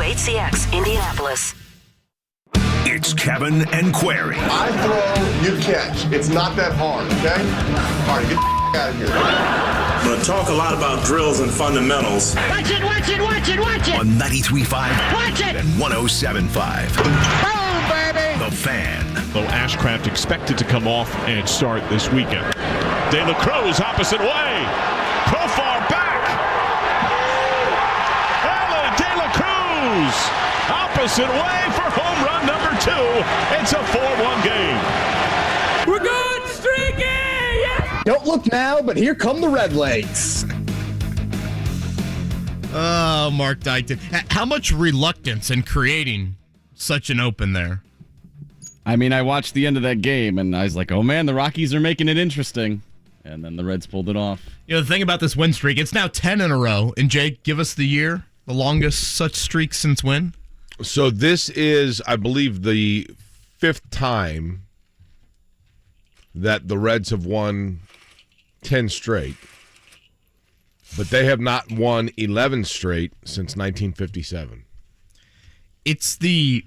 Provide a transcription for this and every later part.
WHCX, Indianapolis. It's Kevin and Query. I throw, you catch. It's not that hard, okay? All right, get the out of here. I'm going to talk a lot about drills and fundamentals. Watch it, watch it, watch it, watch it. On 93.5 Watch it. and 107.5. Boom, baby. The Fan. Though Ashcraft expected to come off and start this weekend. De La Cruz opposite way. Profar back. Alan De La Cruz opposite way for home run number 2. It's a 4-1 game. We're good, streaky! Yeah. Don't look now, but here come the Red Legs. Oh, Mark Dykton. How much reluctance in creating such an open there? I mean, I watched the end of that game, and I was like, oh, man, the Rockies are making it interesting. And then the Reds pulled it off. You know, the thing about this win streak, it's now 10 in a row. And, Jake, give us the year, the longest such streak since when? So this is, I believe, the 5th time that the Reds have won 10 straight. But they have not won 11 straight since 1957. It's the...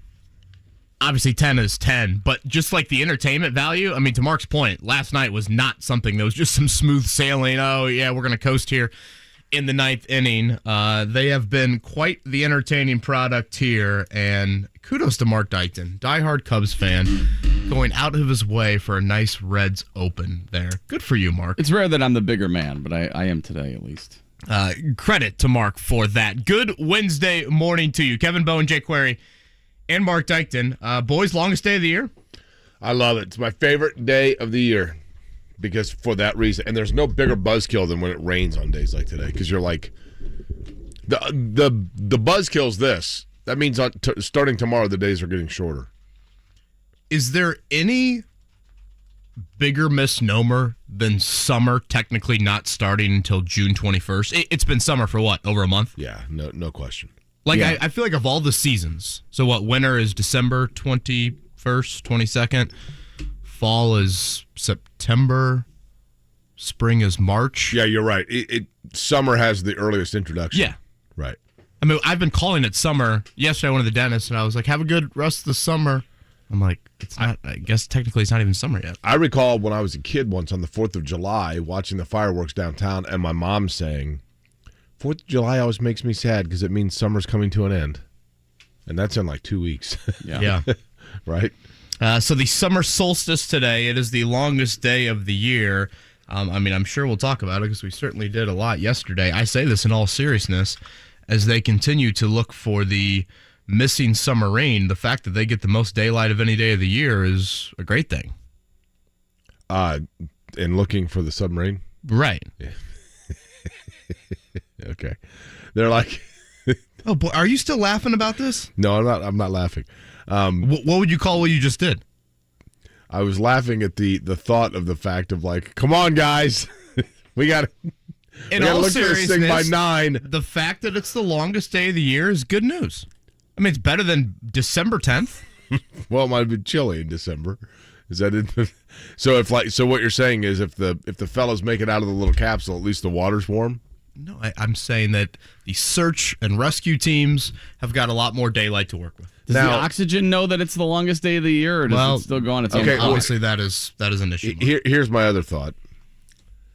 Obviously, 10 is 10, but just like the entertainment value, I mean, to Mark's point, last night was not something that was just some smooth sailing. Oh, yeah, we're going to coast here in the 9th inning. They have been quite the entertaining product here, and kudos to Mark Dykton, diehard Cubs fan, going out of his way for a nice Reds open there. Good for you, Mark. It's rare that I'm the bigger man, but I am today at least. Credit to Mark for that. Good Wednesday morning to you. Kevin Bowen, Jake Query, and Mark Dykton. Boys, longest day of the year? I love it. It's my favorite day of the year because for that reason. And there's no bigger buzzkill than when it rains on days like today because you're like, the buzzkill's this. That means starting tomorrow, the days are getting shorter. Is there any bigger misnomer than summer technically not starting until June 21st? It's been summer for what, over a month? Yeah, no question. Like, yeah. I feel like of all the seasons, so what, winter is December 21st, 22nd, fall is September, spring is March. Yeah, you're right. Summer has the earliest introduction. Yeah. Right. I mean, I've been calling it summer. Yesterday I went to the dentist, and I was like, have a good rest of the summer. I'm like, it's not, I guess technically it's not even summer yet. I recall when I was a kid once on the 4th of July watching the fireworks downtown, and my mom saying, 4th of July always makes me sad because it means summer's coming to an end. And that's in like 2 weeks. Yeah. Right? So the summer solstice today, it is the longest day of the year. I mean, I'm sure we'll talk about it because we certainly did a lot yesterday. I say this in all seriousness. As they continue to look for the missing summer rain, the fact that they get the most daylight of any day of the year is a great thing. And looking for the submarine? Right. Yeah. Okay. They're like... Oh, boy, are you still laughing about this? No, I'm not laughing. What would you call what you just did? I was laughing at the thought of the fact of like, come on, guys. we got to look for this thing by 9. The fact that it's the longest day of the year is good news. I mean, it's better than December 10th. Well, it might have been chilly in December. Is that it? So what you're saying is if the fellas make it out of the little capsule, at least the water's warm? No, I'm saying that the search and rescue teams have got a lot more daylight to work with. Does the oxygen know that it's the longest day of the year, or does it still go on its own? Okay, obviously that is an issue. Here's my other thought.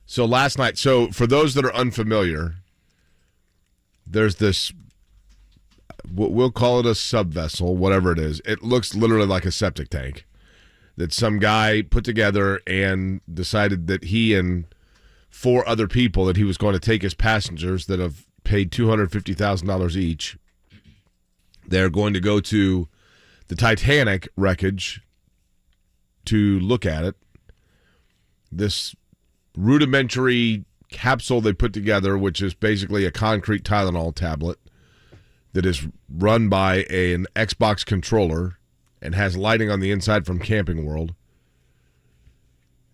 So last night, for those that are unfamiliar, there's this, we'll call it a subvessel, whatever it is. It looks literally like a septic tank that some guy put together and decided that he and 4 other people that he was going to take as passengers that have paid $250,000 each. They're going to go to the Titanic wreckage to look at it. This rudimentary capsule they put together, which is basically a concrete Tylenol tablet that is run by an Xbox controller and has lighting on the inside from Camping World.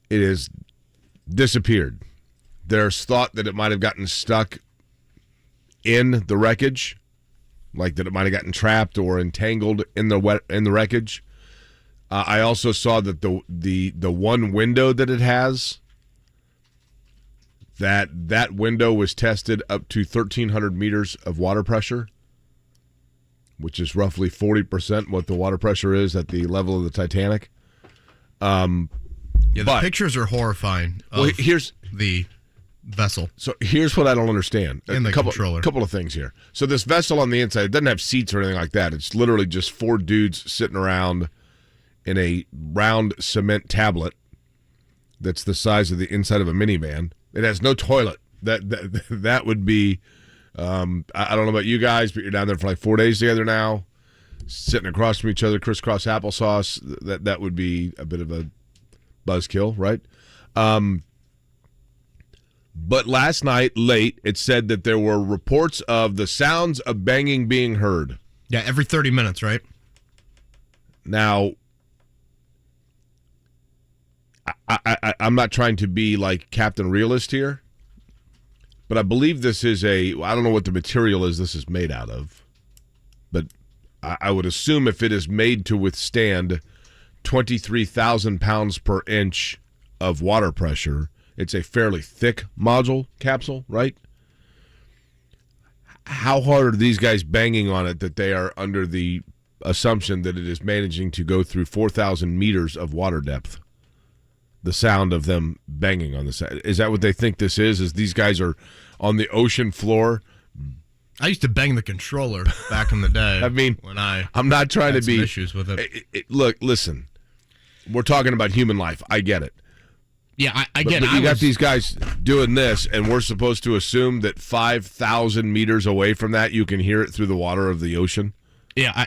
It has disappeared. There's thought that it might have gotten stuck in the wreckage, like that it might have gotten trapped or entangled in the wreckage. I also saw that the one window that it has, that window was tested up to 1,300 meters of water pressure, which is roughly 40% what the water pressure is at the level of the Titanic. The pictures are horrifying. Here's the vessel. So here's what I don't understand. And the controller. Couple of things here. So this vessel on the inside, it doesn't have seats or anything like that. It's literally just 4 dudes sitting around in a round cement tablet that's the size of the inside of a minivan. It has no toilet. That would be, I don't know about you guys, but you're down there for like 4 days together now, sitting across from each other, crisscross applesauce. That would be a bit of a buzzkill, right? But last night, late, it said that there were reports of the sounds of banging being heard. Yeah, every 30 minutes, right? Now, I'm not trying to be like Captain Realist here, but I believe this is I don't know what the material is this is made out of, but I would assume if it is made to withstand 23,000 pounds per inch of water pressure, it's a fairly thick module capsule, right? How hard are these guys banging on it that they are under the assumption that it is managing to go through 4,000 meters of water depth? The sound of them banging on the side. Is that what they think this is? Is these guys are on the ocean floor? I used to bang the controller back in the day. I mean, I'm not trying to be issues with it. Look, listen. We're talking about human life. I get it. Yeah, I get it. But you got these guys doing this, and we're supposed to assume that 5,000 meters away from that, you can hear it through the water of the ocean? Yeah,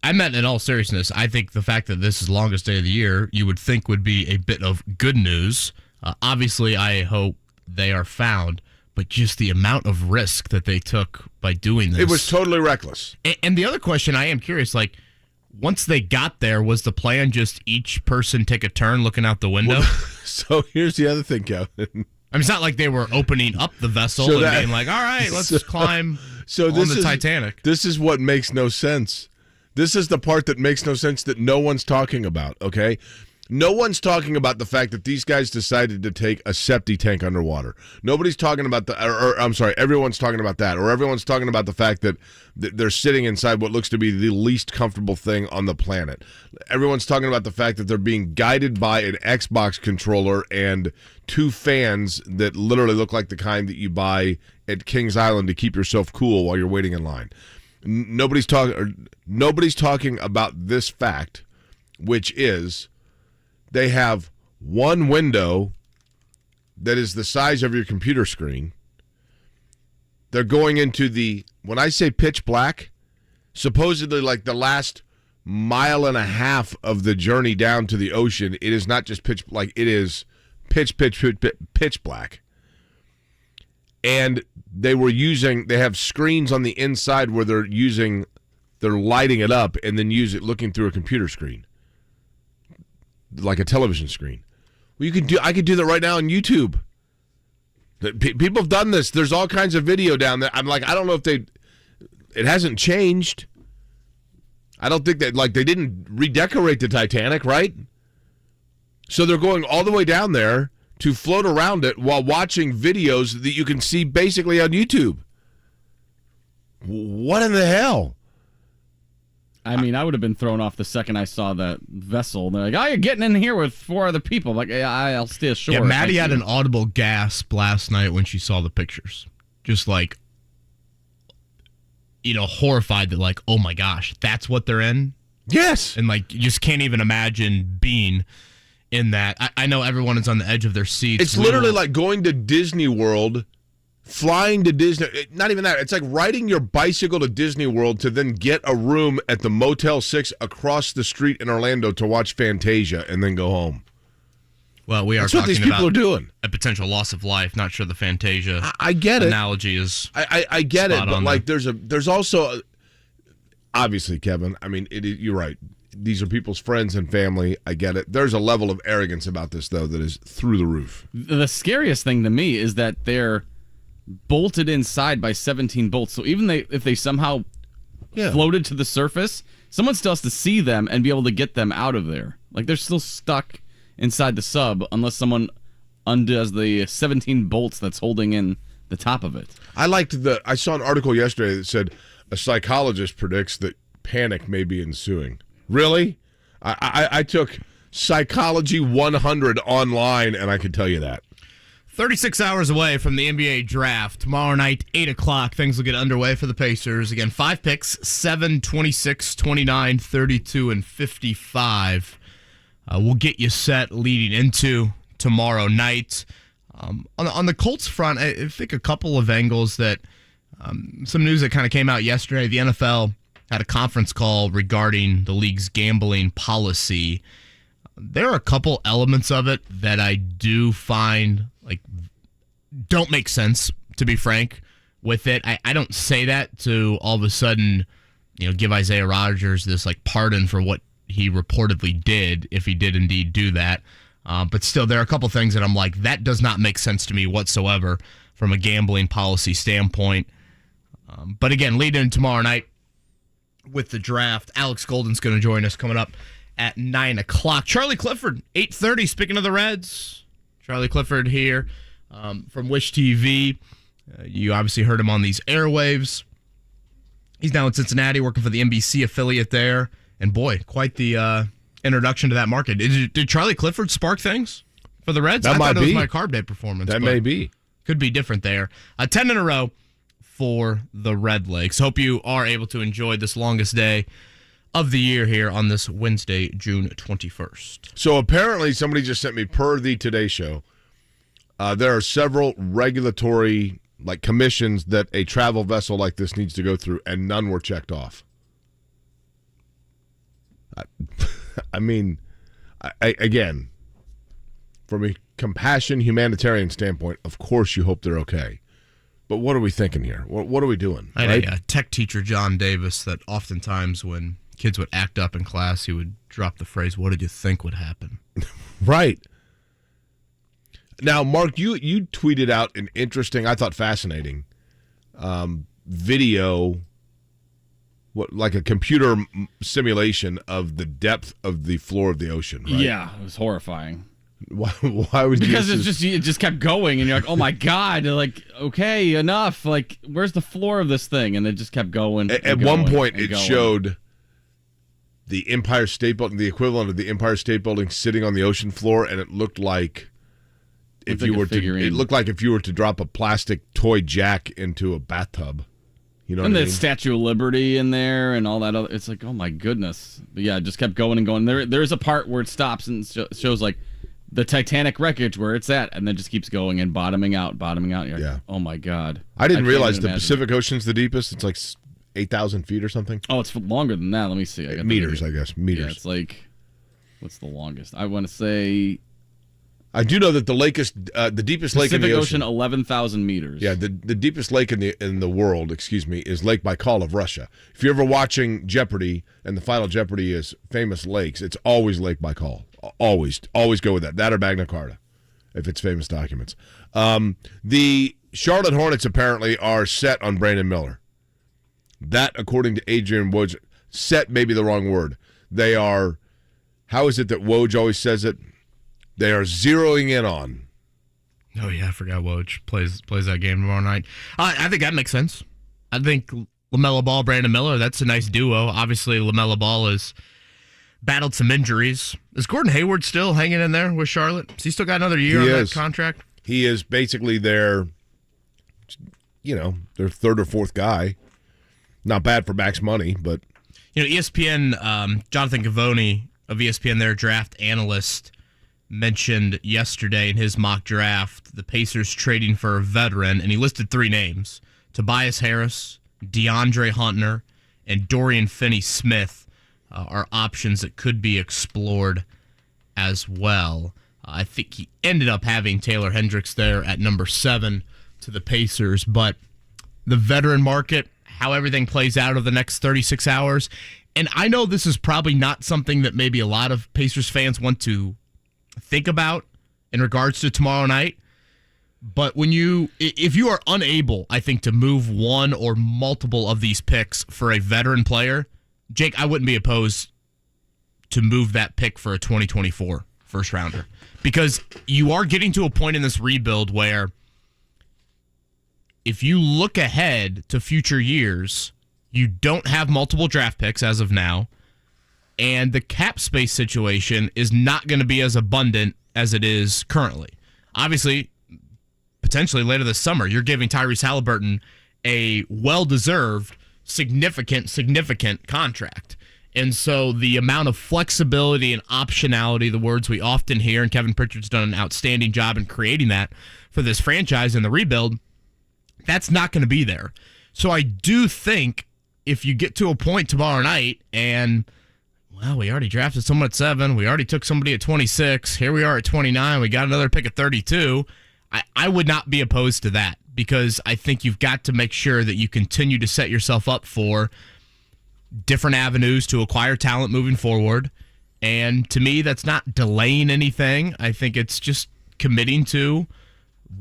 I meant in all seriousness, I think the fact that this is the longest day of the year, you would think would be a bit of good news. Obviously, I hope they are found, but just the amount of risk that they took by doing this. It was totally reckless. And the other question, I am curious, like, once they got there, was the plan just each person take a turn looking out the window? Well, so here's the other thing, Kevin. I mean, it's not like they were opening up the vessel and being like, all right, let's climb on the Titanic. This is what makes no sense. This is the part that makes no sense that no one's talking about, okay? No one's talking about the fact that these guys decided to take a septic tank underwater. Nobody's talking about everyone's talking about that. Or everyone's talking about the fact that they're sitting inside what looks to be the least comfortable thing on the planet. Everyone's talking about the fact that they're being guided by an Xbox controller and 2 fans that literally look like the kind that you buy at Kings Island to keep yourself cool while you're waiting in line. Nobody's talking about this fact, which is they have one window that is the size of your computer screen. They're going into when I say pitch black, supposedly like the last mile and a half of the journey down to the ocean, it is not just pitch, like it is pitch black. And they have screens on the inside where they're lighting it up and then looking through a computer screen, like a television screen. Well, I could do that right now on YouTube. People have done this. There's all kinds of video down there. I'm like, I don't know if it hasn't changed. I don't think that, like, they didn't redecorate the Titanic, right? So they're going all the way down there to float around it while watching videos that you can see basically on YouTube. What in the hell? I mean, I would have been thrown off the second I saw that vessel. They're like, oh, you're getting in here with 4 other people. I'm like, yeah, I'll stay ashore. Yeah, Maddie had an audible gasp last night when she saw the pictures. Just like, horrified that, like, oh my gosh, that's what they're in? Yes. And, like, you just can't even imagine being in that. I know everyone is on the edge of their seats. It's literally like going to Disney World, flying to Disney. Not even that. It's like riding your bicycle to Disney World to then get a room at the Motel 6 across the street in Orlando to watch Fantasia and then go home. Well, we are That's what talking these people about are doing. A potential loss of life. Not sure the Fantasia I get it. Analogy is I get it, but like there. there's also obviously, Kevin, I mean, you're right. These are people's friends and family. I get it. There's a level of arrogance about this, though, that is through the roof. The scariest thing to me is that they're bolted inside by 17 bolts. So even if they somehow floated to the surface, someone still has to see them and be able to get them out of there. Like, they're still stuck inside the sub unless someone undoes the 17 bolts that's holding in the top of it. I saw an article yesterday that said a psychologist predicts that panic may be ensuing. Really? I took Psychology 100 online, and I can tell you that. 36 hours away from the NBA draft. Tomorrow night, 8 o'clock, things will get underway for the Pacers. Again, 5 picks, 7, 26, 29, 32, and 55. We'll get you set leading into tomorrow night. On the Colts front, I think a couple of angles that some news that kind of came out yesterday. The NFL had a conference call regarding the league's gambling policy. There are a couple elements of it that I do find don't make sense, to be frank, with it. I don't say that to all of a sudden, give Isaiah Rodgers this pardon for what he reportedly did, if he did indeed do that. But still, there are a couple things that I'm like, that does not make sense to me whatsoever from a gambling policy standpoint. But again, leading in tomorrow night with the draft, Alex Golden's going to join us coming up at 9 o'clock. Charlie Clifford, 8:30. Speaking of the Reds, Charlie Clifford here from Wish TV. You obviously heard him on these airwaves. He's now in Cincinnati working for the NBC affiliate there. And boy, quite the introduction to that market. Did Charlie Clifford spark things for the Reds? I thought it was my Carb Day performance. That may be. Could be different there. 10 in a row for the Red Legs. Hope you are able to enjoy this longest day of the year here on this Wednesday, June 21st. So apparently somebody just sent me, per the Today Show, there are several regulatory commissions that a travel vessel like this needs to go through, and none were checked off. I mean, again, from a compassion, humanitarian standpoint, of course you hope they're okay. But what are we thinking here? What are we doing? I had a tech teacher, John Davis, that oftentimes when kids would act up in class, he would drop the phrase, "What did you think would happen?" Right. Now, Mark, you tweeted out an interesting, I thought fascinating, video, like a computer simulation of the depth of the floor of the ocean, right? Yeah, it was horrifying. Why would you? Because it just kept going, and you're like, oh my god, okay, enough. Where's the floor of this thing? And it just kept going. At one point, it showed the Empire State Building, the equivalent of the Empire State Building, sitting on the ocean floor, and it looked like if you were to drop a plastic toy jack into a bathtub. You know, and what I the mean? Statue of Liberty in there and all that other. It's like, oh my goodness. But yeah, it just kept going and going. There's a part where it stops and shows the Titanic wreckage where it's at, and then just keeps going and bottoming out. You're like, oh my god. I didn't realize the Pacific Ocean's the deepest. It's 8,000 feet or something. Oh, it's longer than that. Let me see. Meters, I guess. Meters. Yeah, it's what's the longest? I want to say. I do know that the lake is the deepest lake in the ocean. 11,000 meters. Yeah, the deepest lake in the world, is Lake Baikal of Russia. If you're ever watching Jeopardy and the final Jeopardy is famous lakes, it's always Lake Baikal. Always go with that or Magna Carta, if it's famous documents. The Charlotte Hornets apparently are set on Brandon Miller. That, according to Adrian Woj, set may be the wrong word. They are. How is it that Woj always says it? They are zeroing in on. Oh, yeah, I forgot Woj plays that game tomorrow night. I think that makes sense. I think LaMelo Ball, Brandon Miller, that's a nice duo. Obviously, LaMelo Ball has battled some injuries. Is Gordon Hayward still hanging in there with Charlotte? Has he still got another year on that contract? He is basically their third or fourth guy. Not bad for max money, but... ESPN, Jonathan Gavoni of ESPN, their draft analyst, mentioned yesterday in his mock draft the Pacers trading for a veteran, and he listed 3 names: Tobias Harris, DeAndre Hunter, and Dorian Finney-Smith are options that could be explored as well. I think he ended up having Taylor Hendricks there at number 7 to the Pacers, but the veteran market, how everything plays out over the next 36 hours, and I know this is probably not something that maybe a lot of Pacers fans want to think about in regards to tomorrow night, but if you are unable, I think, to move one or multiple of these picks for a veteran player, Jake, I wouldn't be opposed to move that pick for a 2024 first rounder, because you are getting to a point in this rebuild where if you look ahead to future years, You don't have multiple draft picks as of now. And the cap space situation is not going to be as abundant as it is currently. Obviously, potentially later this summer, you're giving Tyrese Halliburton a well-deserved, significant contract. And so the amount of flexibility and optionality, the words we often hear, and Kevin Pritchard's done an outstanding job in creating that for this franchise and the rebuild, that's not going to be there. So I do think if you get to a point tomorrow night and, well, we already drafted someone at 7, we already took somebody at 26, here we are at 29, we got another pick at 32, I would not be opposed to that, because I think you've got to make sure that you continue to set yourself up for different avenues to acquire talent moving forward. And to me, that's not delaying anything. I think it's just committing to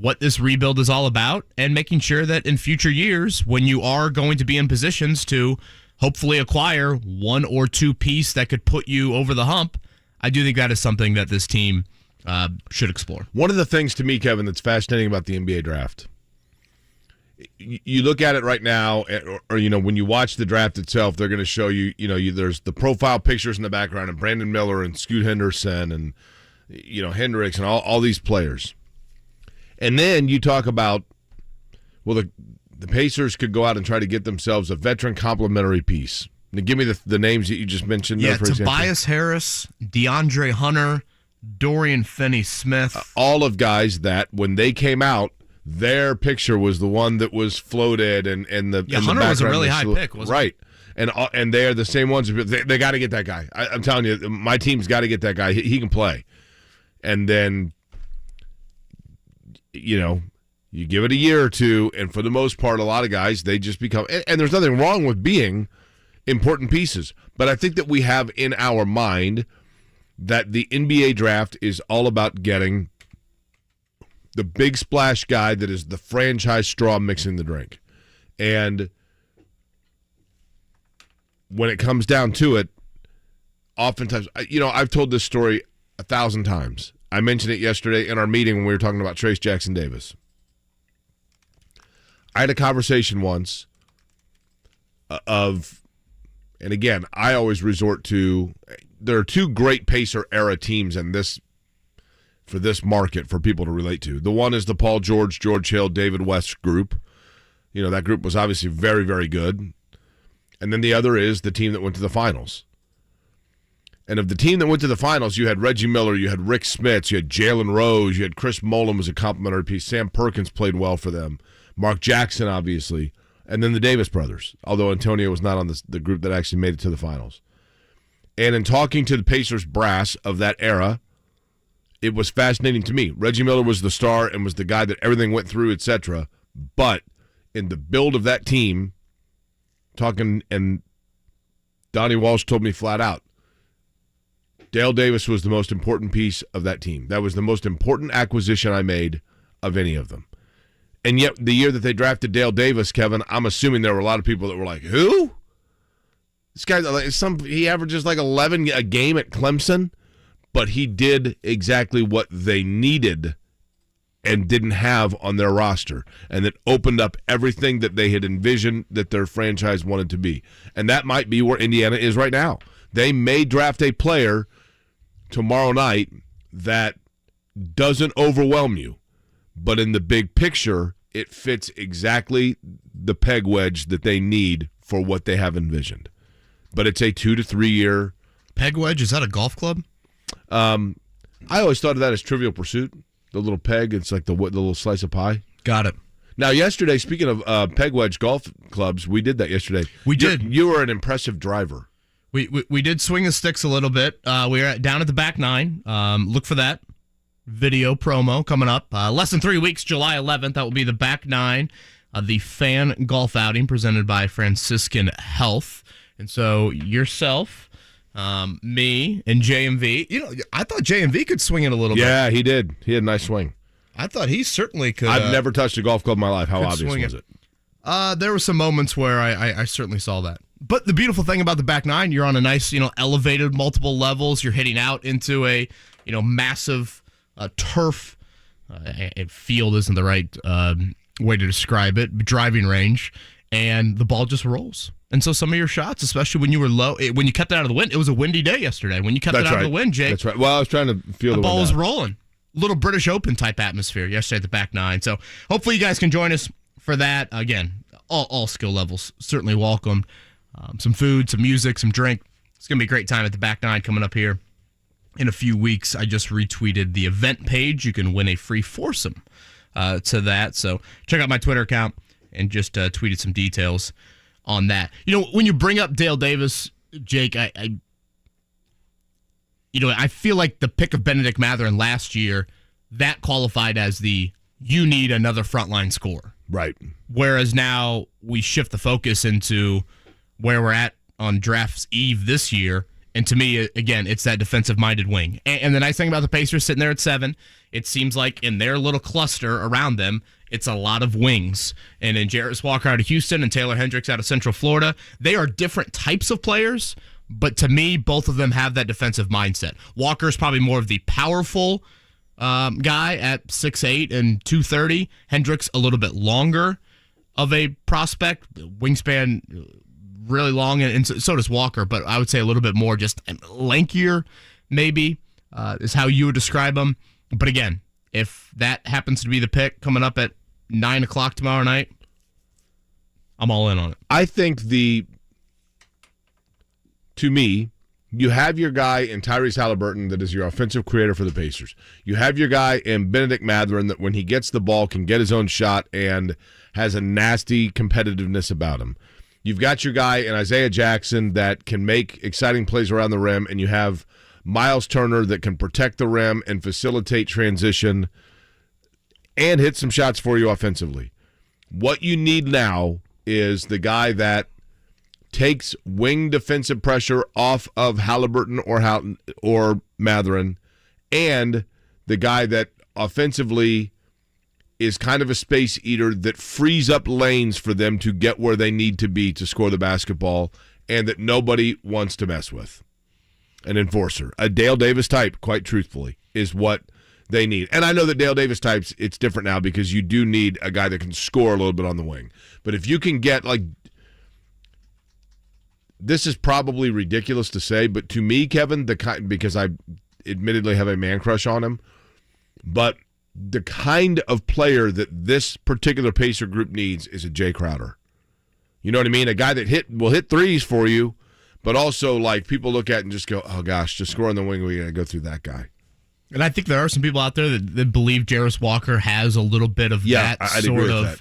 what this rebuild is all about and making sure that in future years, when you are going to be in positions to hopefully acquire one or two piece that could put you over the hump, I do think that is something that this team should explore. One of the things to me, Kevin, that's fascinating about the NBA draft, you look at it right now, or when you watch the draft itself, they're going to show you, there's the profile pictures in the background of Brandon Miller and Scoot Henderson and, Hendricks and all these players. And then you talk about, well, the Pacers could go out and try to get themselves a veteran complementary piece. Now, give me the names that you just mentioned. Yeah, there, Tobias Harris, DeAndre Hunter, Dorian Finney-Smith. All of guys that, when they came out, their picture was the one that was floated, and Hunter was a really high pick, wasn't right? And they are the same ones. They got to get that guy. I'm telling you, my team's got to get that guy. He can play. And then, you give it a year or two, and for the most part, a lot of guys, they just become. And there's nothing wrong with being important pieces, but I think that we have in our mind that the NBA draft is all about getting the big splash guy that is the franchise straw mixing the drink. And when it comes down to it, oftentimes, I've told this story 1,000 times. I mentioned it yesterday in our meeting when we were talking about Trace Jackson Davis. I had a conversation once and again, I always resort to, there are two great Pacer era teams for this market for people to relate to. The one is the Paul George, George Hill, David West group. That group was obviously very, very good. And then the other is the team that went to the finals. And of the team that went to the finals, you had Reggie Miller, you had Rick Smits, you had Jalen Rose, you had Chris Mullin was a complimentary piece. Sam Perkins played well for them. Mark Jackson, obviously. And then the Davis brothers, although Antonio was not on the group that actually made it to the finals. And in talking to the Pacers brass of that era, it was fascinating to me. Reggie Miller was the star and was the guy that everything went through, etc. But in the build of that team, and Donnie Walsh told me flat out, Dale Davis was the most important piece of that team. That was the most important acquisition I made of any of them. And yet, the year that they drafted Dale Davis, Kevin, I'm assuming there were a lot of people that were like, who? This guy, he averages like 11 a game at Clemson, but he did exactly what they needed and didn't have on their roster, and that opened up everything that they had envisioned that their franchise wanted to be. And that might be where Indiana is right now. They may draft a player tomorrow night that doesn't overwhelm you, but in the big picture, it fits exactly the peg wedge that they need for what they have envisioned. But it's a 2 to 3 year peg wedge. Is that a golf club? I always thought of that as Trivial Pursuit. The little peg, it's like the little slice of pie. Got it. Now, yesterday, speaking of peg wedge golf clubs, we did that yesterday. We did. You were an impressive driver. We did swing the sticks a little bit. We were down at the back nine. Look for that video promo coming up. Less than 3 weeks, July 11th. That will be the back nine, the fan golf outing presented by Franciscan Health. And so yourself, me, and JMV. I thought JMV could swing it a little bit. Yeah, he did. He had a nice swing. I thought he certainly could. I've never touched a golf club in my life. How obvious was it? There were some moments where I certainly saw that. But the beautiful thing about the back nine, you're on a nice, elevated multiple levels. You're hitting out into a, massive turf. Field isn't the right way to describe it. Driving range, and the ball just rolls. And so some of your shots, especially when you were low, when you kept it out of the wind, it was a windy day yesterday. When you kept it out of the wind, Jake. That's right. Well, I was trying to feel the ball was wind out. rolling. Little British Open type atmosphere yesterday at the back nine. So hopefully you guys can join us for that. Again, all skill levels certainly welcome. Some food, some music, some drink. It's going to be a great time at the back nine coming up here in a few weeks. I just retweeted the event page. You can win a free foursome to that. So check out my Twitter account and just tweeted some details on that. You know, when you bring up Dale Davis, Jake, I feel like the pick of Benedict Mathurin last year, that qualified as you need another frontline scorer. Right. Whereas now we shift the focus into where we're at on draft's eve this year. And to me, again, it's that defensive-minded wing. And the nice thing about the Pacers sitting there at 7, it seems like in their little cluster around them, it's a lot of wings. And in Jarris Walker out of Houston and Taylor Hendricks out of Central Florida, they are different types of players, but to me, both of them have that defensive mindset. Walker's probably more of the powerful guy at 6'8" and 230. Hendricks a little bit longer of a prospect, wingspan really long, and so does Walker, but I would say a little bit more just lankier, maybe, is how you would describe him. But again, if that happens to be the pick coming up at 9 o'clock tomorrow night, I'm all in on it. I think to me, you have your guy in Tyrese Halliburton that is your offensive creator for the Pacers. You have your guy in Benedict Mathurin that when he gets the ball can get his own shot and has a nasty competitiveness about him. You've got your guy in Isaiah Jackson that can make exciting plays around the rim, and you have Miles Turner that can protect the rim and facilitate transition and hit some shots for you offensively. What you need now is the guy that takes wing defensive pressure off of Halliburton or Mathurin, and the guy that offensively is kind of a space eater that frees up lanes for them to get where they need to be to score the basketball, and that nobody wants to mess with. An enforcer. A Dale Davis type, quite truthfully, is what they need. And I know that Dale Davis types, it's different now because you do need a guy that can score a little bit on the wing. But if you can get, like, this is probably ridiculous to say, but to me, Kevin, because I admittedly have a man crush on him, but the kind of player that this particular Pacer group needs is a Jay Crowder. You know what I mean? A guy that will hit threes for you, but also like people look at and just go, oh gosh, just score on the wing, we got to go through that guy. And I think there are some people out there that believe Jarris Walker has a little bit of that sort of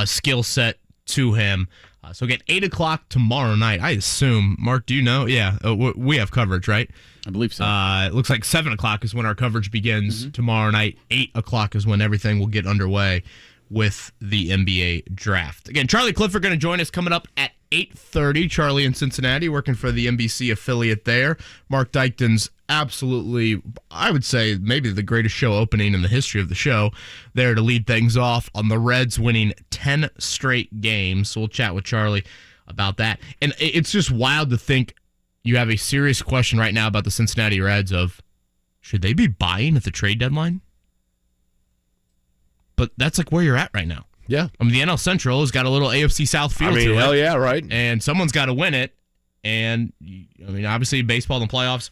skill set to him. So again, 8 o'clock tomorrow night, I assume. Mark, do you know? Yeah, we have coverage, right? I believe so. It looks like 7 o'clock is when our coverage begins tomorrow night. 8 o'clock is when everything will get underway with the NBA draft. Again, Charlie Clifford going to join us coming up at 8:30. Charlie in Cincinnati, working for the NBC affiliate there. Mark Dykton's absolutely, I would say, maybe the greatest show opening in the history of the show, there to lead things off on the Reds winning 10 straight games. So we'll chat with Charlie about that. And it's just wild to think you have a serious question right now about the Cincinnati Reds of, should they be buying at the trade deadline? But that's like where you're at right now. Yeah. I mean, the NL Central has got a little AFC South feel to it. Hell yeah, right. And someone's got to win it. And, I mean, obviously, baseball and playoffs,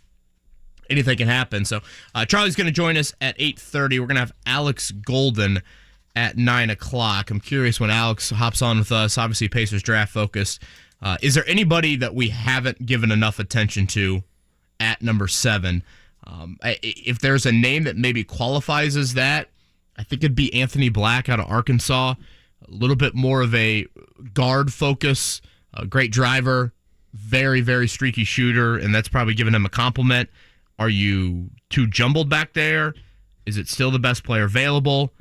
anything can happen. So Charlie's going to join us at 8:30. We're going to have Alex Golden at 9 o'clock. I'm curious when Alex hops on with us. Obviously, Pacers draft focus. Is there anybody that we haven't given enough attention to at number 7? If there's a name that maybe qualifies as that, I think it'd be Anthony Black out of Arkansas. A little bit more of a guard focus, a great driver, very, very streaky shooter, and that's probably giving him a compliment. Are you too jumbled back there? Is it still the best player available?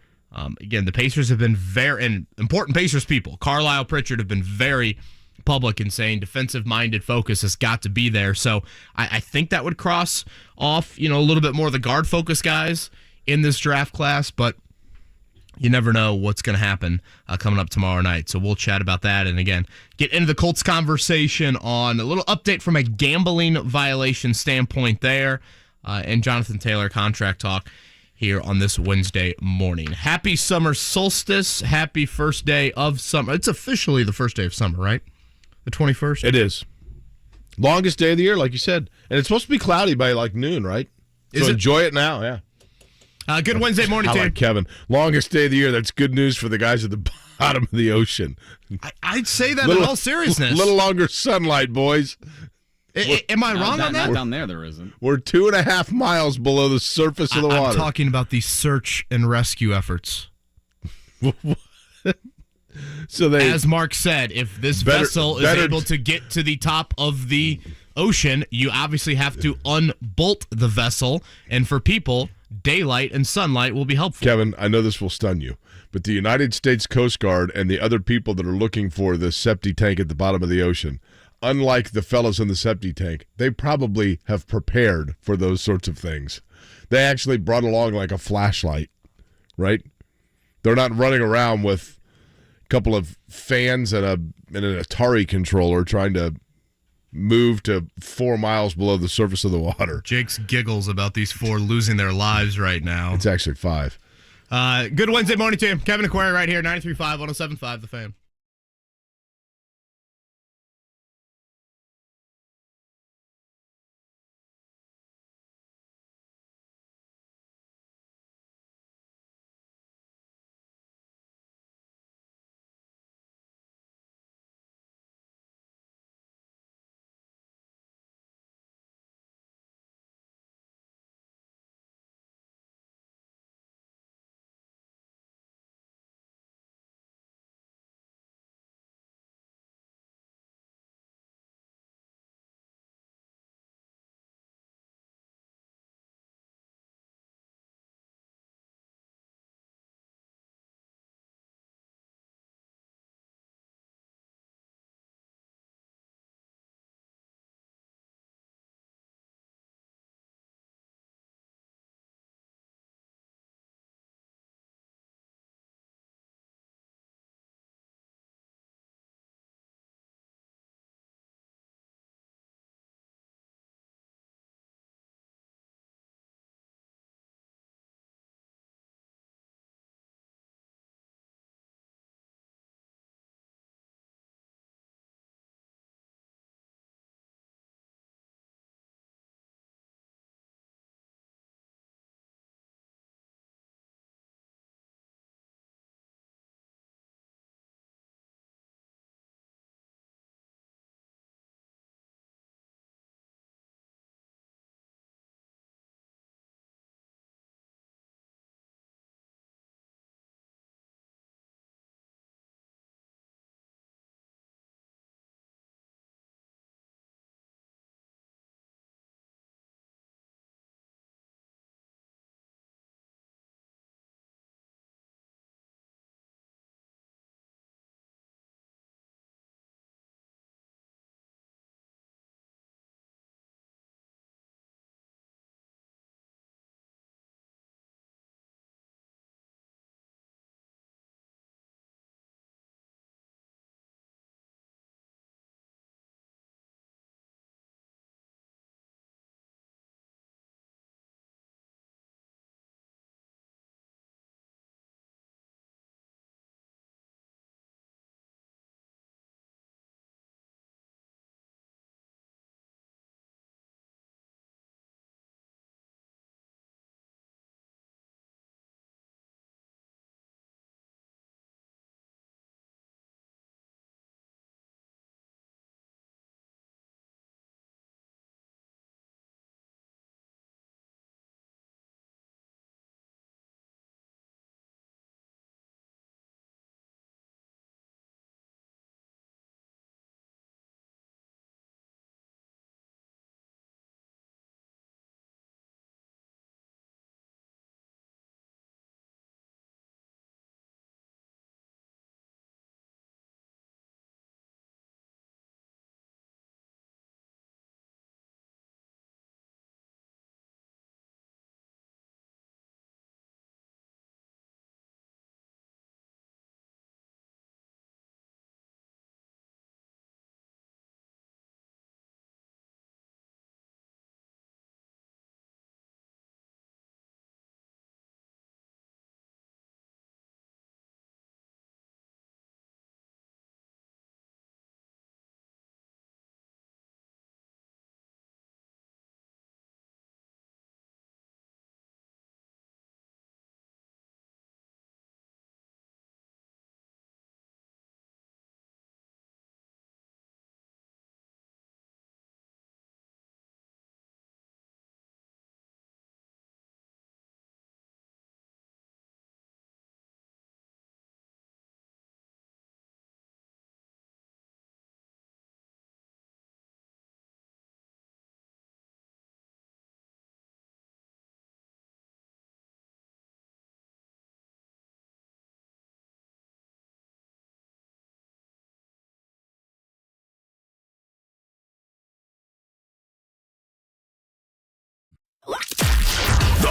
Again, the Pacers have been and important Pacers people, Carlisle, Pritchard, have been very public in saying defensive-minded focus has got to be there. So I think that would cross off, a little bit more of the guard-focused guys in this draft class, but you never know what's going to happen coming up tomorrow night. So we'll chat about that. And again, get into the Colts conversation on a little update from a gambling violation standpoint there. And Jonathan Taylor contract talk here on this Wednesday morning. Happy summer solstice. Happy first day of summer. It's officially the first day of summer, right? The 21st? It is. Longest day of the year, like you said. And it's supposed to be cloudy by like noon, right? So enjoy it now, yeah. Good Wednesday morning, I team. like Kevin. Longest day of the year. That's good news for the guys at the bottom of the ocean. I'd say that in all seriousness. A little longer sunlight, boys. Am I wrong on that? Not down there isn't. We're 2.5 miles below the surface of the water. I'm talking about the search and rescue efforts. So as Mark said, if this vessel is able to get to the top of the ocean, you obviously have to unbolt the vessel. And for people, daylight and sunlight will be helpful. Kevin, I know this will stun you, but the United States Coast Guard and the other people that are looking for the septic tank at the bottom of the ocean, unlike the fellows in the septic tank, they probably have prepared for those sorts of things. They actually brought along like a flashlight, right? They're not running around with a couple of fans and an Atari controller trying to move to 4 miles below the surface of the water. Jake's giggles about these 4 losing their lives right now. It's actually 5. Good Wednesday morning, team. Kevin and Query right here, 93.5, 107.5, The Fan.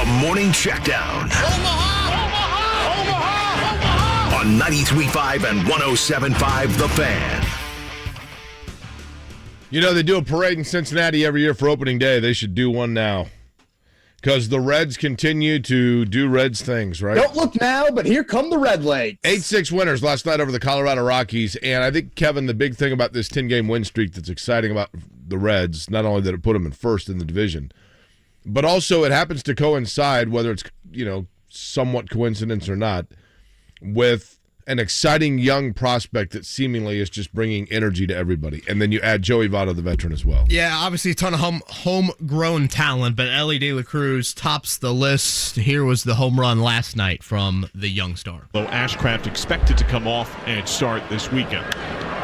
The Morning Checkdown. On 93.5 and 107.5 The Fan. You know, they do a parade in Cincinnati every year for opening day. They should do one now. Because the Reds continue to do Reds things, right? Don't look now, but here come the Red Lakes. 8-6 winners last night over the Colorado Rockies. And I think, Kevin, the big thing about this 10-game win streak that's exciting about the Reds, not only that it put them in first in the division, but also it happens to coincide, whether it's, somewhat coincidence or not, with an exciting young prospect that seemingly is just bringing energy to everybody. And then you add Joey Votto, the veteran, as well. Yeah, obviously a ton of homegrown talent, but Ellie De La Cruz tops the list. Here was the home run last night from the young star. Though Ashcraft expected to come off and start this weekend.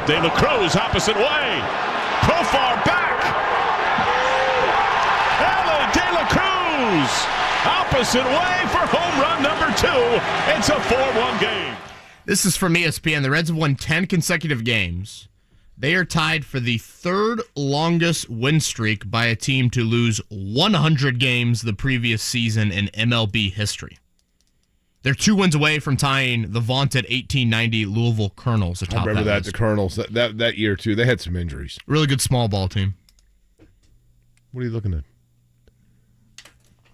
De La Cruz opposite way. Profar back. Ellie De La Cruz opposite way for home run number 2. It's a 4-1 game. This is from ESPN. The Reds have won 10 consecutive games. They are tied for the third longest win streak by a team to lose 100 games the previous season in MLB history. They're 2 wins away from tying the vaunted 1890 Louisville Colonels atop I remember that, list. the Colonels, that year, too. They had some injuries. Really good small ball team. What are you looking at?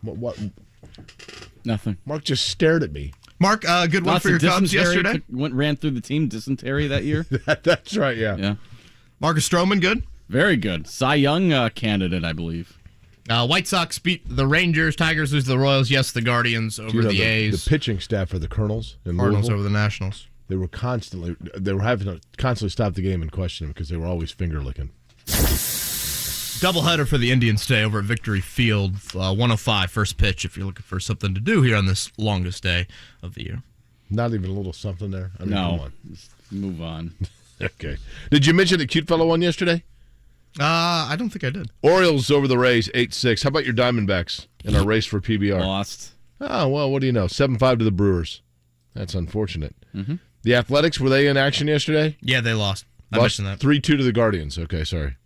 What? Nothing. Mark just stared at me. Mark, good one for your Cubs yesterday. Ran through the team, dysentery that year. That's right, yeah. Marcus Stroman, good? Very good. Cy Young candidate, I believe. White Sox beat the Rangers. Tigers lose to the Royals. Yes, the Guardians over the A's. The pitching staff for the Colonels in Cardinals Louisville, over the Nationals. they were having to constantly stop the game and question them because they were always finger licking. Doubleheader for the Indians today over at Victory Field. 105 first pitch if you're looking for something to do here on this longest day of the year. Not even a little something there? I mean, No. come on. Just move on. Okay. Did you mention the cute fellow won yesterday? I don't think I did. Orioles over the Rays, 8-6. How about your Diamondbacks in our race for PBR? Lost. Oh, well, what do you know? 7-5 to the Brewers. That's unfortunate. Mm-hmm. The Athletics, were they in action yesterday? Yeah, they lost. I Lost mentioned that. 3-2 to the Guardians. Okay, sorry.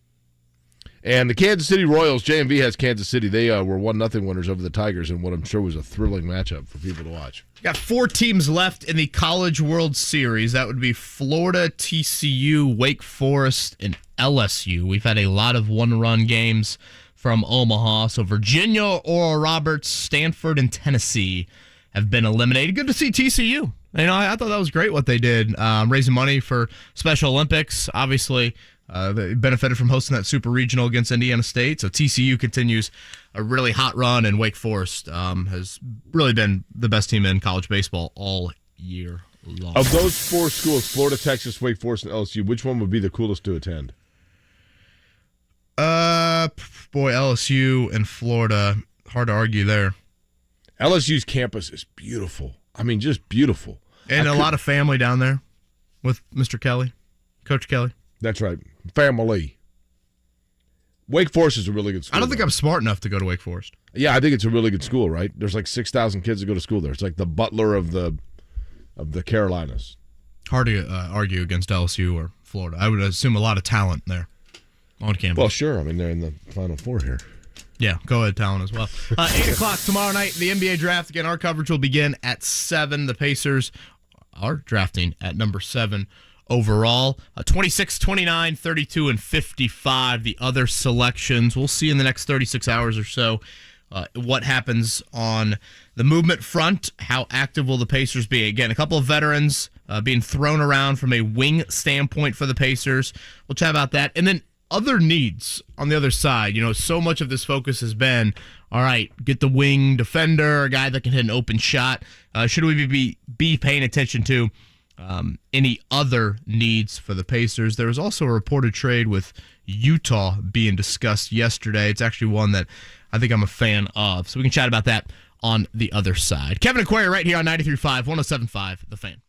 And the Kansas City Royals, JMV has Kansas City. They were 1-0 winners over the Tigers in what I'm sure was a thrilling matchup for people to watch. Got 4 teams left in the College World Series. That would be Florida, TCU, Wake Forest, and LSU. We've had a lot of one-run games from Omaha. So Virginia, Oral Roberts, Stanford, and Tennessee have been eliminated. Good to see TCU. I thought that was great what they did, raising money for Special Olympics. Obviously, they benefited from hosting that super regional against Indiana State. So TCU continues a really hot run, and Wake Forest has really been the best team in college baseball all year long. Of those 4 schools, Florida, Texas, Wake Forest, and LSU, which one would be the coolest to attend? LSU and Florida, hard to argue there. LSU's campus is beautiful. I mean, just beautiful. And a lot of family down there with Mr. Kelly, Coach Kelly. That's right. Family. Wake Forest is a really good school. I don't think I'm smart enough to go to Wake Forest. Yeah, I think it's a really good school, right? There's like 6,000 kids that go to school there. It's like the Butler of the Carolinas. Hard to argue against LSU or Florida. I would assume a lot of talent there on campus. Well, sure. I mean, they're in the Final Four here. Yeah, go ahead, talent as well. 8 o'clock tomorrow night, the NBA draft. Again, our coverage will begin at 7. The Pacers are drafting at number 7 overall. 26, 29, 32, and 55. The other selections. We'll see in the next 36 hours or so what happens on the movement front. How active will the Pacers be? Again, a couple of veterans being thrown around from a wing standpoint for the Pacers. We'll chat about that. And then other needs on the other side. So much of this focus has been, all right, get the wing defender, a guy that can hit an open shot. Should we be paying attention to any other needs for the Pacers? There was also a reported trade with Utah being discussed yesterday. It's actually one that I think I'm a fan of. So we can chat about that on the other side. Kevin and Query right here on 93.5, 107.5, The Fan.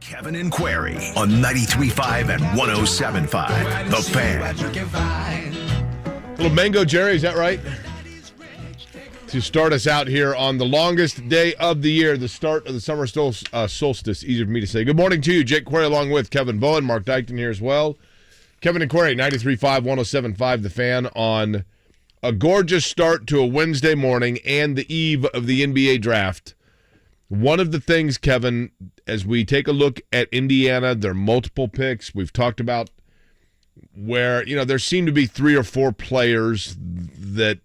Kevin and Query on 93.5 and 107.5. The Fan. Little Mango Jerry, is that right? To start us out here on the longest day of the year, the start of the summer solstice. Easier for me to say. Good morning to you, Jake Query, along with Kevin Bowen, Mark Dykton here as well. Kevin and Query, 93.5, 107.5, The Fan, on a gorgeous start to a Wednesday morning and the eve of the NBA draft. One of the things, Kevin, as we take a look at Indiana, their multiple picks, we've talked about where, there seem to be 3 or 4 players that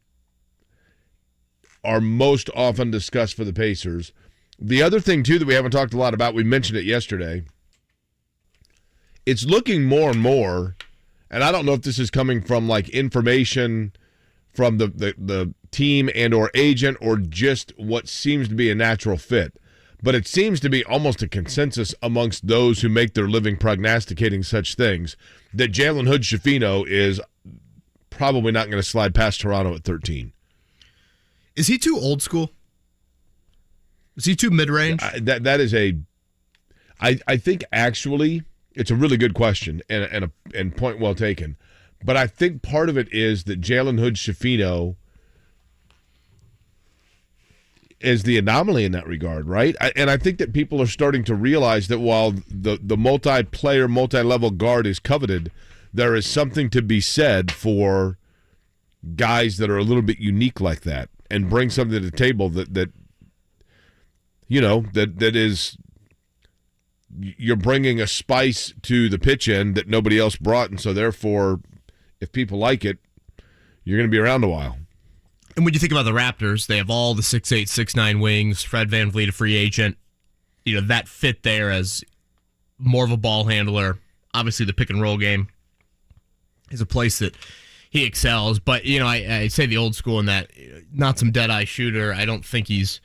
are most often discussed for the Pacers. The other thing, too, that we haven't talked a lot about, we mentioned it yesterday, it's looking more and more, and I don't know if this is coming from, like, information from the team and or agent or just what seems to be a natural fit. But it seems to be almost a consensus amongst those who make their living prognosticating such things that Jalen Hood-Schifino is probably not going to slide past Toronto at 13. Is he too old school? Is he too mid-range? That is I think actually it's a really good question and point well taken. But I think part of it is that Jalen Hood-Schifino is the anomaly in that regard, right? And I think that people are starting to realize that while the multiplayer, multi-level guard is coveted, there is something to be said for guys that are a little bit unique like that and bring something to the table that is you're bringing a spice to the pitch end that nobody else brought, and so therefore, if people like it, you're going to be around a while. And when you think about the Raptors, they have all the 6'8", 6'9" wings. Fred VanVleet, a free agent. That fit there as more of a ball handler. Obviously, the pick and roll game is a place that he excels. But, I say the old school in that, not some dead-eye shooter. I don't think he's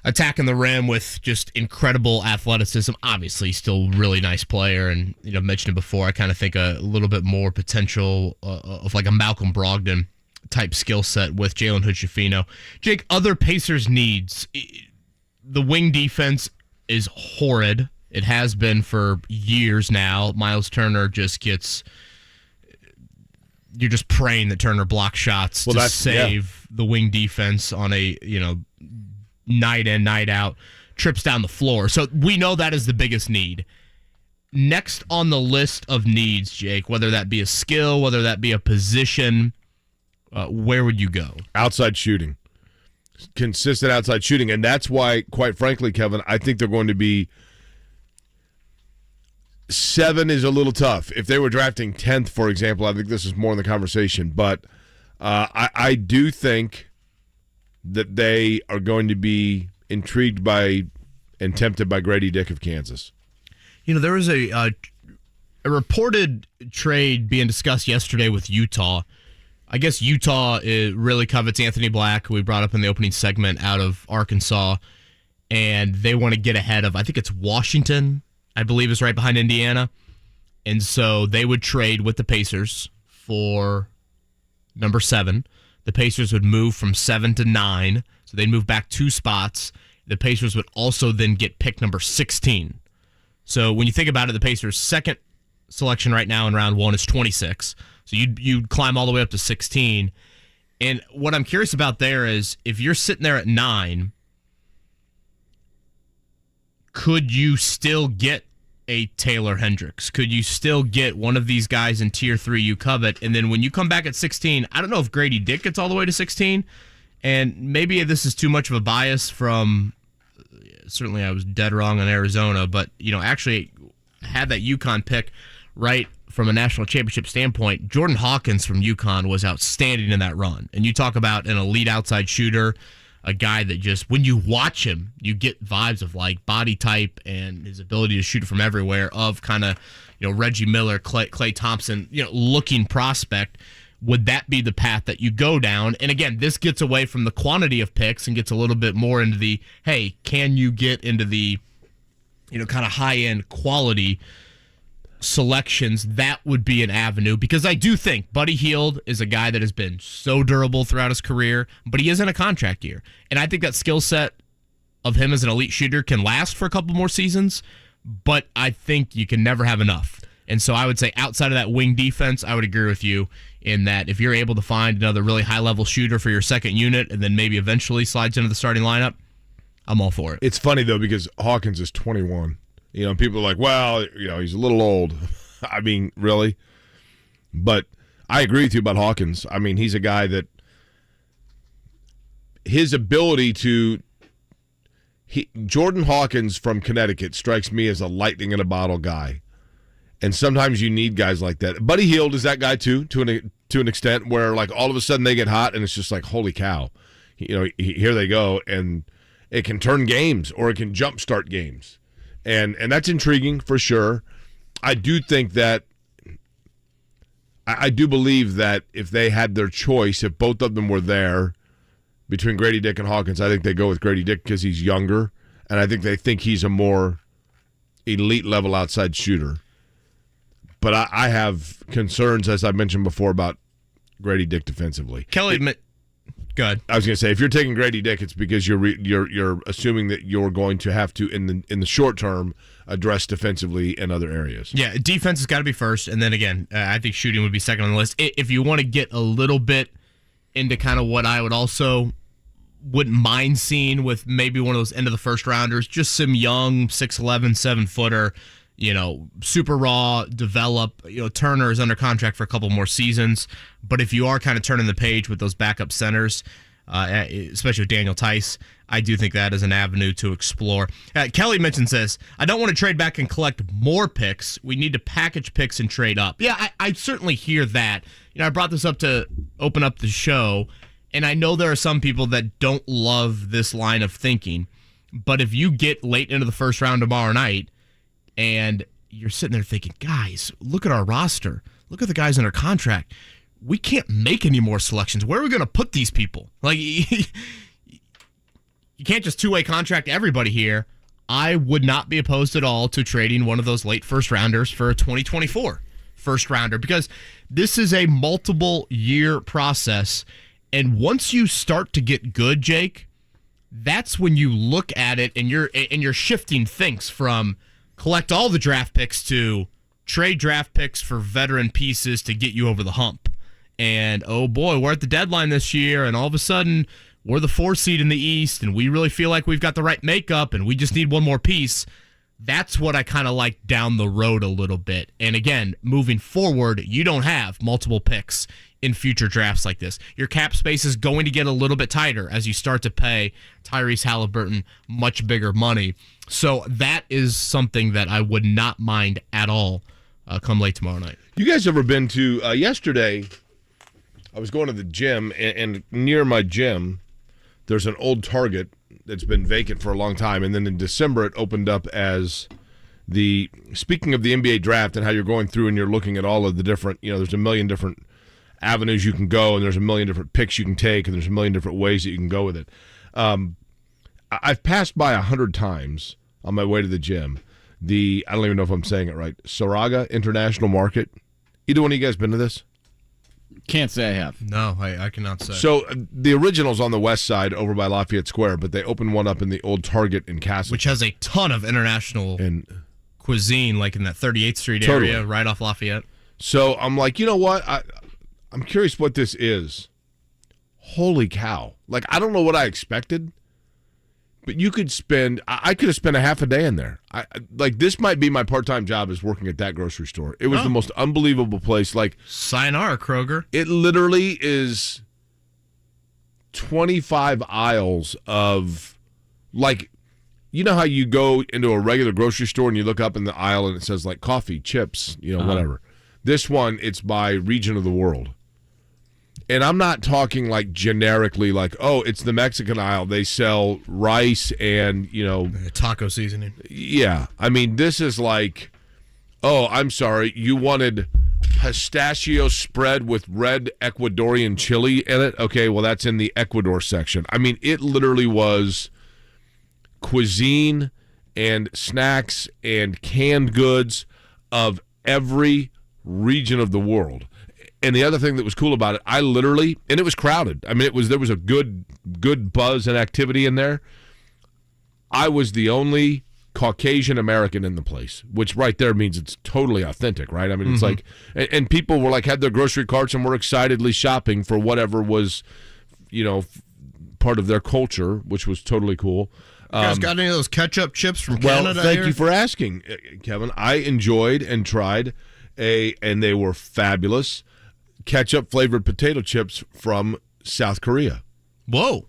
attacking the rim with just incredible athleticism. Obviously, still a really nice player. And, I've mentioned it before, I kind of think a little bit more potential of like a Malcolm Brogdon type skill set with Jalen Hood-Schifino. Jake, other Pacers needs. The wing defense is horrid. It has been for years now. Miles Turner just gets... You're just praying that Turner blocks shots to save the wing defense on a, night in, night out, trips down the floor. So we know that is the biggest need. Next on the list of needs, Jake, whether that be a skill, whether that be a position... where would you go? Outside shooting. Consistent outside shooting. And that's why, quite frankly, Kevin, I think they're going to be 7 is a little tough. If they were drafting 10th, for example, I think this is more in the conversation. But I do think that they are going to be intrigued by and tempted by Grady Dick of Kansas. There was a reported trade being discussed yesterday with Utah. I guess Utah really covets Anthony Black, who we brought up in the opening segment, out of Arkansas, and they want to get ahead of, I think it's Washington, I believe is right behind Indiana, and so they would trade with the Pacers for number 7. The Pacers would move from 7 to 9, so they'd move back 2 spots. The Pacers would also then get pick number 16. So when you think about it, the Pacers' second selection right now in round 1 is 26. So you'd climb all the way up to 16. And what I'm curious about there is if you're sitting there at 9, could you still get a Taylor Hendricks? Could you still get one of these guys in Tier 3 you covet? And then when you come back at 16, I don't know if Grady Dick gets all the way to 16. And maybe this is too much of a bias from, certainly I was dead wrong on Arizona, but, actually had that UConn pick right from a national championship standpoint. Jordan Hawkins from UConn was outstanding in that run. And you talk about an elite outside shooter, a guy that just, when you watch him, you get vibes of like body type and his ability to shoot from everywhere of kind of, Reggie Miller, Clay Thompson, looking prospect. Would that be the path that you go down? And again, this gets away from the quantity of picks and gets a little bit more into the, hey, can you get into the, kind of high-end quality selections? That would be an avenue, because I do think Buddy Hield is a guy that has been so durable throughout his career, but he is in a contract year. And I think that skill set of him as an elite shooter can last for a couple more seasons, but I think you can never have enough. And so I would say outside of that wing defense, I would agree with you in that if you're able to find another really high-level shooter for your second unit and then maybe eventually slides into the starting lineup, I'm all for it. It's funny, though, because Hawkins is 21. People are like, well, he's a little old. I mean, really? But I agree with you about Hawkins. I mean, he's a guy that his ability to Jordan Hawkins from Connecticut strikes me as a lightning in a bottle guy. And sometimes you need guys like that. Buddy Hield is that guy too, to an extent, where like all of a sudden they get hot and it's just like, holy cow, here they go, and it can turn games or it can jumpstart games, and that's intriguing for sure. I do think that I do believe that if they had their choice, if both of them were there between Grady Dick and Hawkins, I think they go with Grady Dick because he's younger, and I think they think he's a more elite level outside shooter. But I have concerns, as I mentioned before, about Grady Dick defensively. Kelly, go ahead. I was going to say, if you're taking Grady Dick, it's because you're assuming that you're going to have to in the short term address defensively in other areas. Yeah, defense has got to be first, and then again, I think shooting would be second on the list. If you want to get a little bit into kind of what I wouldn't mind seeing with maybe one of those end of the first rounders, just some young 6'11", 7-footer. Super raw, develop. Turner is under contract for a couple more seasons. But if you are kind of turning the page with those backup centers, especially with Daniel Tice, I do think that is an avenue to explore. Kelly mentions this. I don't want to trade back and collect more picks. We need to package picks and trade up. Yeah, I certainly hear that. I brought this up to open up the show, and I know there are some people that don't love this line of thinking. But if you get late into the first round tomorrow night, and you're sitting there thinking, guys, look at our roster. Look at the guys under contract. We can't make any more selections. Where are we going to put these people? Like, you can't just two-way contract everybody here. I would not be opposed at all to trading one of those late first-rounders for a 2024 first-rounder, because this is a multiple-year process. And once you start to get good, Jake, that's when you look at it and you're shifting things from collect all the draft picks to trade draft picks for veteran pieces to get you over the hump. And, oh boy, we're at the deadline this year, and all of a sudden, we're the 4 seed in the East, and we really feel like we've got the right makeup, and we just need one more piece. That's what I kind of like down the road a little bit. And again, moving forward, you don't have multiple picks in future drafts like this. Your cap space is going to get a little bit tighter as you start to pay Tyrese Halliburton much bigger money. So that is something that I would not mind at all come late tomorrow night. You guys ever been to, yesterday, I was going to the gym, and near my gym, there's an old Target that's been vacant for a long time, and then in December it opened up as speaking of the NBA draft and how you're going through and you're looking at all of the different, there's a million different avenues you can go, and there's a million different picks you can take, and there's a million different ways that you can go with it. I've passed by 100 times on my way to the gym. I don't even know if I'm saying it right, Saraga International Market. Either one of you guys been to this? Can't say I have. No, I cannot say. So the original's on the west side over by Lafayette Square, but they opened one up in the old Target in Castle. Which has a ton of international cuisine, like in that 38th Street area, right off Lafayette. So I'm like, you know what? I'm curious what this is. Holy cow. Like, I don't know what I expected, but I could have spent a half a day in there. This might be my part-time job is working at that grocery store. It was the most unbelievable place. Like, sayonara, Kroger. It literally is 25 aisles of, like, you know how you go into a regular grocery store and you look up in the aisle and it says, like, coffee, chips, whatever. This one, it's by region of the world. And I'm not talking like generically like, oh, it's the Mexican aisle. They sell rice and, taco seasoning. Yeah. I mean, this is like, oh, I'm sorry. You wanted pistachio spread with red Ecuadorian chili in it? Okay, well, that's in the Ecuador section. I mean, it literally was cuisine and snacks and canned goods of every region of the world. And the other thing that was cool about it, and it was crowded. I mean, there was a good buzz and activity in there. I was the only Caucasian American in the place, which right there means it's totally authentic, right? I mean, it's like, and people were like, had their grocery carts and were excitedly shopping for whatever was, part of their culture, which was totally cool. You guys got any of those ketchup chips from Canada? Well, thank you for asking, Kevin. I enjoyed and tried and they were fabulous ketchup flavored potato chips from South Korea. Whoa.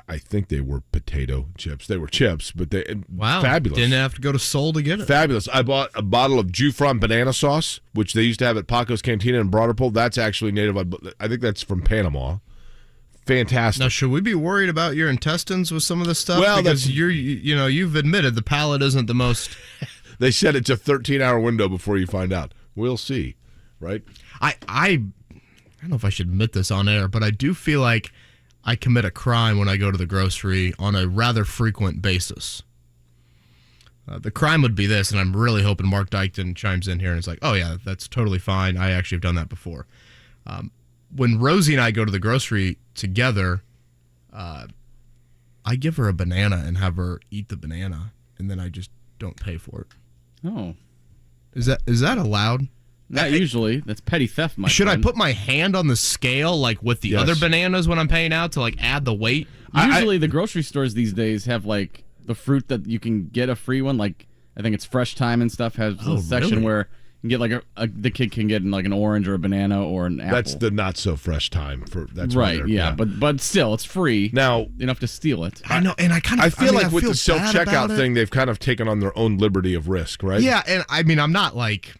I think they were potato chips. They were chips, but wow, fabulous. Didn't have to go to Seoul to get it. Fabulous. I bought a bottle of Jufron banana sauce, which they used to have at Paco's Cantina in Broderpool. That's actually native. I think that's from Panama. Fantastic. Now, should we be worried about your intestines with some of this stuff? Well, because you've admitted the palate isn't the most. They said it's a 13-hour window before you find out. We'll see, right? I don't know if I should admit this on air, but I do feel like I commit a crime when I go to the grocery on a rather frequent basis. The crime would be this, and I'm really hoping Mark Dykton chimes in here and is like, oh, yeah, that's totally fine. I actually have done that before. When Rosie and I go to the grocery together, I give her a banana and have her eat the banana, and then I just don't pay for it. Oh. Is that allowed? Not usually. That's petty theft, my Should friend. I put my hand on the scale like with the other bananas when I'm paying out to like add the weight? Usually the grocery stores these days have like the fruit that you can get a free one. Like I think it's Fresh Time and stuff has a section really? where you can get like the kid can get like an orange or a banana or an apple. That's the not so fresh time for that's right. Yeah, but still it's free. Now enough to steal it. I know, and I feel like with the feel bad self-checkout about thing, they've kind of taken on their own liberty of risk, right? Yeah, and I mean, I'm not like,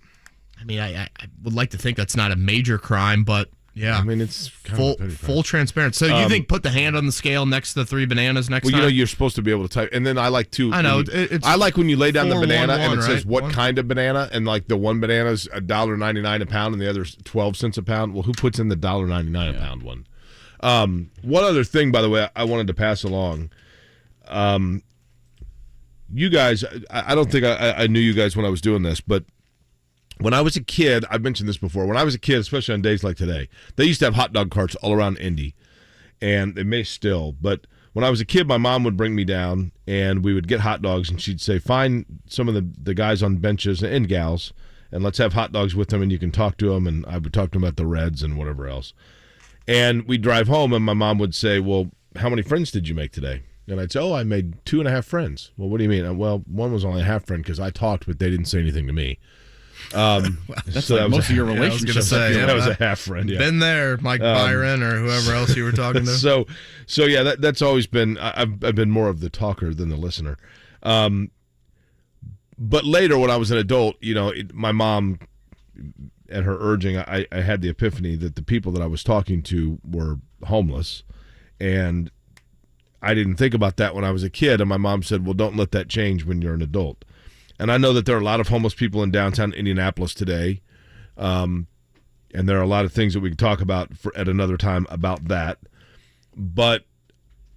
I would like to think that's not a major crime, but yeah, I mean, it's kind of full transparent. So you think put the hand on the scale next to the 3 bananas next time? Well, you're supposed to be able to type, and then I like to. I know I like when you lay down the banana and it says right? what kind of banana, and like the one banana's $1.99 a pound, and the other's 12 cents a pound. Well, who puts in the $1.99 a pound one? One other thing, by the way, I wanted to pass along. You guys, I don't think I knew you guys when I was doing this, but when I was a kid, I've mentioned this before, when I was a kid, especially on days like today, they used to have hot dog carts all around Indy, and they may still, but when I was a kid, my mom would bring me down, and we would get hot dogs, and she'd say, find some of the guys on benches and gals, and let's have hot dogs with them, and you can talk to them, and I would talk to them about the Reds and whatever else. And we'd drive home, and my mom would say, well, how many friends did you make today? And I'd say, oh, I made 2.5 friends. Well, what do you mean? Well, one was only a half friend because I talked, but they didn't say anything to me. That's so like most of your relationships. That was a half friend. Yeah. Been there, Mike Byron or whoever else you were talking to. So yeah, that's always been. I've been more of the talker than the listener. But later, when I was an adult, my mom, at her urging, I had the epiphany that the people that I was talking to were homeless, and I didn't think about that when I was a kid. And my mom said, "Well, don't let that change when you're an adult." And I know that there are a lot of homeless people in downtown Indianapolis today, and there are a lot of things that we can talk about at another time about that. But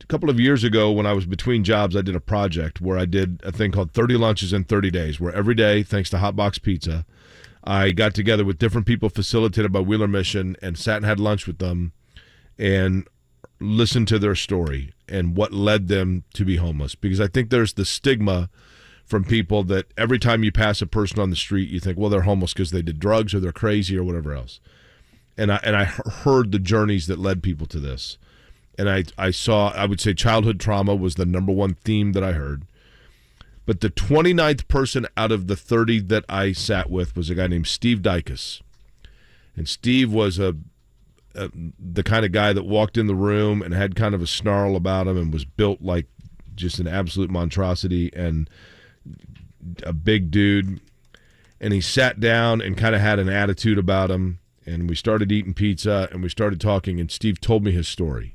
a couple of years ago, when I was between jobs, I did a project where I did a thing called 30 Lunches in 30 Days, where every day, thanks to Hot Box Pizza, I got together with different people facilitated by Wheeler Mission and sat and had lunch with them and listened to their story and what led them to be homeless. Because I think there's the stigma from people that every time you pass a person on the street, you think, well, they're homeless because they did drugs or they're crazy or whatever else. And I heard the journeys that led people to this. And I saw, I would say childhood trauma was the number one theme that I heard. But the 29th person out of the 30 that I sat with was a guy named Steve Dicus. And Steve was the kind of guy that walked in the room and had kind of a snarl about him and was built like just an absolute monstrosity and a big dude. And he sat down and kind of had an attitude about him. And we started eating pizza and we started talking, and Steve told me his story.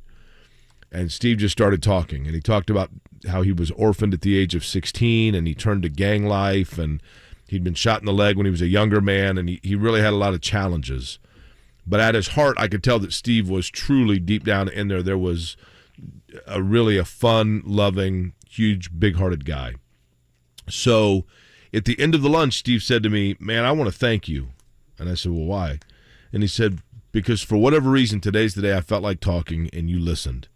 And Steve just started talking, and he talked about how he was orphaned at the age of 16 and he turned to gang life, and he'd been shot in the leg when he was a younger man, and he really had a lot of challenges. But at his heart, I could tell that Steve was truly deep down in there. There was really a fun, loving, huge, big-hearted guy. So at the end of the lunch, Steve said to me, man, I want to thank you. And I said, well, why? And he said, because for whatever reason, today's the day I felt like talking and you listened.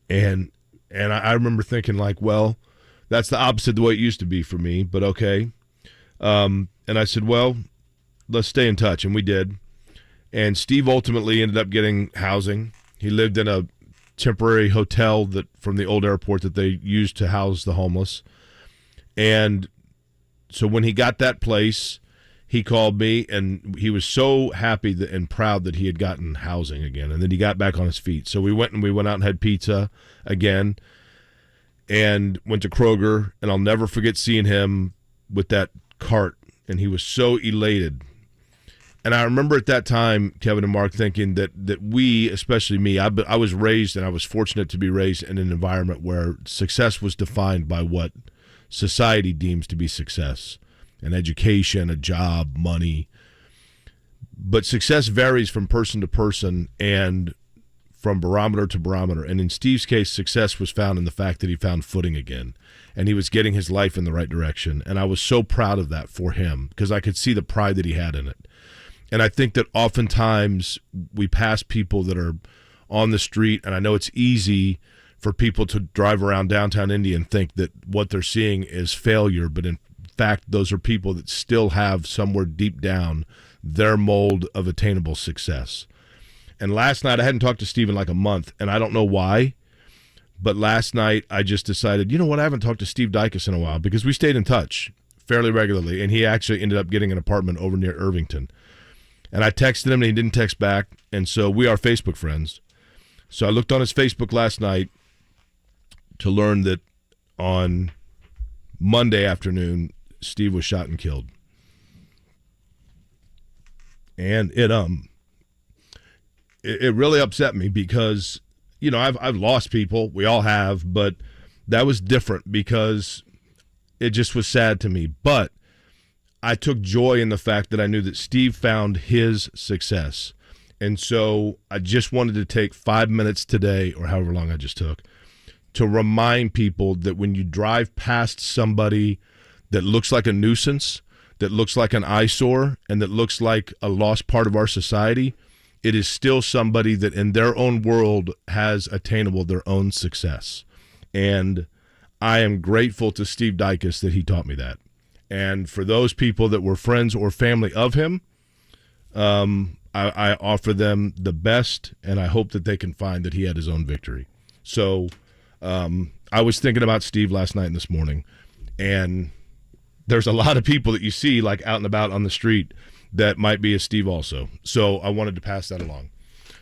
And I remember thinking like, well, That's the opposite of the way it used to be for me, but okay. And I said, well, let's stay in touch, and we did. And Steve ultimately ended up getting housing. He lived in a temporary hotel that from the old airport that they used to house the homeless. And so when he got that place, he called me, and he was so happy and proud that he had gotten housing again, and then he got back on his feet. So we went out and had pizza again, and went to Kroger, and I'll never forget seeing him with that cart, and he was so elated. And I remember at that time, Kevin and Mark, thinking that we, especially me, I was raised, and I was fortunate to be raised in an environment where success was defined by what society deems to be success. An education, a job, money. But success varies from person to person and from barometer to barometer. And in Steve's case, success was found in the fact that he found footing again, and he was getting his life in the right direction. And I was so proud of that for him because I could see the pride that he had in it. And I think that oftentimes we pass people that are on the street, and I know it's easy for people to drive around downtown Indy and think that what they're seeing is failure, but in fact, those are people that still have somewhere deep down their mold of attainable success. And last night, I hadn't talked to Steve in like a month, and I don't know why, but last night I just decided, you know what, I haven't talked to Steve Dykes in a while because we stayed in touch fairly regularly, and he actually ended up getting an apartment over near Irvington. And I texted him, and he didn't text back, and so we are Facebook friends. So I looked on his Facebook last night to learn that on Monday afternoon, Steve was shot and killed. And it really upset me because, you know, I've lost people. We all have, but that was different because it just was sad to me. But I took joy in the fact that I knew that Steve found his success. And so I just wanted to take 5 minutes today, or however long I just took, to remind people that when you drive past somebody that looks like a nuisance, that looks like an eyesore, and that looks like a lost part of our society, it is still somebody that in their own world has attainable their own success. And I am grateful to Steve Dykes that he taught me that. And for those people that were friends or family of him, I offer them the best, and I hope that they can find that he had his own victory. So I was thinking about Steve last night and this morning, and there's a lot of people that you see like out and about on the street that might be a Steve also. So I wanted to pass that along.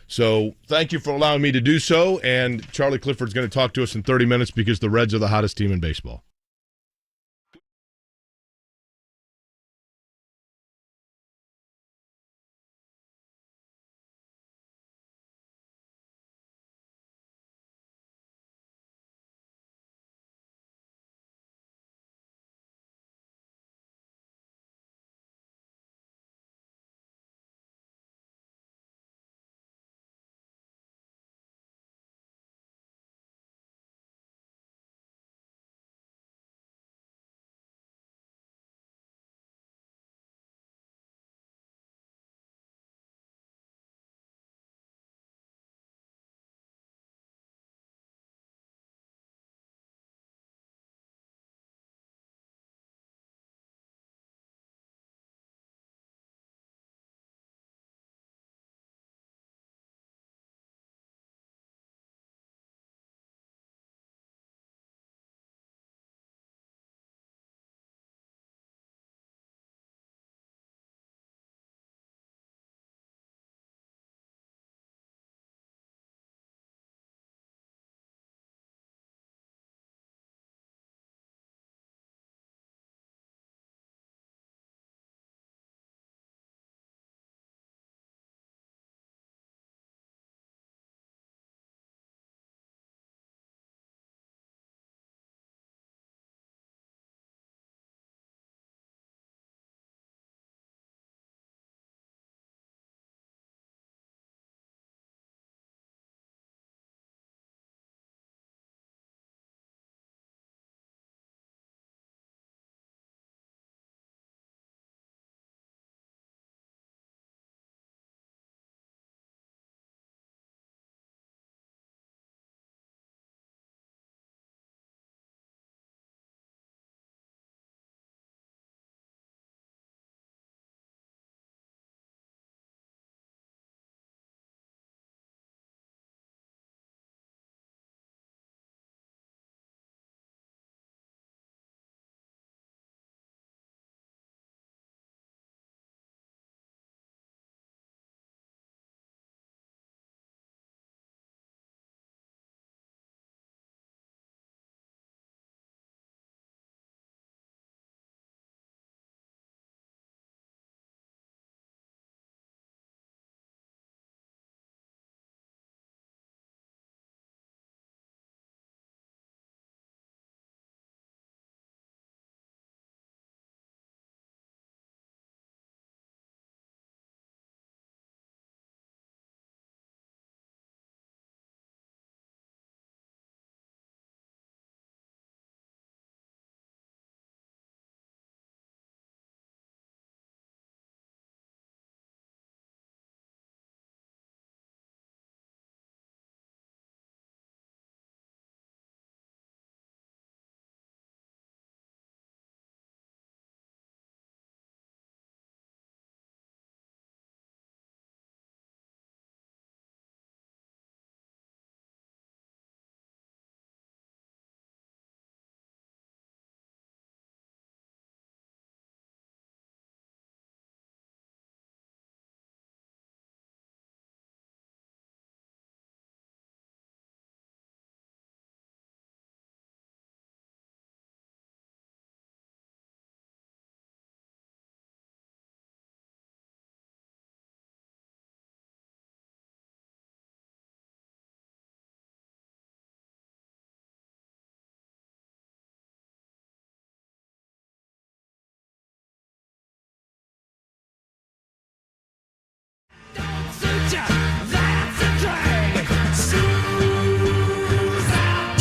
So thank you for allowing me to do so, and Charlie Clifford's going to talk to us in 30 minutes because the Reds are the hottest team in baseball.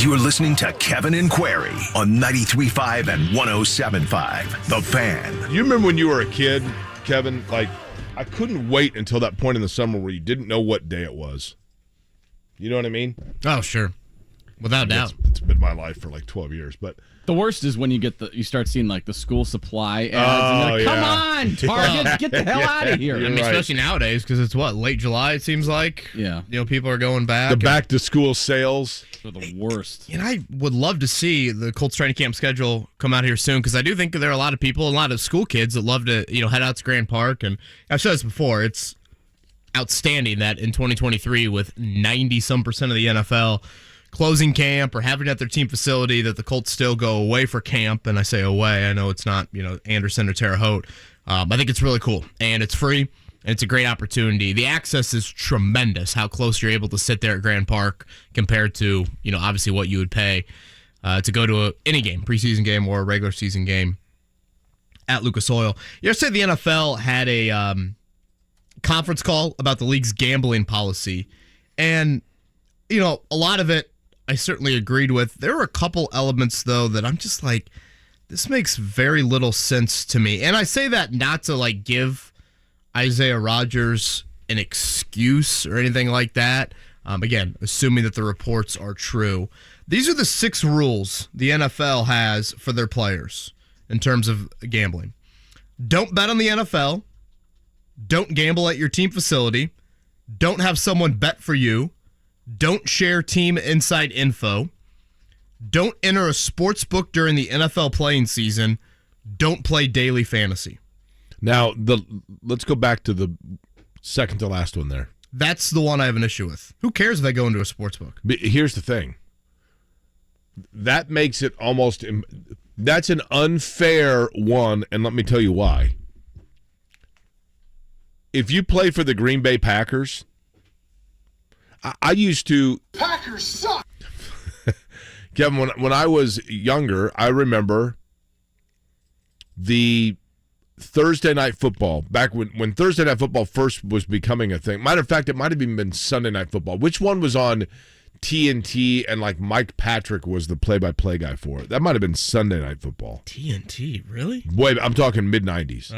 You're listening to Kevin and Query on 93.5 and 107.5. The Fan. You remember when you were a kid, Kevin? Like, I couldn't wait until that point in the summer where you didn't know what day it was. You know what I mean? Oh, sure. Without doubt. It's been my life for like 12 years, but the worst is when you start seeing like the school supply ads. And like, come on, Target, get the hell out of here. I mean, especially nowadays, because it's late July, it seems like. Yeah. People are going back. The back-to-school sales are the worst. And I would love to see the Colts training camp schedule come out here soon, because I do think there are a lot of people, a lot of school kids that love to, head out to Grand Park. And I've said this before, it's outstanding that in 2023, with 90-some% of the NFL closing camp or having it at their team facility, that the Colts still go away for camp. And I say away, I know it's not, Anderson or Terre Haute. I think it's really cool, and it's free, and it's a great opportunity. The access is tremendous, how close you're able to sit there at Grand Park compared to, obviously what you would pay to go to any game, preseason game or a regular season game at Lucas Oil. Yesterday, the NFL had a conference call about the league's gambling policy, and, a lot of it I certainly agreed with. There were a couple elements, though, that I'm just like, this makes very little sense to me. And I say that not to, give Isaiah Rodgers an excuse or anything like that. Again, assuming that the reports are true. These are the 6 rules the NFL has for their players in terms of gambling. Don't bet on the NFL. Don't gamble at your team facility. Don't have someone bet for you. Don't share team inside info. Don't enter a sports book during the NFL playing season. Don't play daily fantasy. Now, let's go back to the second to last one there. That's the one I have an issue with. Who cares if they go into a sports book? But here's the thing. That makes it almost – that's an unfair one, and let me tell you why. If you play for the Green Bay Packers – I used to. Packers suck. Kevin, when I was younger, I remember the Thursday night football, back when Thursday night football first was becoming a thing. Matter of fact, it might have even been Sunday night football. Which one was on TNT and Mike Patrick was the play-by-play guy for it? That might have been Sunday night football. TNT, really? Boy, I'm talking mid-90s.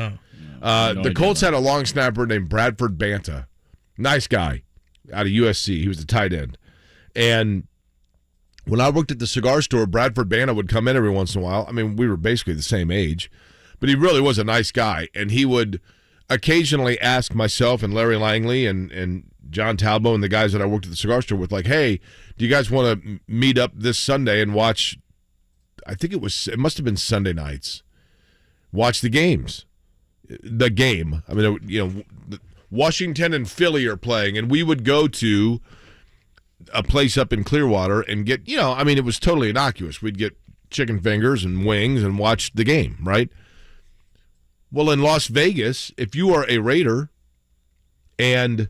Oh. The Colts had a long snapper named Bradford Banta. Nice guy. Out of USC. He was a tight end. And when I worked at the cigar store, Bradford Banta would come in every once in a while. I mean, we were basically the same age, but he really was a nice guy. And he would occasionally ask myself and Larry Langley and John Talbot and the guys that I worked at the cigar store with, hey, do you guys want to meet up this Sunday and watch, it must have been Sunday nights, watch the games. The game. I mean, Washington and Philly are playing, and we would go to a place up in Clearwater and get, it was totally innocuous. We'd get chicken fingers and wings and watch the game, right? Well, in Las Vegas, if you are a Raider and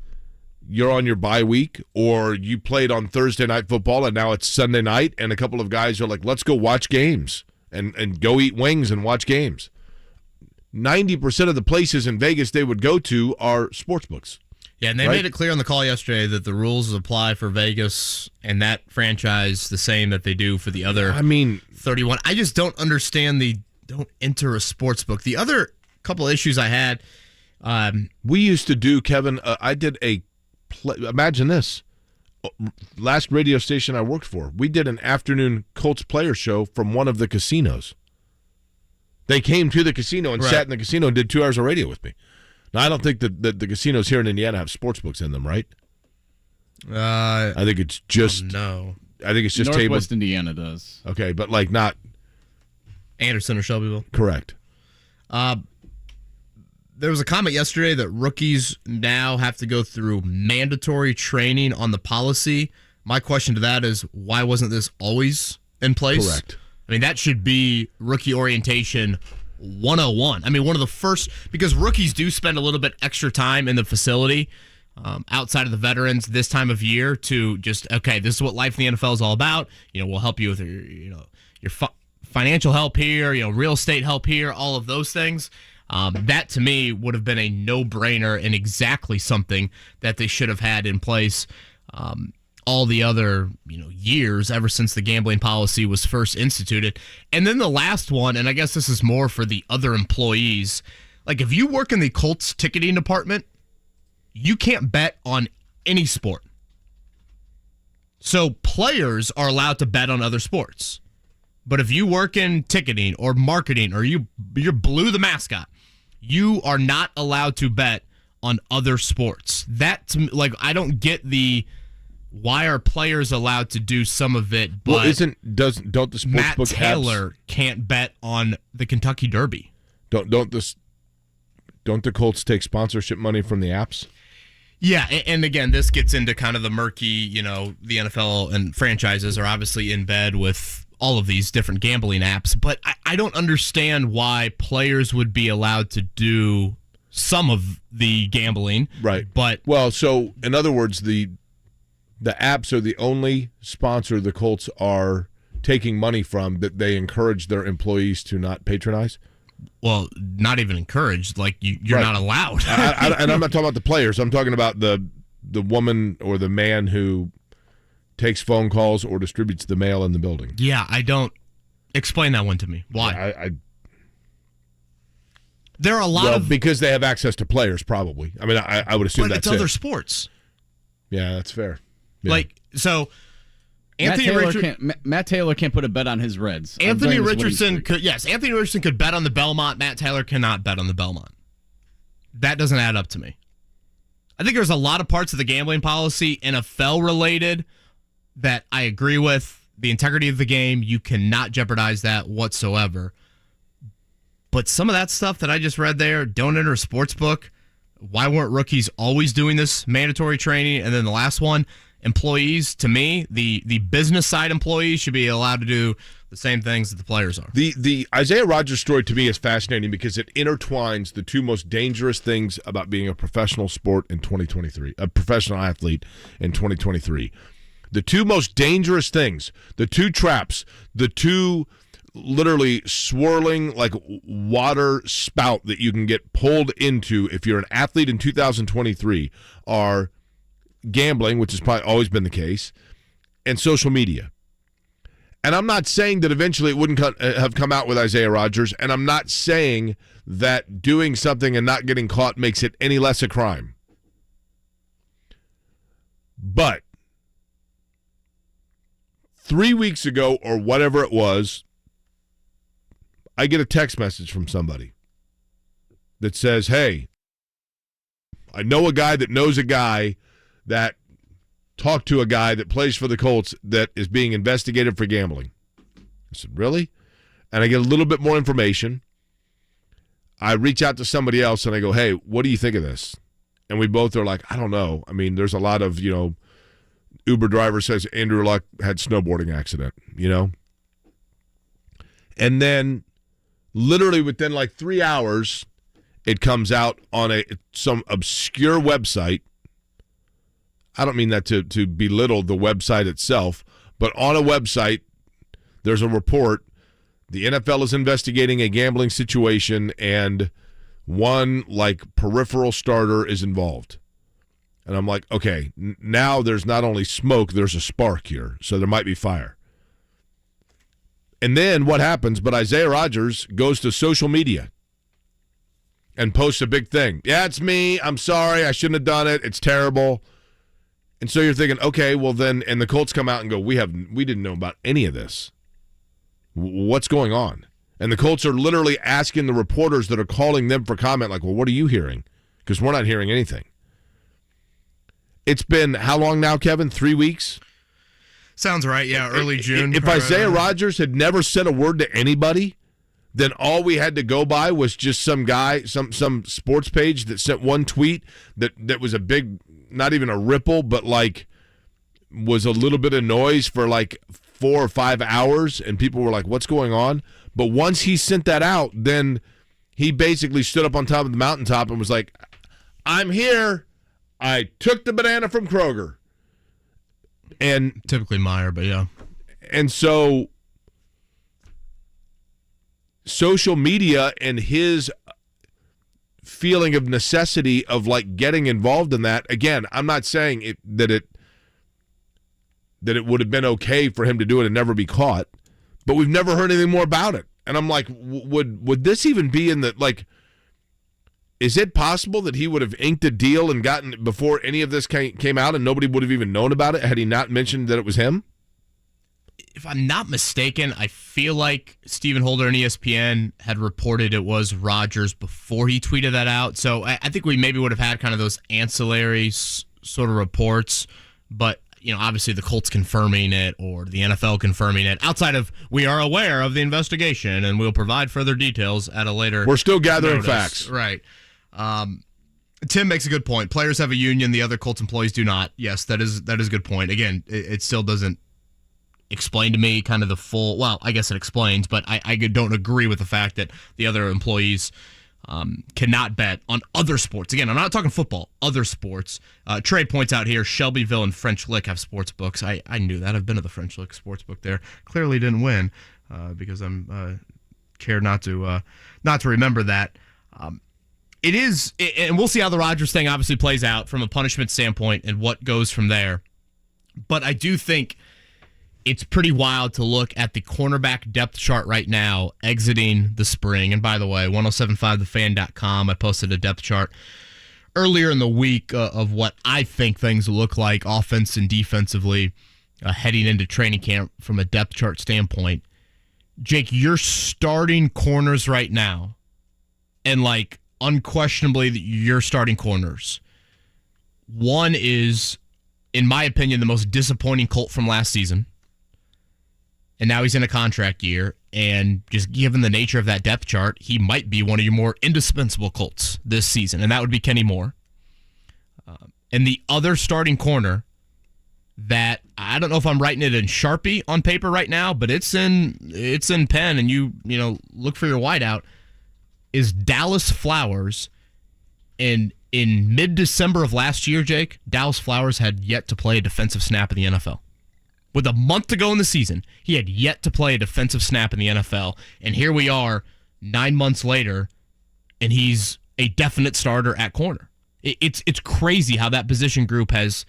you're on your bye week, or you played on Thursday night football and now it's Sunday night, and a couple of guys are like, let's go watch games and go eat wings and watch games. 90% of the places in Vegas they would go to are sports books. Yeah, and they made it clear on the call yesterday that the rules apply for Vegas and that franchise the same that they do for the other 31. I just don't understand the don't enter a sports book. The other couple of issues I had. We used to do, Kevin, I did imagine this. Last radio station I worked for, we did an afternoon Colts player show from one of the casinos. They came to the casino and sat in the casino and did 2 hours of radio with me. Now, I don't think that the casinos here in Indiana have sports books in them, right? I think it's just no. I think it's just Northwest Indiana does. Okay, but not Anderson or Shelbyville. Correct. There was a comment yesterday that rookies now have to go through mandatory training on the policy. My question to that is, why wasn't this always in place? Correct. I mean, that should be rookie orientation 101. I mean, one of the first, because rookies do spend a little bit extra time in the facility outside of the veterans this time of year to just, okay, this is what life in the NFL is all about. We'll help you with your financial help here, real estate help here, all of those things. That to me would have been a no-brainer and exactly something that they should have had in place all the other, years ever since the gambling policy was first instituted. And then the last one, and I guess this is more for the other employees, like if you work in the Colts ticketing department, you can't bet on any sport. So players are allowed to bet on other sports. But if you work in ticketing or marketing or you're Blue the mascot, you are not allowed to bet on other sports. That, to me, like, I don't get why are players allowed to do some of it, but don't the sports Matt book Taylor can't bet on the Kentucky Derby. Don't the Colts take sponsorship money from the apps? Yeah, and again, this gets into kind of the murky, the NFL and franchises are obviously in bed with all of these different gambling apps, but I don't understand why players would be allowed to do some of the gambling. Right. But so in other words, the apps are the only sponsor the Colts are taking money from that they encourage their employees to not patronize? Well, not even encouraged. Like, you're not allowed. And I'm not talking about the players. I'm talking about the woman or the man who takes phone calls or distributes the mail in the building. Yeah, I don't. Explain that one to me. Why? There are a lot of... because they have access to players, probably. I mean, I would assume that's it. But it's other sports. Yeah, that's fair. Yeah. Like, so... Matt Taylor can't put a bet on his Reds. Anthony Richardson could bet on the Belmont. Matt Taylor cannot bet on the Belmont. That doesn't add up to me. I think there's a lot of parts of the gambling policy, NFL related, that I agree with. The integrity of the game, you cannot jeopardize that whatsoever. But some of that stuff that I just read there, don't enter a sports book. Why weren't rookies always doing this mandatory training? And then the last one, employees, to me, the business side employees should be allowed to do the same things that the players are. The Isaiah Rodgers story to me is fascinating because it intertwines the two most dangerous things about being a professional sport in 2023, a professional athlete in 2023. The two most dangerous things, the two traps, the two literally swirling like water spout that you can get pulled into if you're an athlete in 2023 are gambling, which has probably always been the case, and social media. And I'm not saying that eventually it wouldn't have come out with Isaiah Rodgers, and I'm not saying that doing something and not getting caught makes it any less a crime. But 3 weeks ago or whatever it was, I get a text message from somebody that says, hey, I know a guy that knows a guy that talked to a guy that plays for the Colts that is being investigated for gambling. I said, really? And I get a little bit more information. I reach out to somebody else and I go, hey, what do you think of this? And we both are like, I don't know. I mean, there's a lot of, Uber driver says Andrew Luck had snowboarding accident, And then literally within like 3 hours, it comes out on some obscure website. I don't mean that to belittle the website itself, but on a website, there's a report. The NFL is investigating a gambling situation, and one peripheral starter is involved. And I'm like, okay, now there's not only smoke, there's a spark here, so there might be fire. And then what happens? But Isaiah Rodgers goes to social media and posts a big thing. Yeah, it's me. I'm sorry. I shouldn't have done it. It's terrible. And so you're thinking, okay, well then, and the Colts come out and go, we didn't know about any of this. What's going on? And the Colts are literally asking the reporters that are calling them for comment, like, well, what are you hearing? Because we're not hearing anything. It's been how long now, Kevin? 3 weeks? Sounds right, yeah, early June. If Isaiah Rodgers had never said a word to anybody, then all we had to go by was just some guy, some sports page that sent one tweet that was a big, not even a ripple, but was a little bit of noise for 4 or 5 hours, and people were like, what's going on? But once he sent that out, then he basically stood up on top of the mountaintop and was like, I'm here. I took the banana from Kroger. And typically Meyer, but yeah. And so social media and his feeling of necessity of getting involved in that, again, I'm not saying that it that it would have been okay for him to do it and never be caught, but we've never heard anything more about it. And I'm like, would this even be in the, like, is it possible that he would have inked a deal and gotten it before any of this came out and nobody would have even known about it had he not mentioned that it was him? If I'm not mistaken, I feel like Stephen Holder and ESPN had reported it was Rodgers before he tweeted that out. So I think we maybe would have had kind of those ancillary sort of reports, but obviously the Colts confirming it or the NFL confirming it, outside of we are aware of the investigation and we'll provide further details at a later. We're still gathering notice. Facts. Right. Tim makes a good point. Players have a union. The other Colts employees do not. Yes, that is a good point. Again, it still doesn't explain to me kind of the full, well, I guess it explains, but I don't agree with the fact that the other employees cannot bet on other sports. Again, I'm not talking football, other sports. Trey points out here, Shelbyville and French Lick have sports books. I knew that. I've been to the French Lick sports book there. Clearly didn't win because I'm care not to remember that. It is, and we'll see how the Rodgers thing obviously plays out from a punishment standpoint and what goes from there. But I do think it's pretty wild to look at the cornerback depth chart right now exiting the spring. And by the way, 1075thefan.com, I posted a depth chart earlier in the week of what I think things look like offense and defensively heading into training camp from a depth chart standpoint. Jake, you're starting corners right now, and like unquestionably you're starting corners. One is, in my opinion, the most disappointing Colt from last season. And now he's in a contract year, and just given the nature of that depth chart, he might be one of your more indispensable Colts this season, and that would be Kenny Moore. And the other starting corner that I don't know if I'm writing it in Sharpie on paper right now, but it's in pen, and you look for your whiteout, is Dallas Flowers. And in mid-December of last year, Jake, Dallas Flowers had yet to play a defensive snap in the NFL. With a month to go in the season, he had yet to play a defensive snap in the NFL. And here we are 9 months later, and he's a definite starter at corner. It's crazy how that position group has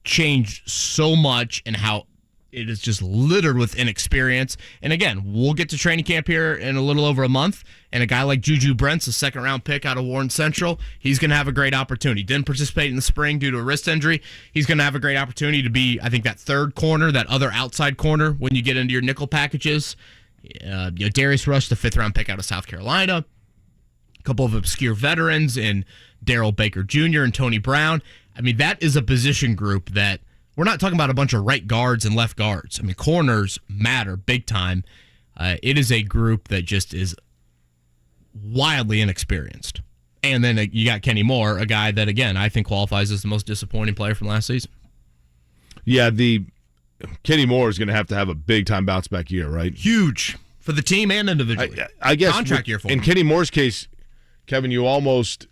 changed so much and how it is just littered with inexperience. And again, we'll get to training camp here in a little over a month, and a guy like Juju Brents, a second-round pick out of Warren Central, he's going to have a great opportunity. Didn't participate in the spring due to a wrist injury. He's going to have a great opportunity to be, I think, that third corner, that other outside corner when you get into your nickel packages. Darius Rush, the fifth-round pick out of South Carolina. A couple of obscure veterans in Darrell Baker Jr. and Tony Brown. I mean, that is a position group that we're not talking about a bunch of right guards and left guards. I mean, corners matter big time. It is a group that just is wildly inexperienced. And then you got Kenny Moore, a guy that, again, I think qualifies as the most disappointing player from last season. Yeah, Kenny Moore is going to have a big-time bounce-back year, right? Huge for the team and individually. I guess contract year for him. In Kenny Moore's case, Kevin, you almost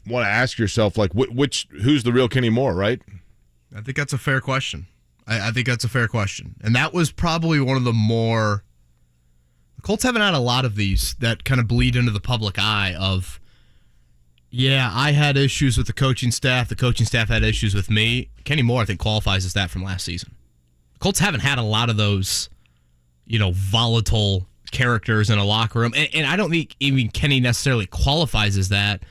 want to ask yourself, like, who's the real Kenny Moore, right? I think that's a fair question. I think that's a fair question. And that was probably one of the more... The Colts haven't had a lot of these that kind of bleed into the public eye of, yeah, I had issues with the coaching staff. The coaching staff had issues with me. Kenny Moore, I think, qualifies as that from last season. The Colts haven't had a lot of those, volatile characters in a locker room. And I don't think even Kenny necessarily qualifies as that,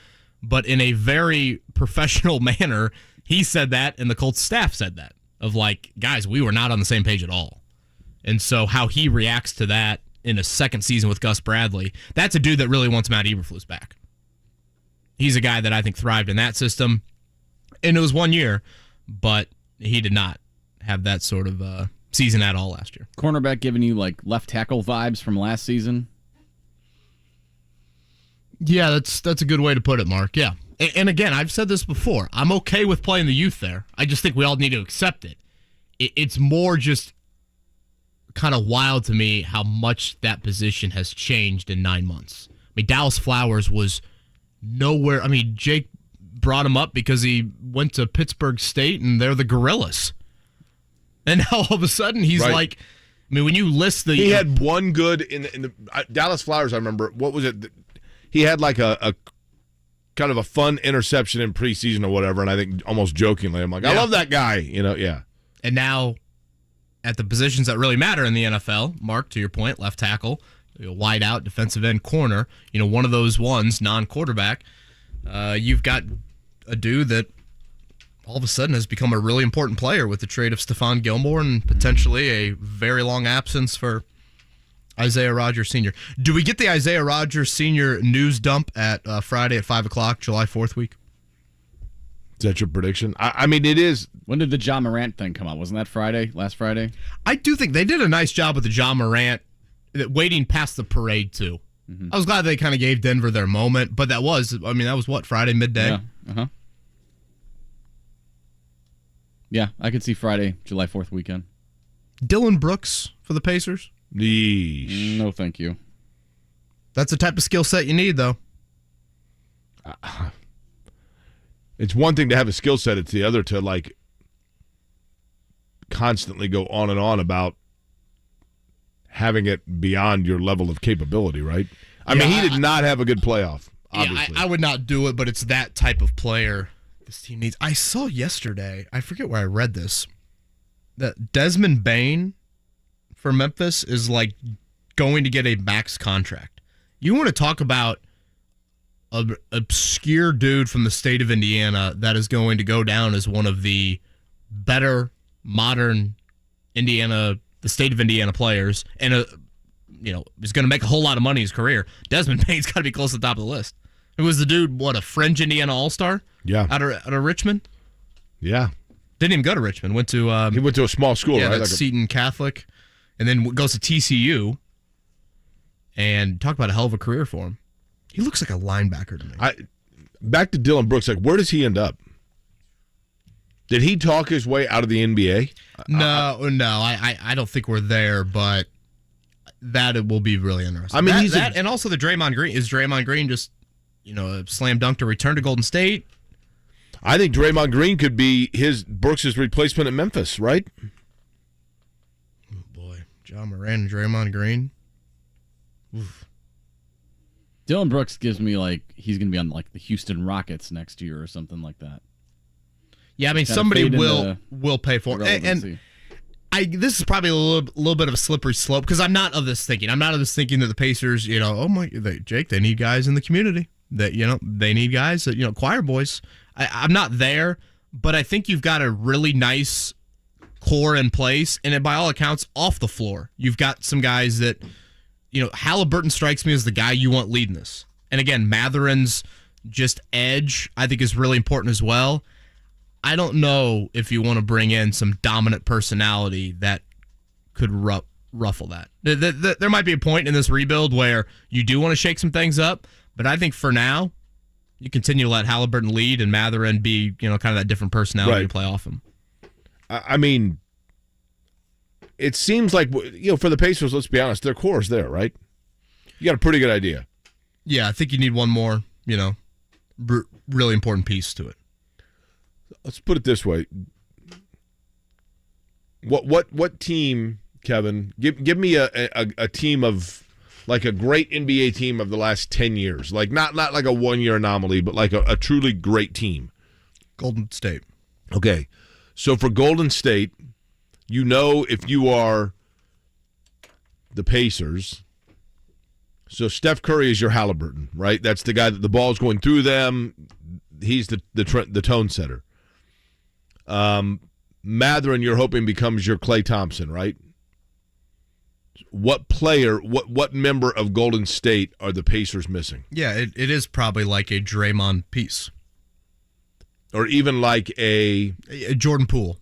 but in a very professional manner, he said that, and the Colts staff said that, of like, guys, we were not on the same page at all. And so how he reacts to that in a second season with Gus Bradley, that's a dude that really wants Matt Eberflus back. He's a guy that I think thrived in that system, and it was 1 year, but he did not have that sort of season at all last year. Cornerback giving you like left tackle vibes from last season? Yeah, that's a good way to put it, Mark. Yeah. And again, I've said this before. I'm okay with playing the youth there. I just think we all need to accept it. It's more just kind of wild to me how much that position has changed in 9 months. I mean, Dallas Flowers was nowhere. I mean, Jake brought him up because he went to Pittsburgh State, and they're the Gorillas. And now all of a sudden he's like, I mean, when you list the... He had one good in the Dallas Flowers, I remember. What was it? He had like a kind of a fun interception in preseason or whatever, and I think almost jokingly, I'm like, I love that guy, yeah. And now at the positions that really matter in the NFL, Mark, to your point, left tackle, wide out, defensive end, corner, one of those ones, non-quarterback, you've got a dude that all of a sudden has become a really important player with the trade of Stephon Gilmore and potentially a very long absence for Isaiah Rodgers Sr. Do we get the Isaiah Rodgers Sr. news dump at Friday at 5 o'clock, July 4th week? Is that your prediction? I mean, it is. When did the John Morant thing come out? Wasn't that Friday? Last Friday? I do think they did a nice job with the John Morant waiting past the parade, too. Mm-hmm. I was glad they kind of gave Denver their moment, but that was what, Friday midday? Yeah. Uh-huh. Yeah, I could see Friday, July 4th weekend. Dylan Brooks for the Pacers? Yeesh. No, thank you. That's the type of skill set you need, though. It's one thing to have a skill set. It's the other to, constantly go on and on about having it beyond your level of capability, right? I mean, he did not have a good playoff, obviously. Yeah, I would not do it, but it's that type of player this team needs. I saw yesterday, I forget where I read this, that Desmond Bane for Memphis is going to get a max contract. You want to talk about an obscure dude from the state of Indiana that is going to go down as one of the better modern the state of Indiana players, and is going to make a whole lot of money in his career. Desmond Bane's got to be close to the top of the list. It was the dude, a fringe Indiana All-Star? Yeah. Out of Richmond? Yeah. Didn't even go to Richmond. He went to a small school, right? That's Seton Catholic. And then goes to TCU. And talk about a hell of a career for him. He looks like a linebacker to me. Back to Dylan Brooks. Where does he end up? Did he talk his way out of the NBA? No. I don't think we're there, but that it will be really interesting. I mean, and also the Draymond Green. Is Draymond Green just a slam dunk to return to Golden State? I think Draymond Green could be Brooks' replacement at Memphis, right? Oh boy, John Moran and Draymond Green. Oof. Dylan Brooks gives me he's going to be on the Houston Rockets next year or something like that. Yeah, I mean somebody will pay for it. And this is probably a little bit of a slippery slope because I'm not of this thinking. I'm not of this thinking that the Pacers, Jake, they need guys in the community. That they need guys that choir boys. I'm not there, but I think you've got a really nice core in place, and by all accounts, off the floor, you've got some guys that Halliburton strikes me as the guy you want leading this. And again, Matherin's just edge I think is really important as well. I don't know if you want to bring in some dominant personality that could ruffle that. There might be a point in this rebuild where you do want to shake some things up, but I think for now, you continue to let Halliburton lead and Matherin be, kind of that different personality to play off him. I mean, it seems like, for the Pacers, let's be honest, their core is there, right? You got a pretty good idea. Yeah, I think you need one more, really important piece to it. Let's put it this way. What team, Kevin, give me a team of, a great NBA team of the last 10 years. Not like a one-year anomaly, but a truly great team. Golden State. Okay. So for Golden State, if you are the Pacers, so Steph Curry is your Halliburton, right? That's the guy that the ball's going through them. He's the tone setter. Matherin, you're hoping becomes your Klay Thompson, right? What player, what member of Golden State are the Pacers missing? Yeah, it is probably like a Draymond piece. Or even like a Jordan Poole.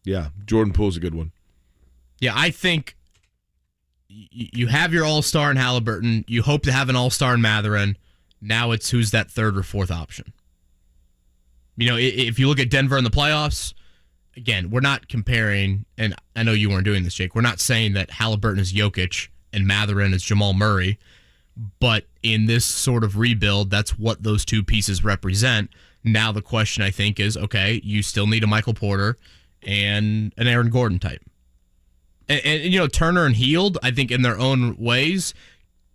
Yeah, Jordan Poole's a good one. Yeah, I think you have your all-star in Halliburton. You hope to have an all-star in Matherin. Now it's who's that third or fourth option. If you look at Denver in the playoffs, again, we're not comparing, and I know you weren't doing this, Jake. We're not saying that Halliburton is Jokic and Matherin is Jamal Murray, but in this sort of rebuild, that's what those two pieces represent. Now the question, I think, is, okay, you still need a Michael Porter and an Aaron Gordon type. And Turner and Hield, I think in their own ways,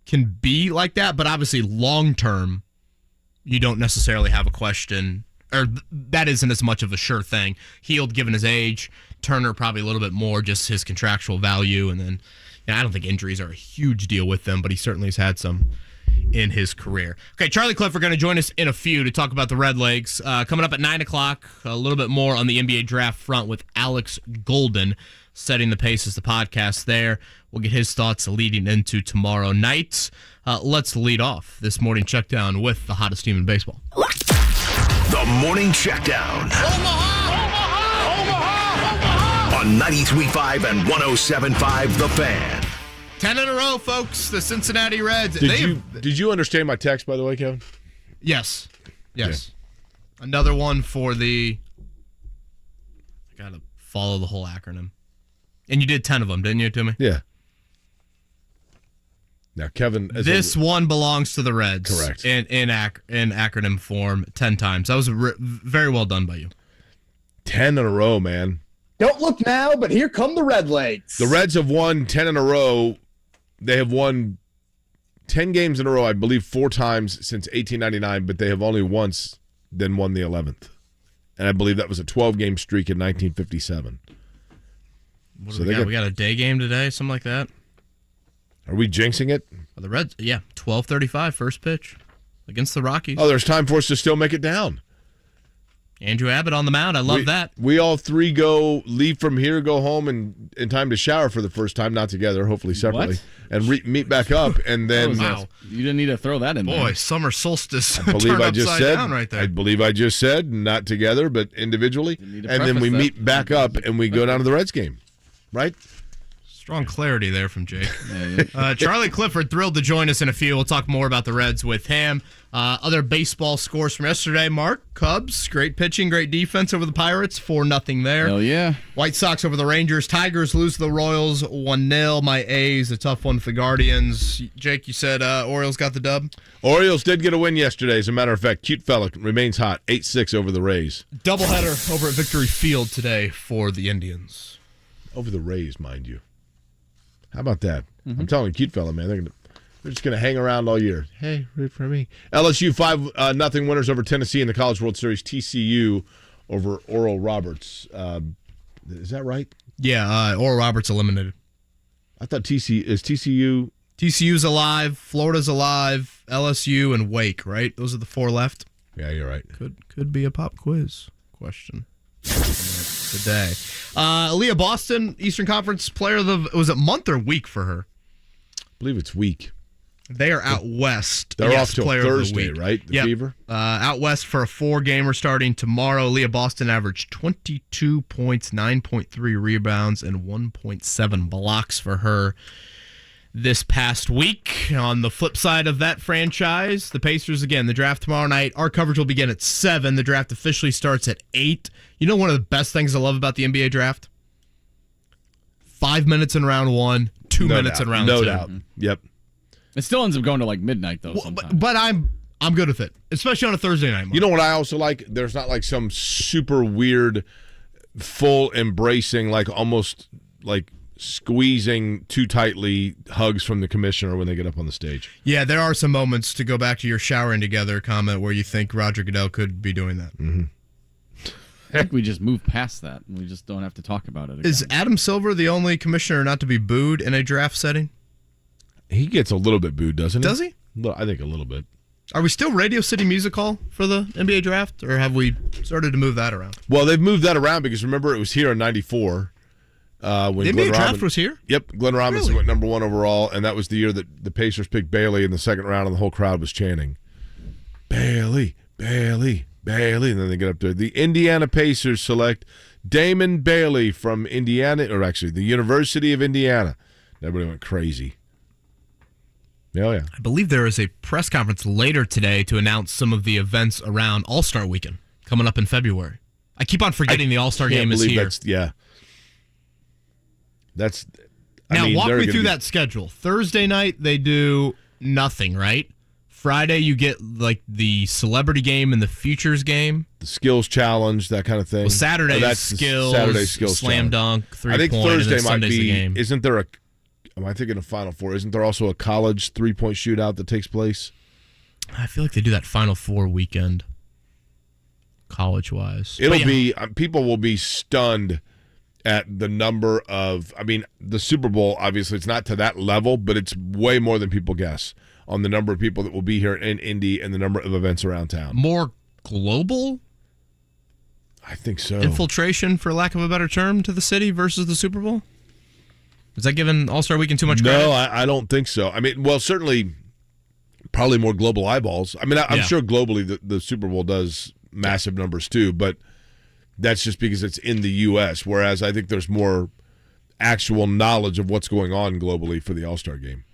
can be like that, but obviously long-term, you don't necessarily have a question, or that isn't as much of a sure thing. Hield, given his age, Turner probably a little bit more, just his contractual value. And then I don't think injuries are a huge deal with them, but he certainly has had some in his career. Okay, Charlie Clifford going to join us in a few to talk about the Red Legs. Coming up at 9 o'clock, a little bit more on the NBA draft front with Alex Golden, Setting the Pace is the podcast there. We'll get his thoughts leading into tomorrow night. Let's lead off this morning check down with the hottest team in baseball. The Morning Checkdown. On 93.5 and 107.5, The Fan. 10 in a row, folks. The Cincinnati Reds. Did you understand my text, by the way, Kevin? Yes. Yeah. Another one for the... I got to follow the whole acronym. And you did 10 of them, didn't you, Timmy? Yeah. Now, Kevin... This one belongs to the Reds. Correct. In acronym form 10 times. That was very well done by you. 10 in a row, man. Don't look now, but here come the Red Legs. The Reds have won 10 in a row. They have won 10 games in a row, I believe, 4 times since 1899, but they have only once then won the 11th. And I believe that was a 12-game streak in 1957. We got a day game today, something like that. Are we jinxing it? The Reds, 12:35 first pitch against the Rockies. Oh, there's time for us to still make it down. Andrew Abbott on the mound. I love that. We all three leave from here, go home in time to shower for the first time, not together, hopefully separately, and meet back up. And then, wow, you didn't need to throw that in there. Boy, summer solstice. I believe I just said down right there. I believe I just said not together, but individually, and then we meet back up and we go down to the Reds game, right? Strong clarity there from Jake. Charlie Clifford thrilled to join us in a few. We'll talk more about the Reds with him. Other baseball scores from yesterday. Mark, Cubs, great pitching, great defense over the Pirates, 4-0 there. Hell yeah. White Sox over the Rangers. Tigers lose to the Royals 1-0. My A's, a tough one for the Guardians. Jake, you said Orioles got the dub? Orioles did get a win yesterday. As a matter of fact, cute fella remains hot, 8-6 over the Rays. Doubleheader over at Victory Field today for the Indians. Over the Rays, mind you. How about that? Mm-hmm. I'm telling you, cute fella, man. They're just going to hang around all year. Hey, root for me. LSU 5-0 winners over Tennessee in the College World Series. TCU over Oral Roberts. Is that right? Yeah, Oral Roberts eliminated. I thought TCU. TCU's alive. Florida's alive. LSU and Wake, right? Those are the 4 left. Yeah, you're right. Could be a pop quiz question today. Aaliyah Boston, Eastern Conference Player of the... Was it month or week for her? I believe it's week. They are out west. They're off till Thursday, right? The Fever? Out west for a 4-gamer starting tomorrow. Aaliyah Boston averaged 22 points, 9.3 rebounds, and 1.7 blocks for her this past week. On the flip side of that franchise, the Pacers, again, the draft tomorrow night. Our coverage will begin at 7. The draft officially starts at 8. You know one of the best things I love about the NBA draft? 5 minutes in round 1, 2 minutes in round 2. No doubt. Yep. It still ends up going to like midnight, though, sometimes. But I'm good with it, especially on a Thursday night. Mark. You know what I also like? There's not like some super weird, full embracing, like almost like squeezing too tightly hugs from the commissioner when they get up on the stage. Yeah, there are some moments, to go back to your showering together comment, where you think Roger Goodell could be doing that. Mm-hmm. I think we just move past that, and we just don't have to talk about it again. Is Adam Silver the only commissioner not to be booed in a draft setting? He gets a little bit booed, doesn't he? Does he? I think a little bit. Are we still Radio City Music Hall for the NBA draft, or have we started to move that around? Well, they've moved that around because remember it was here in '94. When the NBA draft was here? Yep, Glenn Robinson went number 1 overall, and that was the year that the Pacers picked Bailey in the second round, and the whole crowd was chanting, Bailey, Bailey, Bailey, and then they get up there. The Indiana Pacers select Damon Bailey from Indiana, or actually the University of Indiana. Everybody went crazy. Oh, yeah. I believe there is a press conference later today to announce some of the events around All-Star Weekend coming up in February. I keep on forgetting the All-Star game is here. Now, walk me through that schedule. Thursday night, they do nothing, right? Friday, you get like the celebrity game and the futures game. The skills challenge, that kind of thing. Well, Saturday's skills, slam dunk, 3-point. I think Thursday might be, the game. Isn't there am I thinking of Final Four? Isn't there also a college 3-point shootout that takes place? I feel like they do that Final Four weekend, college-wise. It'll be, people will be stunned at the number of, I mean, the Super Bowl, obviously, it's not to that level, but it's way more than people guess on the number of people that will be here in Indy and the number of events around town. More global? I think so. Infiltration, for lack of a better term, to the city versus the Super Bowl? Is that giving All-Star Weekend too much credit? No, I don't think so. I mean, well, certainly probably more global eyeballs. I mean, I'm sure globally the Super Bowl does massive numbers too, but that's just because it's in the U.S., whereas I think there's more actual knowledge of what's going on globally for the All-Star game.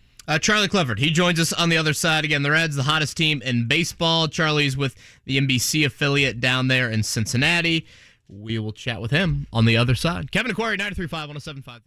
Charlie Clifford, he joins us on the other side. Again, the Reds, the hottest team in baseball. Charlie's with the NBC affiliate down there in Cincinnati. We will chat with him on the other side. Kevin Aquari, 93.5, 107.5.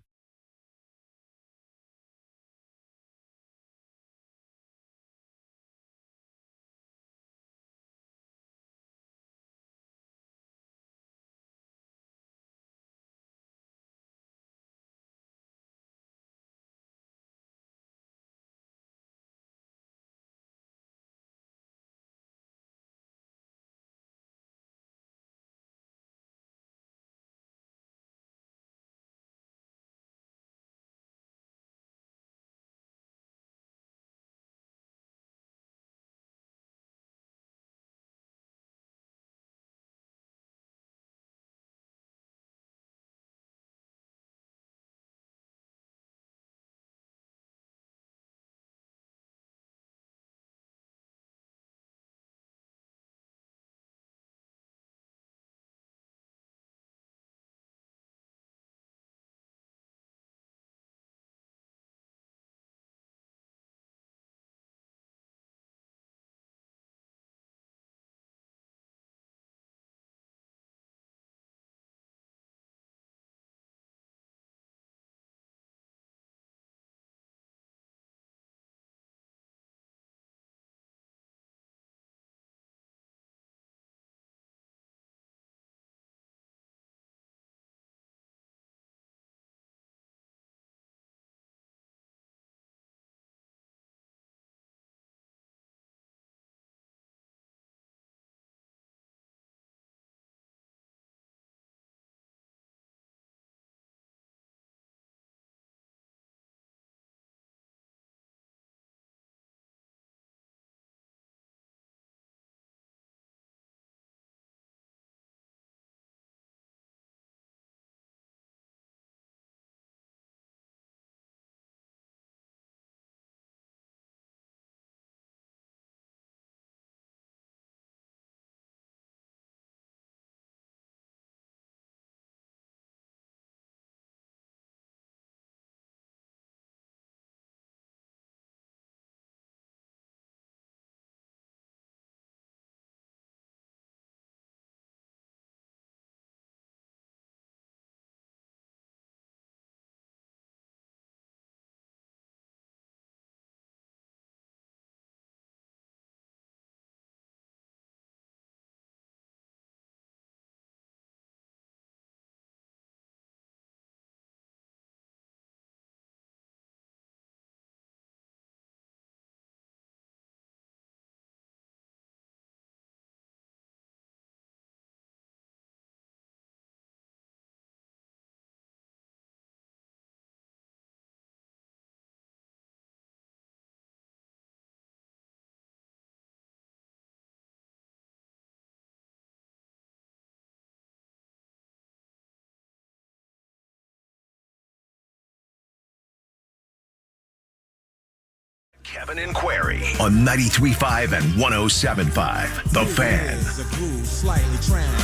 Kevin and Query on 93.5 and 107.5. The Fan.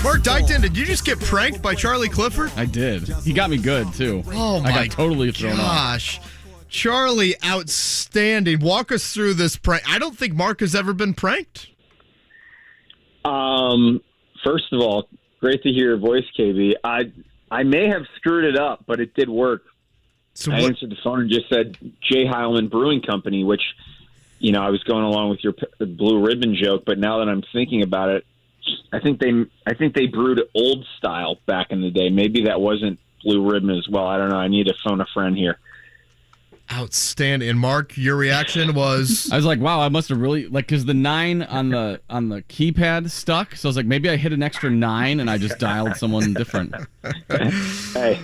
Mark Dykton, did you just get pranked by Charlie Clifford? I did. He got me good, too. Oh, my I got totally thrown off. gosh. Charlie, outstanding. Walk us through this prank. I don't think Mark has ever been pranked. First of all, great to hear your voice, KB. I may have screwed it up, but it did work. So I answered the phone and just said J. Heilman Brewing Company, which, you know, I was going along with your blue ribbon joke, but now that I'm thinking about it, I think they brewed old style back in the day. Maybe that wasn't blue ribbon as well. I don't know. I need to phone a friend here. Outstanding. And Mark, your reaction was? I was like, wow, I must have really, like, because the 9 on the keypad stuck. So I was like, maybe I hit an extra 9 and I just dialed someone different. Hey,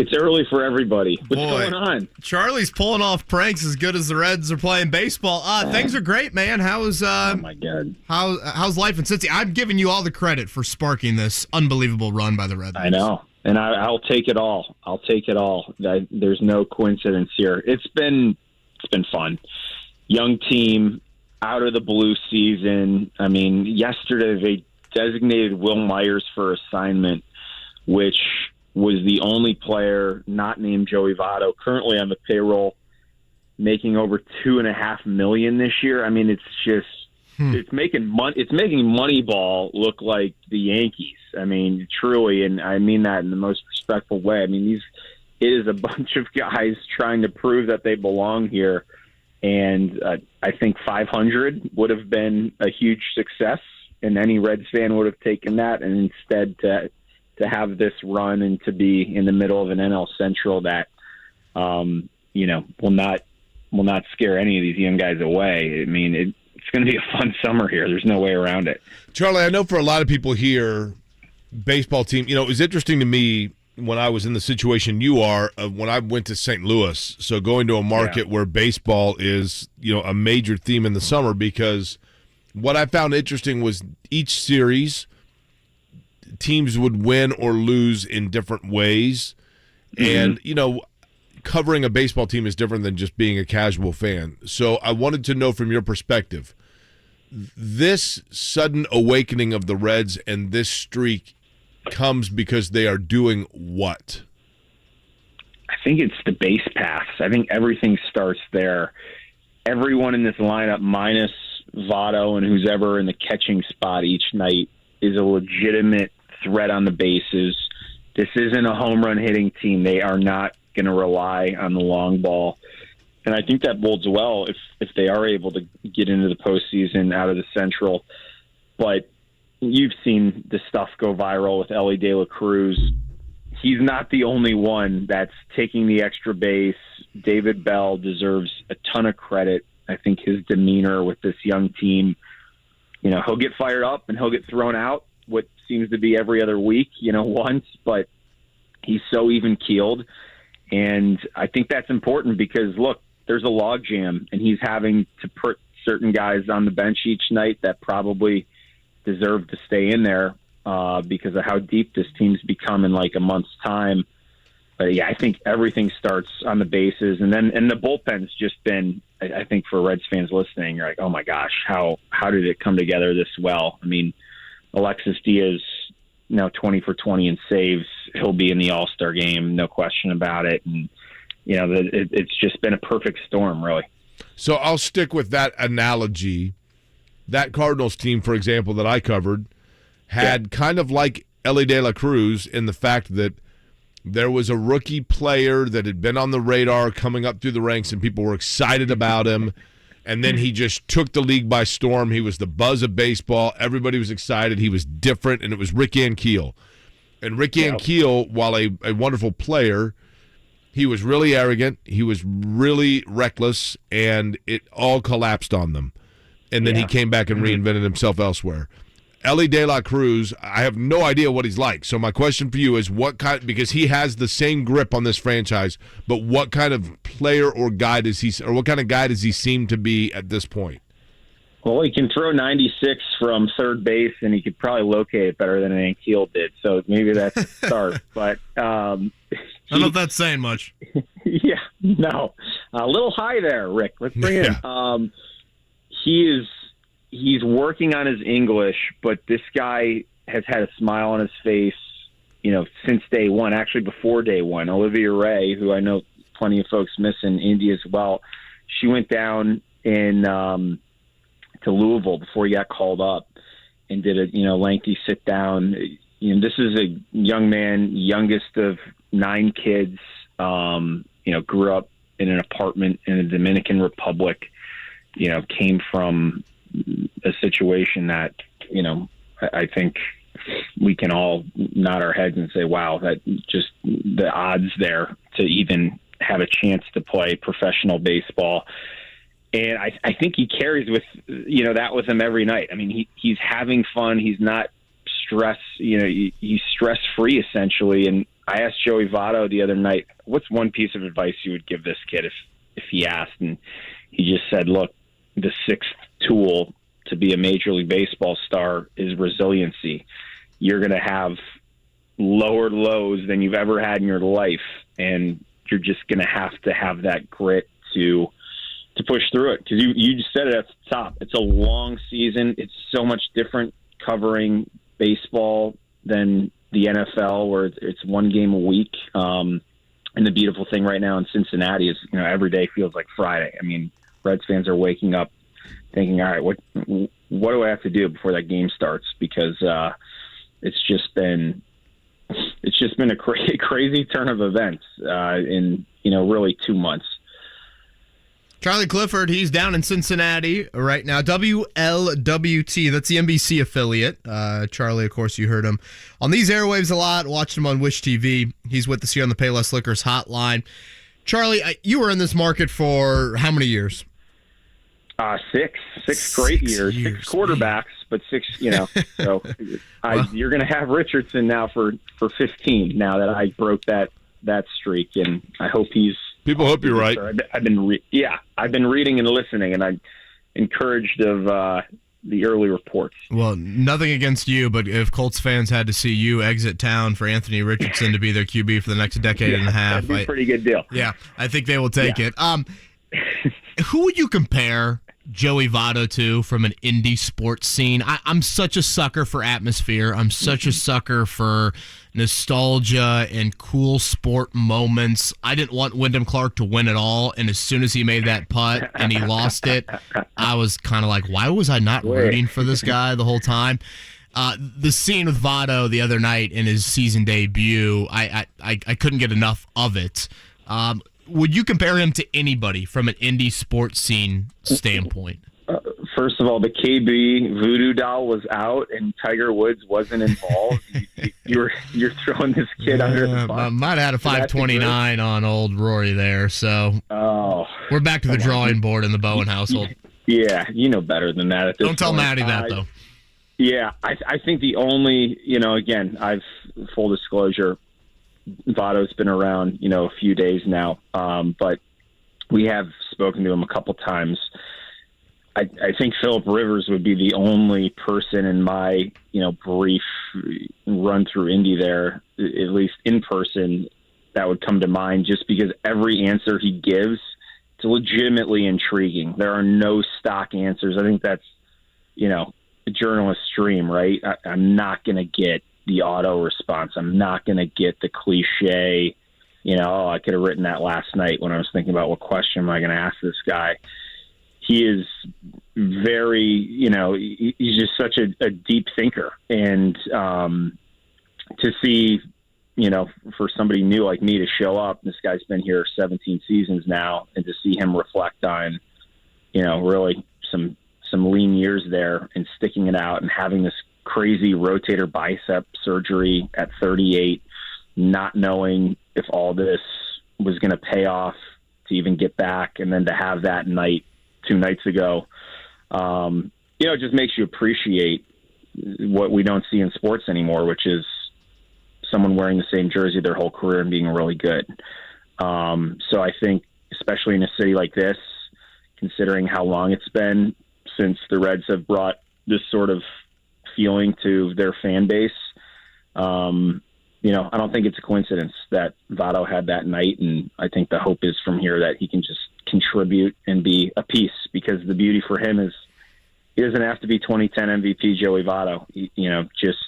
It's early for everybody. What's going on? Charlie's pulling off pranks as good as the Reds are playing baseball. Things are great, man. How's oh my God. How's life in Cincy? I'm giving you all the credit for sparking this unbelievable run by the Red Legs. I know, and I'll take it all. I'll take it all. There's no coincidence here. It's been fun. Young team, out of the blue season. I mean, yesterday they designated Will Myers for assignment, which was the only player not named Joey Votto currently on the payroll, making over $2.5 million this year. I mean, it's just it's making Moneyball look like the Yankees. I mean, truly, and I mean that in the most respectful way. I mean, it is a bunch of guys trying to prove that they belong here, and I think 500 would have been a huge success, and any Reds fan would have taken that, and instead to have this run and to be in the middle of an NL Central that, will not scare any of these young guys away. I mean, it's going to be a fun summer here. There's no way around it. Charlie, I know for a lot of people here, baseball team, it was interesting to me when I was in the situation you are when I went to St. Louis. So going to a market where baseball is, a major theme in the summer, because what I found interesting was each series – teams would win or lose in different ways. And, covering a baseball team is different than just being a casual fan. So I wanted to know from your perspective, this sudden awakening of the Reds and this streak comes because they are doing what? I think it's the base paths. I think everything starts there. Everyone in this lineup, minus Votto and who's ever in the catching spot each night, is a legitimate threat on the bases. This isn't a home run hitting team. They are not going to rely on the long ball. And I think that bodes well if they are able to get into the postseason out of the Central. But you've seen the stuff go viral with Ellie De La Cruz. He's not the only one that's taking the extra base. David Bell deserves a ton of credit. I think his demeanor with this young team, he'll get fired up and he'll get thrown out what seems to be every other week, once, but he's so even-keeled. And I think that's important because, look, there's a logjam, and he's having to put certain guys on the bench each night that probably deserve to stay in there because of how deep this team's become in like a month's time. But, yeah, I think everything starts on the bases. And the bullpen's just been, I think for Reds fans listening, you're like, oh, my gosh, how did it come together this well? I mean, Alexis Diaz, 20 for 20 in saves. He'll be in the All-Star game, no question about it. And, it's just been a perfect storm, really. So I'll stick with that analogy. That Cardinals team, for example, that I covered, had kind of like Ellie De La Cruz in the fact that there was a rookie player that had been on the radar coming up through the ranks, and people were excited about him. And then he just took the league by storm. He was the buzz of baseball. Everybody was excited. He was different, and it was Rick Ankiel. And Rick Ankiel, while a wonderful player, he was really arrogant. He was really reckless, and it all collapsed on them. And then he came back and reinvented himself elsewhere. Ellie De La Cruz, I have no idea what he's like. So my question for you is because he has the same grip on this franchise, but what kind of player or guy what kind of guy does he seem to be at this point? Well, he can throw 96 from third base, and he could probably locate it better than Ankiel did. So maybe that's a start. But I don't know if that's saying much. Yeah, no. A little high there, Rick. Let's bring it in. He's working on his English, but this guy has had a smile on his face, since day one, actually before day one. Olivia Ray, who I know plenty of folks miss in India as well, she went down to Louisville before he got called up and did a lengthy sit down. This is a young man, youngest of 9 kids, grew up in an apartment in the Dominican Republic, came from a situation that, I think we can all nod our heads and say, wow, that just the odds there to even have a chance to play professional baseball. And I think he carries with, that with him every night. I mean, he's having fun. He's not stressed, he's stress free essentially. And I asked Joey Votto the other night, what's one piece of advice you would give this kid if he asked? And he just said, look, the sixth tool to be a Major League Baseball star is resiliency. You're going to have lower lows than you've ever had in your life, and you're just going to have that grit to push through it. Because you just said it at the top. It's a long season. It's so much different covering baseball than the NFL, where it's one game a week. And the beautiful thing right now in Cincinnati is, every day feels like Friday. I mean, Reds fans are waking up thinking, all right, what do I have to do before that game starts? Because it's just been a crazy turn of events in really 2 months. Charlie Clifford, he's down in Cincinnati right now. WLWT, that's the NBC affiliate. Charlie, of course, you heard him on these airwaves a lot, watched him on Wish TV. He's with us here on the Payless Liquors hotline. Charlie, you were in this market for how many years? Six great years. 6 quarterbacks, but 6, so you're going to have Richardson now for 15 now that I broke that streak, and I hope people hope you're right. I've been reading and listening, and I'm encouraged of the early reports. Well, nothing against you, but if Colts fans had to see you exit town for Anthony Richardson to be their QB for the next decade and a half, that'd be a pretty good deal. Yeah, I think they will take it. Who would you compare Joey Votto to from an indie sports scene? I'm such a sucker for atmosphere. I'm such a sucker for nostalgia and cool sport moments. I didn't want Wyndham Clark to win it all, and as soon as he made that putt and he lost it, I was kind of like, why was I not rooting for this guy the whole time? The scene with Votto the other night in his season debut, I couldn't get enough of it. Would you compare him to anybody from an indie sports scene standpoint? First of all, the KB voodoo doll was out and Tiger Woods wasn't involved. You're throwing this kid under the bus. Might have had a 529 on old Rory there, so we're back to the drawing board in the Bowen household. Yeah, you know better than that at this Don't tell point. Maddie that, though. Yeah, I think the only, again, full disclosure, Votto's been around, a few days now, but we have spoken to him a couple times. I think Phillip Rivers would be the only person in my, brief run through Indy there, at least in person, that would come to mind, just because every answer he gives, it's legitimately intriguing. There are no stock answers. I think that's, a journalist's dream, right? I'm not going to get the auto response. I'm not going to get the cliche, I could have written that last night when I was thinking about what question am I going to ask this guy. He is very, he's just such a deep thinker. And to see, for somebody new like me to show up, this guy's been here 17 seasons now, and to see him reflect on, really some lean years there and sticking it out and having this crazy rotator bicep surgery at 38, not knowing if all this was going to pay off to even get back, and then to have that night 2 nights ago, it just makes you appreciate what we don't see in sports anymore, which is someone wearing the same jersey their whole career and being really good. So I think, especially in a city like this, considering how long it's been since the Reds have brought this sort of feeling to their fan base, I don't think it's a coincidence that Votto had that night, and I think the hope is from here that he can just contribute and be a piece, because the beauty for him is he doesn't have to be 2010 MVP Joey Votto. Just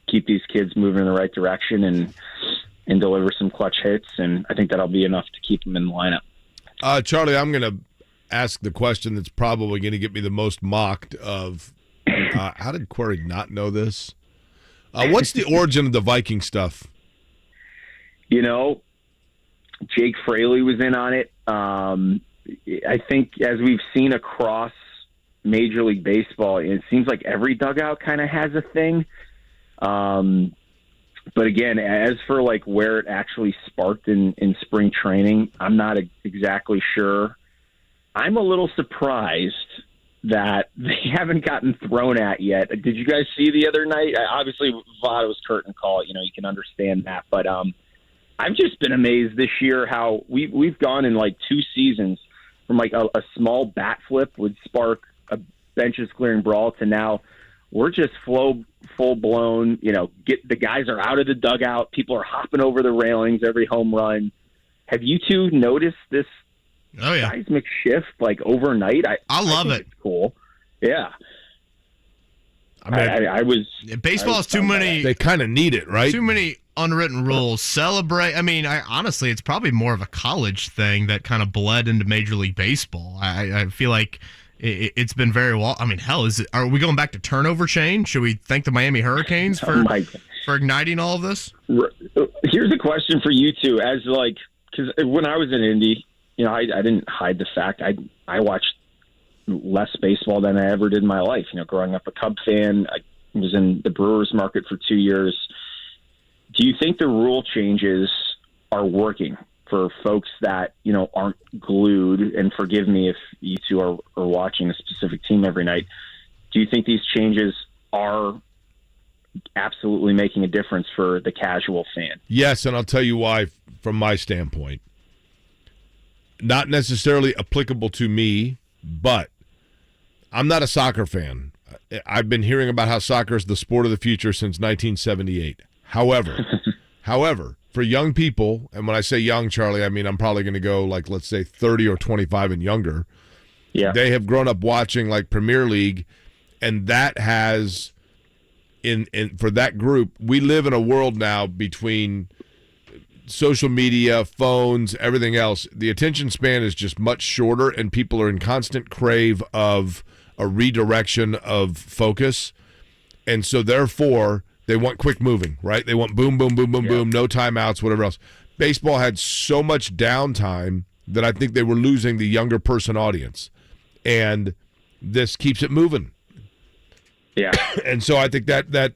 keep these kids moving in the right direction and deliver some clutch hits, and I think that'll be enough to keep him in the lineup. Charlie, I'm going to ask the question that's probably going to get me the most mocked of, how did Query not know this? What's the origin of the Viking stuff? Jake Fraley was in on it. I think as we've seen across Major League Baseball, it seems like every dugout kind of has a thing. But again, as for where it actually sparked in spring training, I'm not exactly sure. I'm a little surprised that they haven't gotten thrown at yet. Did you guys see the other night? Obviously, Votto's curtain call, you can understand that. But I've just been amazed this year how we've gone in like 2 seasons from like a small bat flip would spark a benches clearing brawl to now we're just full blown. Get the guys are out of the dugout. People are hopping over the railings every home run. Have you two noticed this seismic shift like overnight? I love it. It's cool. Yeah. I was. Baseball has too many. They kind of need it, right? Too many unwritten rules. Celebrate. I mean, honestly, it's probably more of a college thing that kind of bled into Major League Baseball. I feel like it's been very well. I mean, hell, are we going back to turnover chain? Should we thank the Miami Hurricanes for igniting all of this? Here's a question for you two. Because when I was in Indy, I didn't hide the fact I watched less baseball than I ever did in my life. Growing up a Cub fan, I was in the Brewers market for 2 years. Do you think the rule changes are working for folks that, aren't glued? And forgive me if you two are watching a specific team every night. Do you think these changes are absolutely making a difference for the casual fan? Yes, and I'll tell you why from my standpoint. Not necessarily applicable to me, but I'm not a soccer fan. I've been hearing about how soccer is the sport of the future since 1978. However, for young people, and when I say young, Charlie, I mean I'm probably going to go like, let's say 30 or 25 and younger. Yeah. They have grown up watching like Premier League, and that has, for that group, we live in a world now between social media, phones, everything else. The attention span is just much shorter, and people are in constant crave of a redirection of focus. And so therefore they want quick moving, right? They want boom, boom, boom, boom, boom, no timeouts, whatever else. Baseball had so much downtime that I think they were losing the younger person audience. And this keeps it moving. Yeah. And so I think that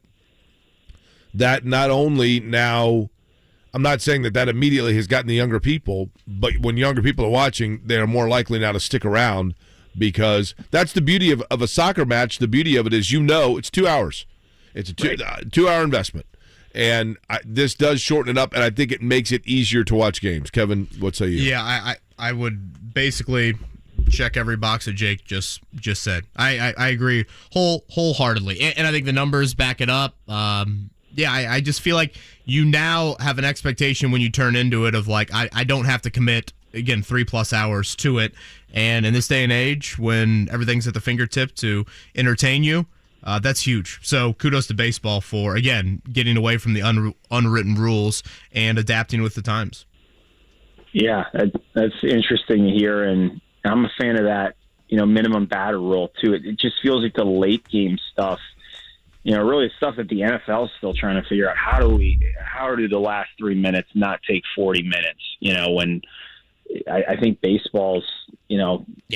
not only now, I'm not saying that immediately has gotten the younger people, but when younger people are watching, they're more likely now to stick around, because that's the beauty of a soccer match. The beauty of it is, it's 2 hours. It's a 2-hour investment. And this does shorten it up, and I think it makes it easier to watch games. Kevin, what say you? Yeah, I would basically check every box that Jake just said. I agree wholeheartedly, and I think the numbers back it up. I just feel like you now have an expectation when you turn into it of like, I don't have to commit, again, 3+ hours to it. And in this day and age, when everything's at the fingertip to entertain you, that's huge. So kudos to baseball for, again, getting away from the unwritten rules and adapting with the times. Yeah, that's interesting to hear. And I'm a fan of that, minimum batter rule, too. It just feels like the late game stuff, really stuff that the NFL is still trying to figure out. How do the last 3 minutes not take 40 minutes? When I think baseball's,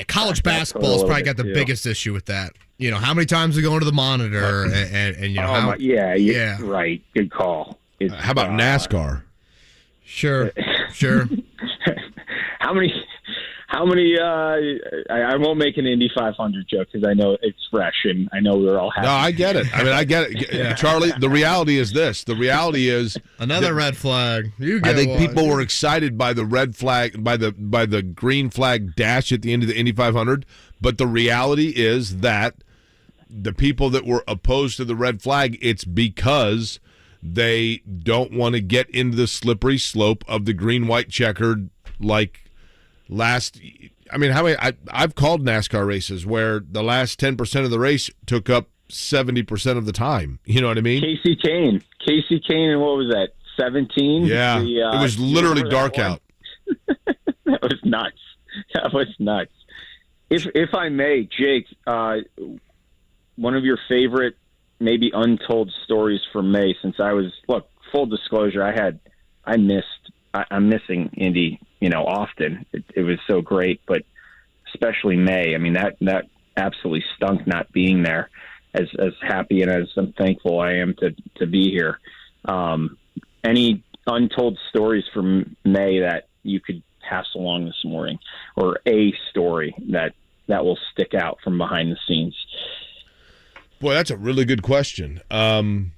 college basketball's probably got the biggest issue with that. How many times we go into the monitor and right. Good call. How about NASCAR? Sure. How many? I won't make an Indy 500 joke because I know it's fresh and I know we're all happy. No, I get it. I get it. Yeah. Charlie, the reality is this. The reality is another red flag. I think people were excited by the red flag, by the green flag dash at the end of the Indy 500. But the reality is that the people that were opposed to the red flag, it's because they don't want to get into the slippery slope of the green-white checkered I've called NASCAR races where the last 10% of the race took up 70% of the time. You know what I mean? Casey Kane, and what was that? 17. Yeah, it was literally dark out. That was nuts. If I may, Jake, one of your favorite, maybe untold stories from May, since full disclosure, I'm missing Indy, often. It was so great, but especially May. I mean, that absolutely stunk not being there. As happy and as I'm thankful I am to be here. Any untold stories from May that you could pass along this morning, or a story that will stick out from behind the scenes? Boy, that's a really good question. I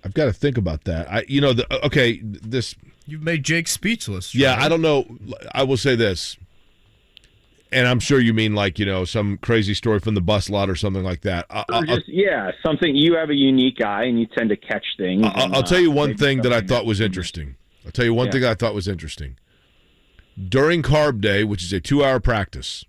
I've got to think about that. You've made Jake speechless. Yeah, I don't know. I will say this, and I'm sure you mean some crazy story from the bus lot or something like that. Something. You have a unique eye, and you tend to catch things. I'll tell you one thing that I thought was interesting. During Carb Day, which is a 2-hour practice,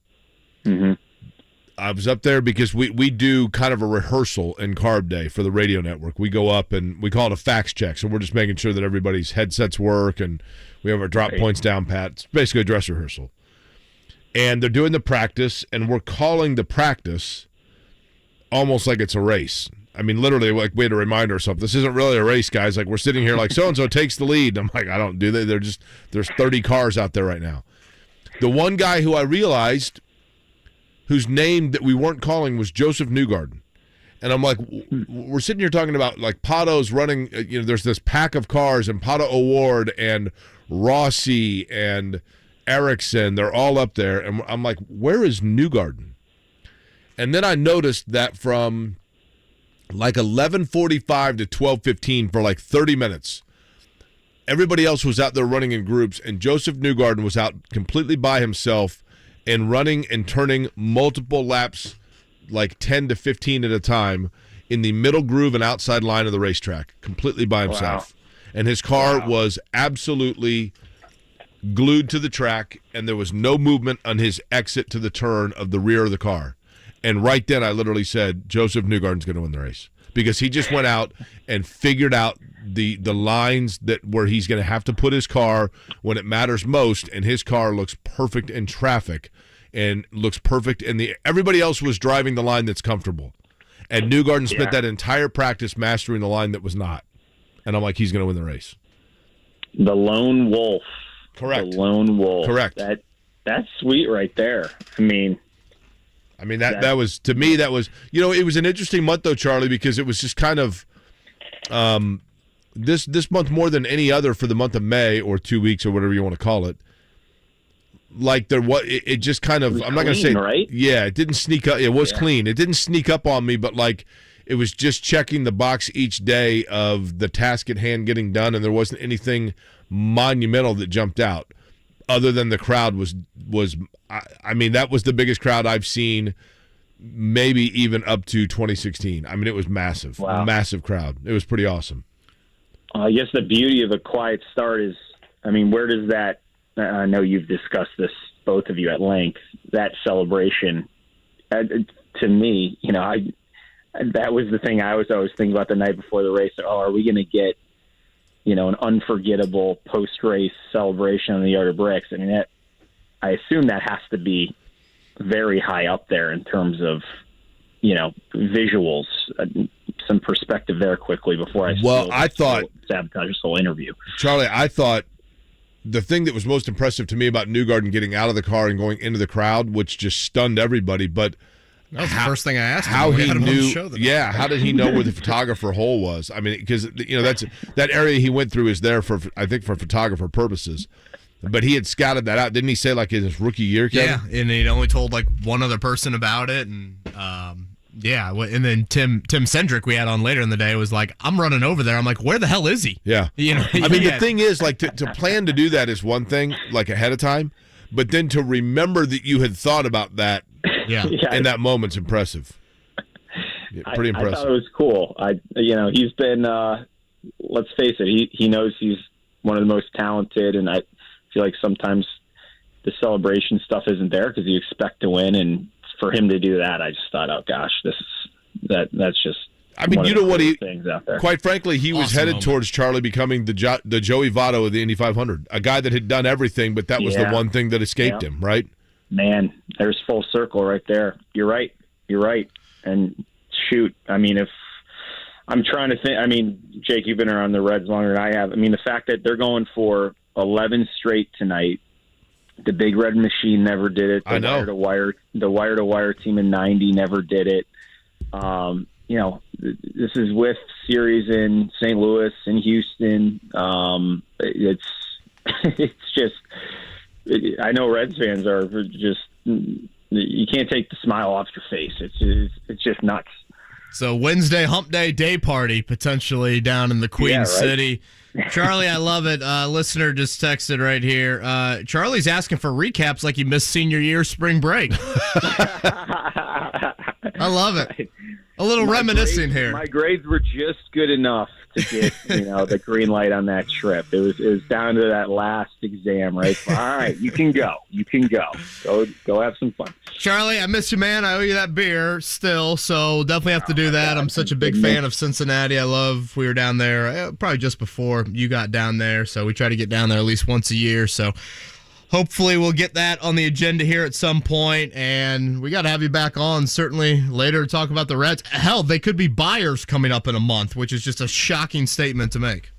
I was up there because we do kind of a rehearsal in Carb Day for the radio network. We go up and we call it a fax check. So we're just making sure that everybody's headsets work and we have our drop points down pat. It's basically a dress rehearsal. And they're doing the practice, and we're calling the practice almost like it's a race. I mean, literally, like we had to remind ourselves, this isn't really a race, guys. Like, we're sitting here like, so-and-so takes the lead. And I'm like, I don't do that. There's 30 cars out there right now. The one guy who I realized whose name that we weren't calling was Joseph Newgarden. And I'm like, we're sitting here talking about, like, Pato's running, there's this pack of cars, and Pato O'Ward and Rossi and Erickson, they're all up there. And I'm like, where is Newgarden? And then I noticed that from like 11:45 to 12:15 for like 30 minutes, everybody else was out there running in groups, and Joseph Newgarden was out completely by himself and running and turning multiple laps, like 10 to 15 at a time, in the middle groove and outside line of the racetrack, completely by himself. Wow. And his car was absolutely glued to the track, and there was no movement on his exit to the turn of the rear of the car. And right then I literally said, Joseph Newgarden's going to win the race, because he just went out and figured out the lines where he's going to have to put his car when it matters most, and his car looks perfect in traffic and looks perfect, and everybody else was driving the line that's comfortable. And Newgarden spent that entire practice mastering the line that was not. And I'm like, he's going to win the race. The lone wolf. Correct. The lone wolf. Correct. That's sweet right there. I mean, that was, to me, that was, it was an interesting month though, Charlie, because it was just kind of this month more than any other for the month of May, or 2 weeks, or whatever you want to call it. Like it just kind of, I'm not going to say, right? Yeah, it didn't sneak up. It was clean. It didn't sneak up on me, but like it was just checking the box each day of the task at hand getting done, and there wasn't anything monumental that jumped out, other than the crowd was. I mean, that was the biggest crowd I've seen, maybe even up to 2016. I mean, it was massive, massive crowd. It was pretty awesome. I guess the beauty of a quiet start is, where does that? I know you've discussed this, both of you, at length. That celebration, to me, that was the thing I was always thinking about the night before the race. Are we going to get, an unforgettable post-race celebration on the Yard of Bricks? I assume that has to be very high up there in terms of, visuals. Some perspective there quickly before I thought sabotage this whole interview. Charlie, I thought the thing that was most impressive to me about Newgarden getting out of the car and going into the crowd, which just stunned everybody, but that was the first thing I asked him. How he knew? Yeah, how did he know where the photographer hole was? I mean, because that area he went through is there for, I think, for photographer purposes. But he had scouted that out, didn't he? Say like in his rookie year, Kevin? Yeah, and he'd only told like one other person about it, and and then Tim Cendrick we had on later in the day was like, I'm running over there. I'm like, where the hell is he? Yeah, the thing is, like, to plan to do that is one thing, like ahead of time, but then to remember that you had thought about that. Yeah. And that moment's impressive. Yeah, pretty impressive. I thought it was cool. He's been, let's face it, he knows he's one of the most talented, and I feel like sometimes the celebration stuff isn't there because you expect to win, and for him to do that, I just thought, oh gosh, that's just. I mean, you know what things out there. Quite frankly, he was headed towards Charlie becoming the Joey Votto of the Indy 500, a guy that had done everything, but that was the one thing that escaped him, right? Man, there's full circle right there. You're right. And shoot, if I'm trying to think, Jake, you've been around the Reds longer than I have. The fact that they're going for 11 straight tonight, the Big Red Machine never did it. The wire-to-wire team in 90 never did it. This is with series in St. Louis and Houston. It's just. I know Reds fans are just, you can't take the smile off your face. It's just nuts. So Wednesday hump day party potentially down in the Queen City. Charlie, I love it. Listener just texted right here. Charlie's asking for recaps like he missed senior year spring break. I love it. A little reminiscing here. My grades were just good enough to get the green light on that trip. It was down to that last exam, right? All right, you can go. Go have some fun. Charlie, I miss you, man. I owe you that beer still, so definitely have to do that. I'm such a big fan of Cincinnati. We were down there probably just before you got down there, so we try to get down there at least once a year. So hopefully we'll get that on the agenda here at some point, and we got to have you back on certainly later to talk about the Reds. Hell, they could be buyers coming up in a month, which is just a shocking statement to make.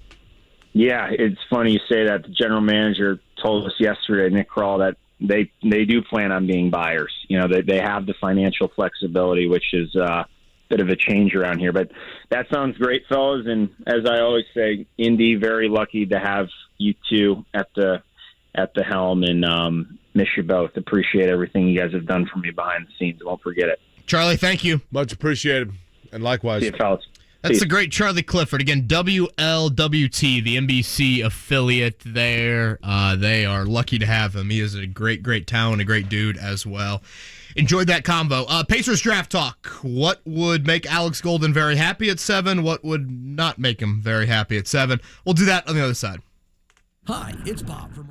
Yeah, it's funny you say that. The general manager told us yesterday, Nick Kroll, that they do plan on being buyers. They have the financial flexibility, which is a bit of a change around here. But that sounds great, fellas. And as I always say, Indy, very lucky to have you two at the helm, and miss you both. Appreciate everything you guys have done for me behind the scenes. Won't forget it. Charlie, thank you. Much appreciated. And likewise. See you, fellas. That's the great Charlie Clifford. Again, WLWT, the NBC affiliate there. They are lucky to have him. He is a great, great talent, a great dude as well. Enjoyed that combo. Pacers draft talk. What would make Alex Golden very happy at 7? What would not make him very happy at 7? We'll do that on the other side. Hi, it's Bob from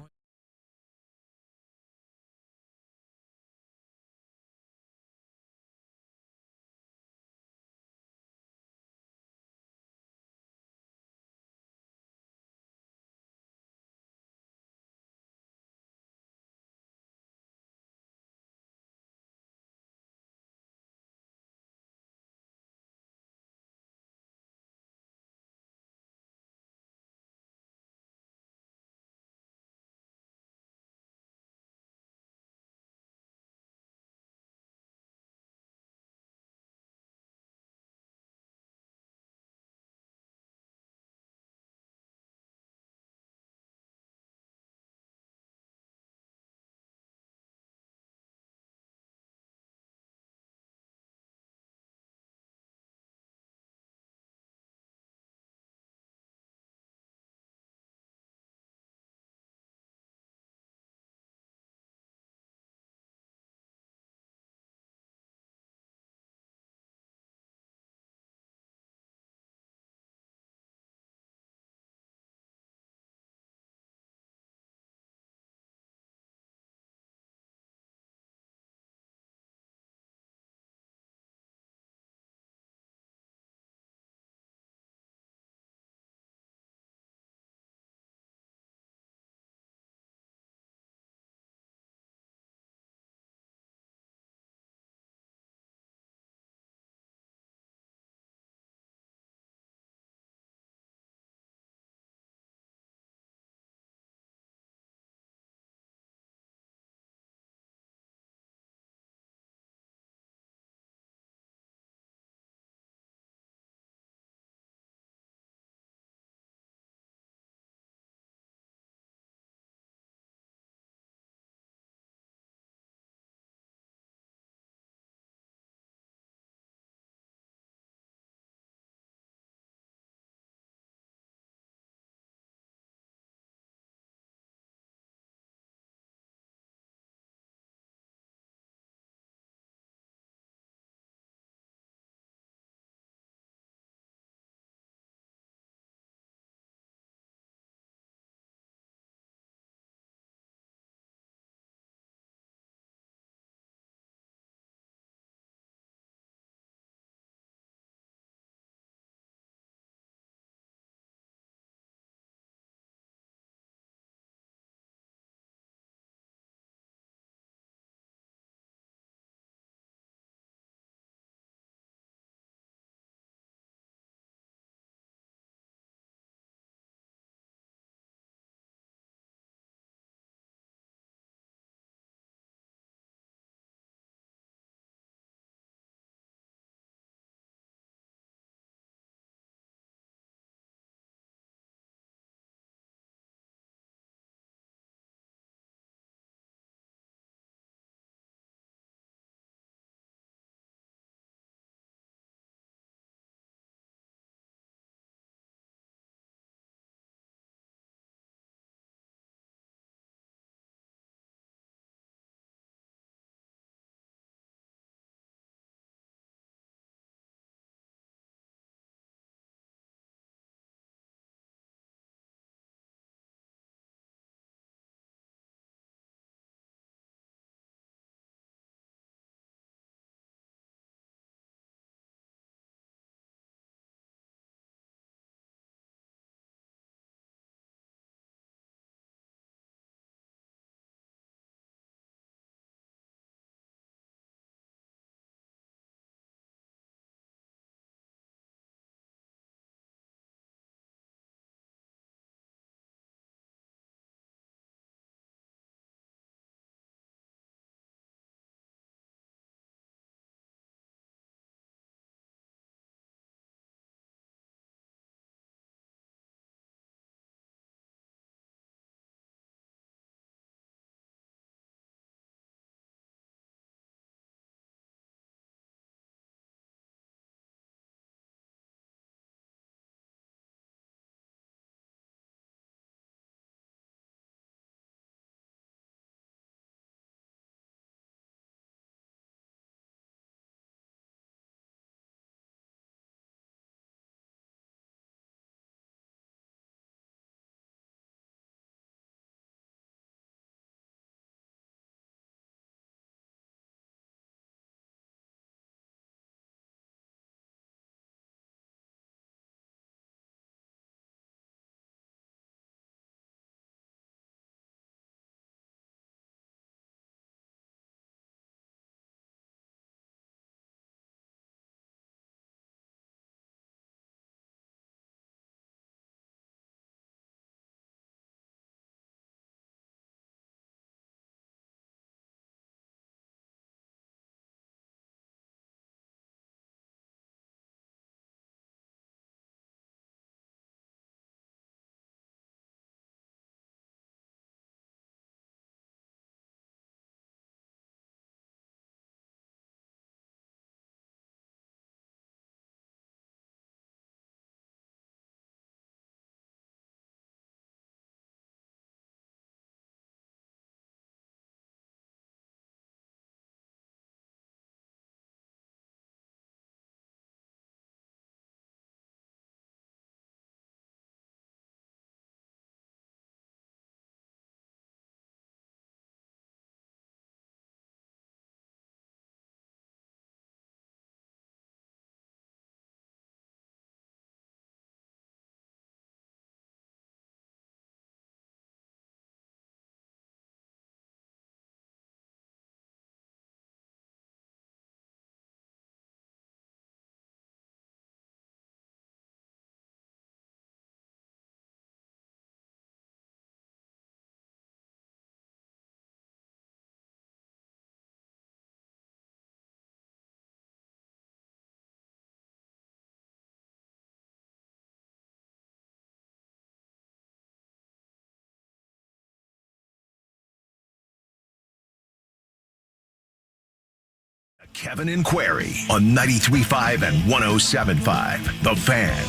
Kevin and Query on 93.5 and 107.5. The Fan.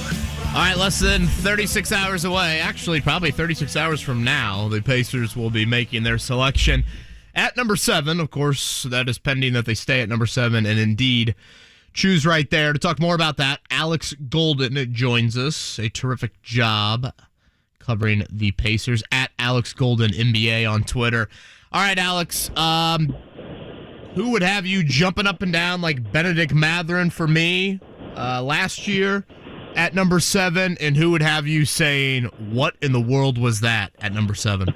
All right, less than 36 hours away. Actually, probably 36 hours from now, the Pacers will be making their selection at number 7. Of course, that is pending that they stay at number 7 and indeed choose right there. To talk more about that, Alex Golden joins us. A terrific job covering the Pacers at Alex Golden NBA on Twitter. All right, Alex, who would have you jumping up and down like Benedict Mathurin for me last year at number 7, and who would have you saying, what in the world was that at number 7?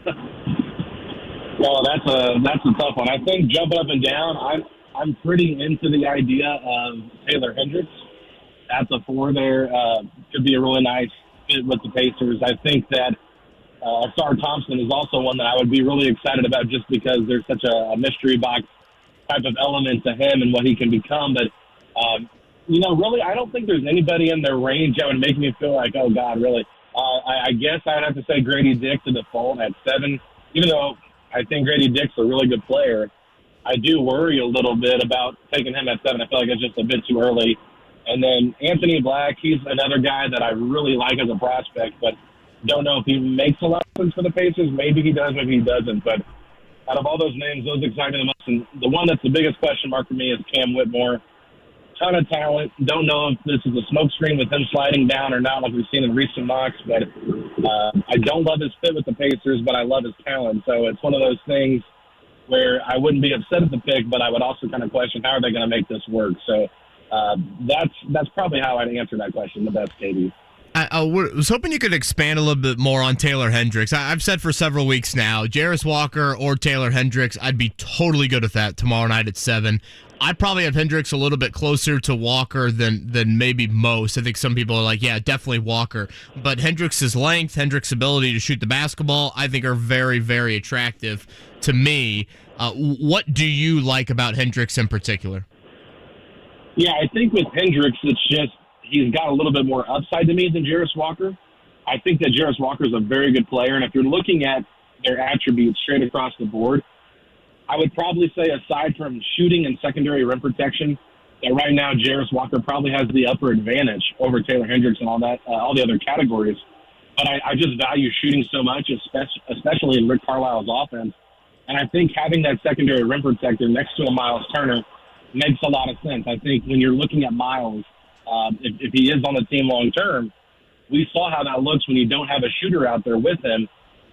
Well, that's a tough one. I think jumping up and down, I'm pretty into the idea of Taylor Hendricks at the 4 there. Could be a really nice fit with the Pacers. I think that Asar Thompson is also one that I would be really excited about just because there's such a mystery box type of element to him and what he can become. But, really, I don't think there's anybody in their range that would make me feel like, oh, God, really. I guess I'd have to say Grady Dick to default at 7, even though I think Grady Dick's a really good player. I do worry a little bit about taking him at 7. I feel like it's just a bit too early. And then Anthony Black, he's another guy that I really like as a prospect, but don't know if he makes a lot of sense for the Pacers. Maybe he does, maybe he doesn't. But out of all those names, those excite me the most. And the one that's the biggest question mark for me is Cam Whitmore. Ton of talent. Don't know if this is a smokescreen with him sliding down or not, like we've seen in recent mocks. But I don't love his fit with the Pacers, but I love his talent. So it's one of those things where I wouldn't be upset at the pick, but I would also kind of question how are they going to make this work. So that's probably how I'd answer that question the best, KD. I was hoping you could expand a little bit more on Taylor Hendricks. I've said for several weeks now, Jarris Walker or Taylor Hendricks, I'd be totally good with that tomorrow night at 7. I'd probably have Hendricks a little bit closer to Walker than maybe most. I think some people are like, yeah, definitely Walker. But Hendricks' length, Hendricks' ability to shoot the basketball, I think are very, very attractive to me. What do you like about Hendricks in particular? Yeah, I think with Hendricks, it's just he's got a little bit more upside to me than Jarris Walker. I think that Jarris Walker is a very good player, and if you're looking at their attributes straight across the board, I would probably say aside from shooting and secondary rim protection, that right now Jarris Walker probably has the upper advantage over Taylor Hendricks and all the other categories. But I just value shooting so much, especially in Rick Carlisle's offense. And I think having that secondary rim protector next to a Miles Turner makes a lot of sense. I think when you're looking at Miles, if he is on the team long term, we saw how that looks when you don't have a shooter out there with him.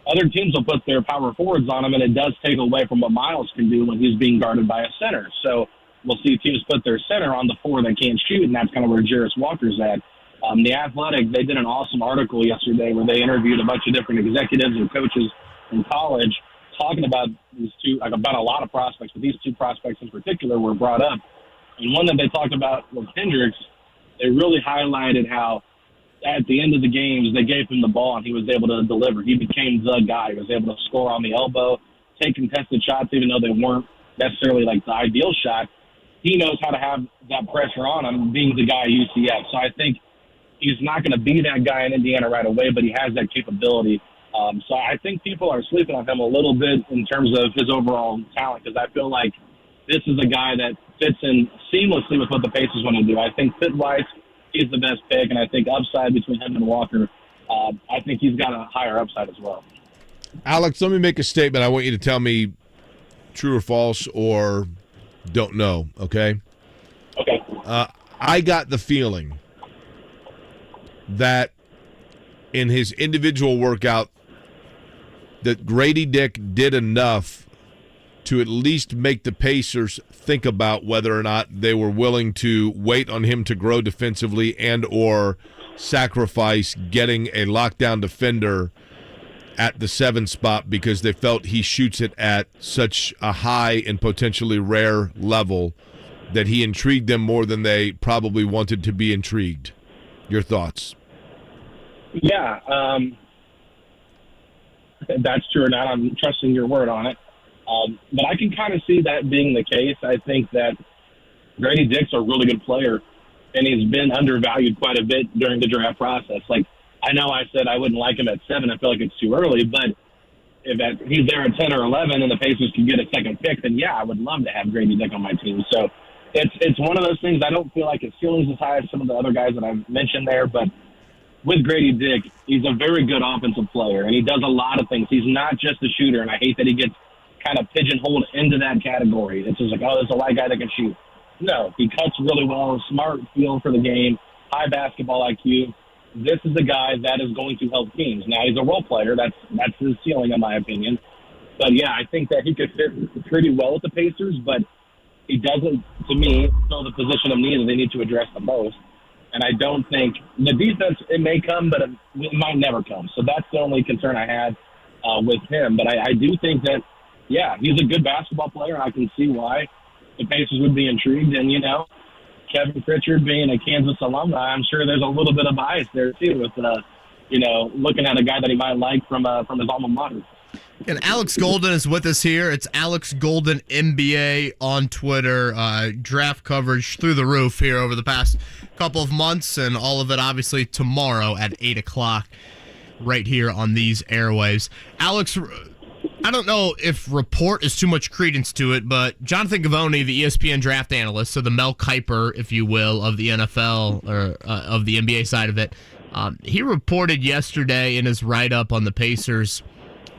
Other teams will put their power forwards on him, and it does take away from what Miles can do when he's being guarded by a center. So we'll see teams put their center on the 4 that can't shoot, and that's kind of where Jarris Walker's at. The Athletic, they did an awesome article yesterday where they interviewed a bunch of different executives and coaches in college talking about these two, like about a lot of prospects, but these 2 prospects in particular were brought up. And one that they talked about was Hendricks. They really highlighted how at the end of the games, they gave him the ball and he was able to deliver. He became the guy. He was able to score on the elbow, take contested shots, even though they weren't necessarily like the ideal shot. He knows how to have that pressure on him, being the guy at UCF. So I think he's not going to be that guy in Indiana right away, but he has that capability. So I think people are sleeping on him a little bit in terms of his overall talent, because I feel like this is a guy that fits in seamlessly with what the Pacers want to do. I think fit-wise, he's the best pick, and I think upside between him and Walker, I think he's got a higher upside as well. Alex, let me make a statement. I want you to tell me true or false or don't know, okay? Okay. I got the feeling that in his individual workout that Grady Dick did enough to at least make the Pacers think about whether or not they were willing to wait on him to grow defensively and or sacrifice getting a lockdown defender at the 7 spot because they felt he shoots it at such a high and potentially rare level that he intrigued them more than they probably wanted to be intrigued. Your thoughts? Yeah, that's true or not. I'm trusting your word on it. But I can kind of see that being the case. I think that Grady Dick's a really good player, and he's been undervalued quite a bit during the draft process. Like, I know I said I wouldn't like him at 7. I feel like it's too early, but if he's there at 10 or 11 and the Pacers can get a second pick, then, yeah, I would love to have Grady Dick on my team. So it's one of those things. I don't feel like his ceiling's as high as some of the other guys that I've mentioned there, but with Grady Dick, he's a very good offensive player, and he does a lot of things. He's not just a shooter, and I hate that he gets kind of pigeonholed into that category. It's just like, oh, there's a white guy that can shoot. No, he cuts really well, smart feel for the game, high basketball IQ. This is a guy that is going to help teams. Now, he's a role player. That's his ceiling, in my opinion. But, yeah, I think that he could fit pretty well with the Pacers, but he doesn't, to me, fill the position of need that they need to address the most. And I don't think the defense, it may come, but it might never come. So that's the only concern I had with him. But I do think that, yeah, he's a good basketball player, and I can see why the Pacers would be intrigued. And, Kevin Pritchard being a Kansas alumni, I'm sure there's a little bit of bias there, too, with, looking at a guy that he might like from his alma mater. And Alex Golden is with us here. It's Alex Golden NBA on Twitter. Draft coverage through the roof here over the past couple of months, and all of it obviously tomorrow at 8 o'clock right here on these airwaves. Alex, I don't know if report is too much credence to it, but Jonathan Givony, the ESPN draft analyst, so the Mel Kiper, if you will, of the NFL or of the NBA side of it, he reported yesterday in his write-up on the Pacers,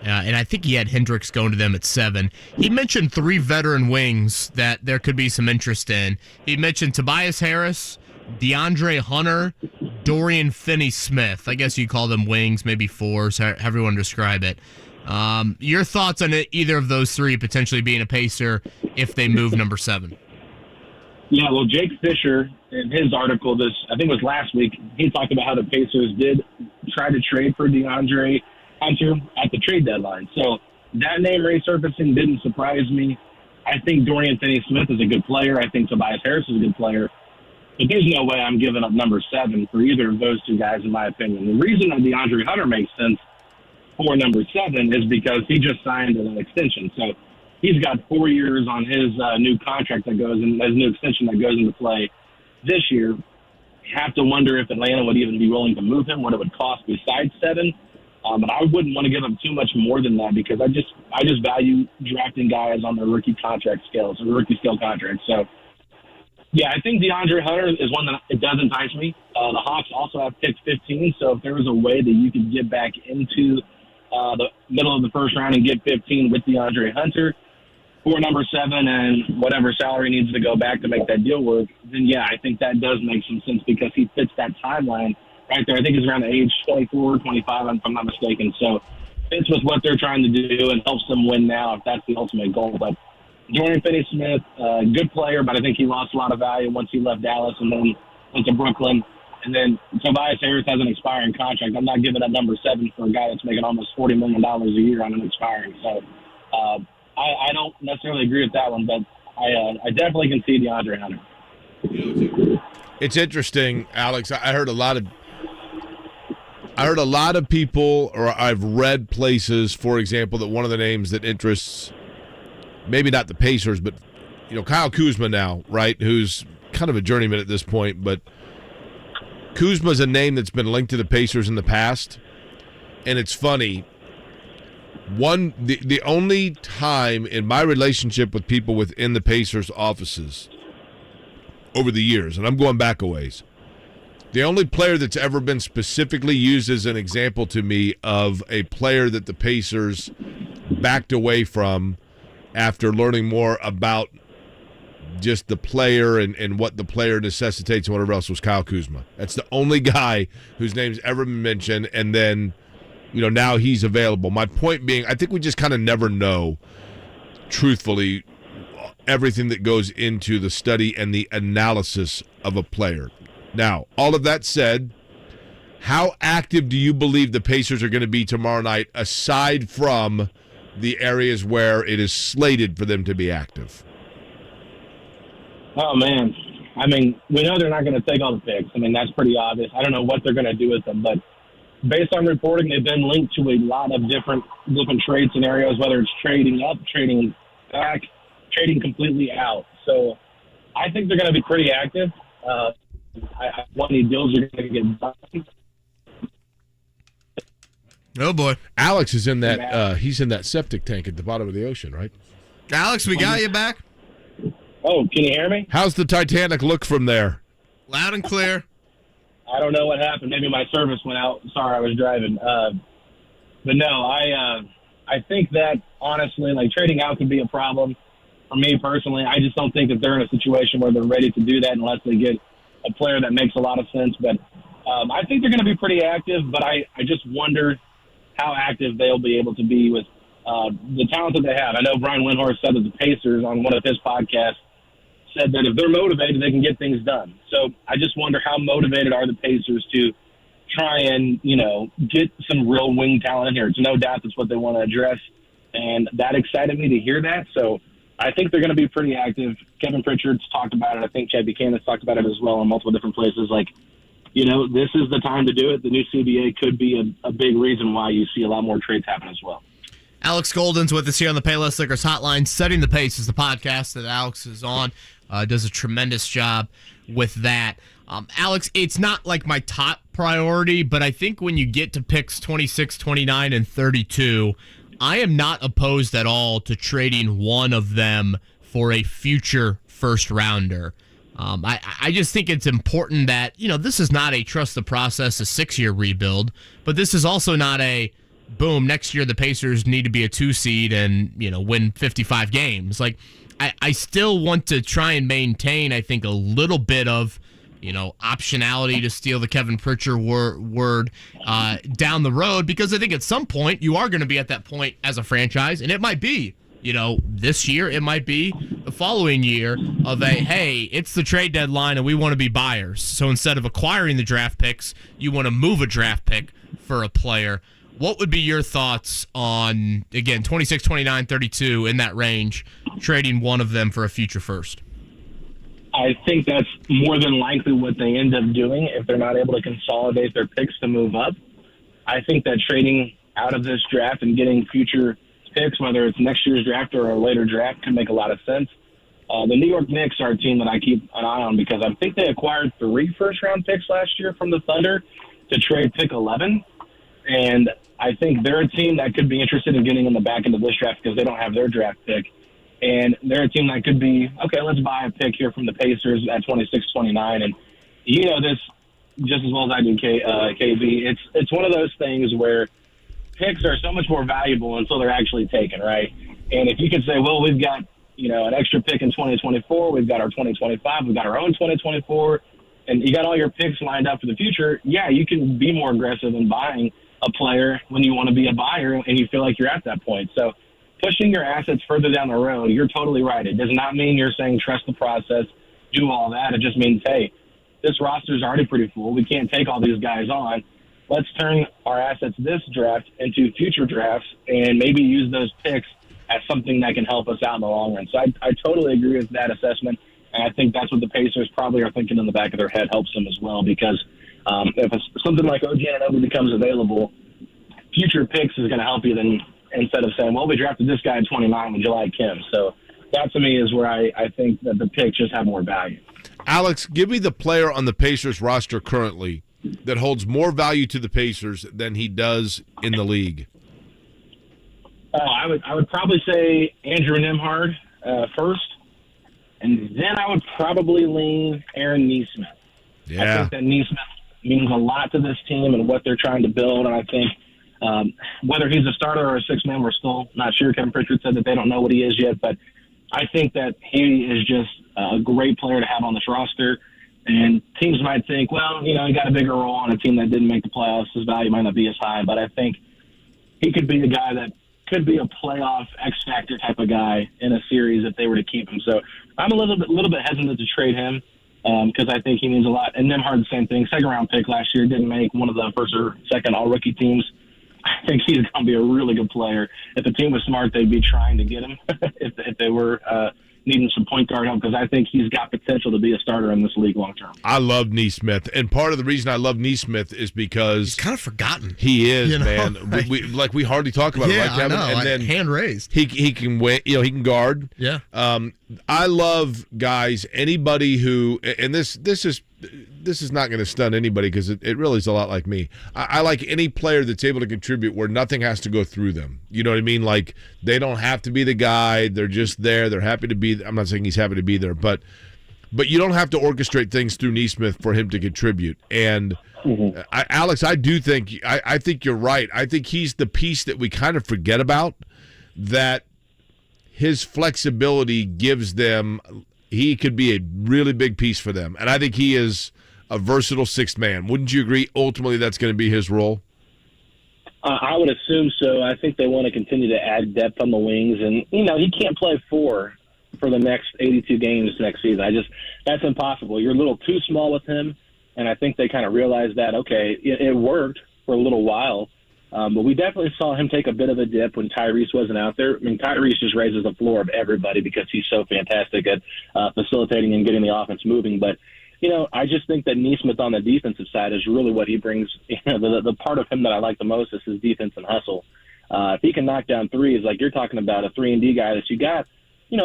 and I think he had Hendricks going to them at 7. He mentioned 3 veteran wings that there could be some interest in. He mentioned Tobias Harris, DeAndre Hunter, Dorian Finney-Smith. I guess you call them wings, maybe 4s, however you want to describe it. Your thoughts on either of those 3 potentially being a Pacer if they move number 7? Yeah, well, Jake Fisher, in his article, I think it was last week, he talked about how the Pacers did try to trade for DeAndre Hunter at the trade deadline. So that name resurfacing didn't surprise me. I think Dorian Finney-Smith is a good player. I think Tobias Harris is a good player. But there's no way I'm giving up number 7 for either of those 2 guys, in my opinion. The reason that DeAndre Hunter makes sense for number 7 is because he just signed an extension. So he's got 4 years on his new contract his new extension that goes into play this year. You have to wonder if Atlanta would even be willing to move him, what it would cost besides 7. But I wouldn't want to give him too much more than that because I just value drafting guys on their rookie contract scales, or rookie scale contracts. So, yeah, I think DeAndre Hunter is one that it does entice me. The Hawks also have picked 15, so if there was a way that you could get back into the middle of the first round and get 15 with DeAndre Hunter for number 7 and whatever salary needs to go back to make that deal work, then, yeah, I think that does make some sense because he fits that timeline right there. I think it's around the age 24, 25, if I'm not mistaken. So fits with what they're trying to do and helps them win now if that's the ultimate goal. But Dorian Finney-Smith, good player, but I think he lost a lot of value once he left Dallas and then went to Brooklyn. And then Tobias Harris has an expiring contract. I'm not giving up number 7 for a guy that's making almost $40 million a year on an expiring. So I don't necessarily agree with that one, but I definitely can see DeAndre Hunter. It's interesting, Alex. I heard a lot of people, or I've read places, for example, that one of the names that interests, maybe not the Pacers, but Kyle Kuzma now, right? Who's kind of a journeyman at this point, but Kuzma's a name that's been linked to the Pacers in the past, and it's funny. The only time in my relationship with people within the Pacers offices over the years, and I'm going back a ways, the only player that's ever been specifically used as an example to me of a player that the Pacers backed away from after learning more about just the player and what the player necessitates and whatever else was Kyle Kuzma. That's the only guy whose name's ever been mentioned, and then now he's available. My point being, I think we just kind of never know, truthfully, everything that goes into the study and the analysis of a player. Now, all of that said, how active do you believe the Pacers are going to be tomorrow night, aside from the areas where it is slated for them to be active? Oh, man. I mean, we know they're not going to take all the picks. I mean, that's pretty obvious. I don't know what they're going to do with them, but based on reporting, they've been linked to a lot of different trade scenarios, whether it's trading up, trading back, trading completely out. So I think they're going to be pretty active. I want any deals are going to get done. Oh, boy. Alex is in that he's in that septic tank at the bottom of the ocean, right? Alex, we got you back. Oh, can you hear me? How's the Titanic look from there? Loud and clear. I don't know what happened. Maybe my service went out. Sorry, I was driving. But no, I think that, honestly, like, trading out could be a problem for me personally. I just don't think that they're in a situation where they're ready to do that unless they get a player that makes a lot of sense. But I think they're going to be pretty active, but I just wonder how active they'll be able to be with the talent that they have. I know Brian Windhorst said that the Pacers, on one of his podcasts, said that if they're motivated, they can get things done. So I just wonder how motivated are the Pacers to try and, get some real wing talent in here. It's no doubt that's what they want to address, and that excited me to hear that. So I think they're going to be pretty active. Kevin Pritchard's talked about it. I think Chad Buchanan's talked about it as well in multiple different places. Like, this is the time to do it. The new CBA could be a big reason why you see a lot more trades happen as well. Alex Golden's with us here on the Payless Liquors Hotline. Setting the Pace is the podcast that Alex is on. Does a tremendous job with that. Alex, it's not like my top priority, but I think when you get to picks 26, 29, and 32, I am not opposed at all to trading one of them for a future first rounder. I just think it's important that, this is not a trust the process, a 6-year rebuild, but this is also not a boom, next year the Pacers need to be a 2 seed and, win 55 games. Like, I still want to try and maintain, I think, a little bit of, optionality, to steal the Kevin Pritchard word, down the road, because I think at some point you are going to be at that point as a franchise, and it might be, this year, it might be the following year of hey, it's the trade deadline and we want to be buyers. So instead of acquiring the draft picks, you want to move a draft pick for a player. What would be your thoughts on, again, 26, 29, 32, in that range, trading one of them for a future first? I think that's more than likely what they end up doing if they're not able to consolidate their picks to move up. I think that trading out of this draft and getting future picks, whether it's next year's draft or a later draft, could make a lot of sense. The New York Knicks are a team that I keep an eye on because I think they acquired 3 first-round picks last year from the Thunder to trade pick 11. And I think they're a team that could be interested in getting in the back end of this draft because they don't have their draft pick. And they're a team that could be, okay, let's buy a pick here from the Pacers at 26, 29. And you know this just as well as I do, KB. It's one of those things where picks are so much more valuable until they're actually taken, right? And if you could say, well, we've got, an extra pick in 2024, we've got our 2025, we've got our own 2024, and you got all your picks lined up for the future, yeah, you can be more aggressive in buying a player when you want to be a buyer and you feel like you're at that point. So pushing your assets further down the road, you're totally right. It does not mean you're saying trust the process, do all that. It just means, hey, this roster is already pretty full. We can't take all these guys on. Let's turn our assets this draft into future drafts and maybe use those picks as something that can help us out in the long run. So I totally agree with that assessment, and I think that's what the Pacers probably are thinking in the back of their head helps them as well because if something like OG Anunoby becomes available, future picks is going to help you then instead of saying, well, we drafted this guy at 29, would you like him? So that to me is where I think that the picks just have more value. Alex, give me the player on the Pacers roster currently that holds more value to the Pacers than he does in the league. I would probably say Andrew Nembhard first, and then I would probably lean Aaron Nesmith. Yeah. I think that Nesmith means a lot to this team and what they're trying to build, and I think whether he's a starter or a six-man, we're still not sure. Kevin Pritchard said that they don't know what he is yet, but I think that he is just a great player to have on this roster. And teams might think, well, he got a bigger role on a team that didn't make the playoffs. His value might not be as high, but I think he could be the guy that could be a playoff X-factor type of guy in a series if they were to keep him. So I'm a little bit hesitant to trade him because I think he means a lot. And Nembhard, the same thing. Second-round pick last year, didn't make one of the first or second all-rookie teams. I think he's going to be a really good player. If the team was smart, they'd be trying to get him if they were needing some point guard help because I think he's got potential to be a starter in this league long term. I love Nesmith, and part of the reason I love Nesmith is because he's kind of forgotten. He is, man. We hardly talk about it, right, Kevin? I know. And then hand raised. He can win. He can guard. Yeah. I love guys. Anybody who, and this is this is not going to stun anybody because it really is a lot like me. I like any player that's able to contribute where nothing has to go through them. You know what I mean? Like, they don't have to be the guy. They're just there. They're happy to be. I'm not saying he's happy to be there, but you don't have to orchestrate things through Neesmith for him to contribute. And Alex, I do think I think you're right. I think he's the piece that we kind of forget about, that his flexibility gives them. He could be a really big piece for them. And I think he is a versatile sixth man. Wouldn't you agree? Ultimately, that's going to be his role? I would assume so. I think they want to continue to add depth on the wings. And, he can't play four for the next 82 games next season. That's impossible. You're a little too small with him. And I think they kind of realized that, okay, it worked for a little while. But we definitely saw him take a bit of a dip when Tyrese wasn't out there. I mean, Tyrese just raises the floor of everybody because he's so fantastic at facilitating and getting the offense moving. But, I just think that Neesmith on the defensive side is really what he brings. The part of him that I like the most is his defense and hustle. If he can knock down threes, like you're talking about, a 3-and-D guy that you got,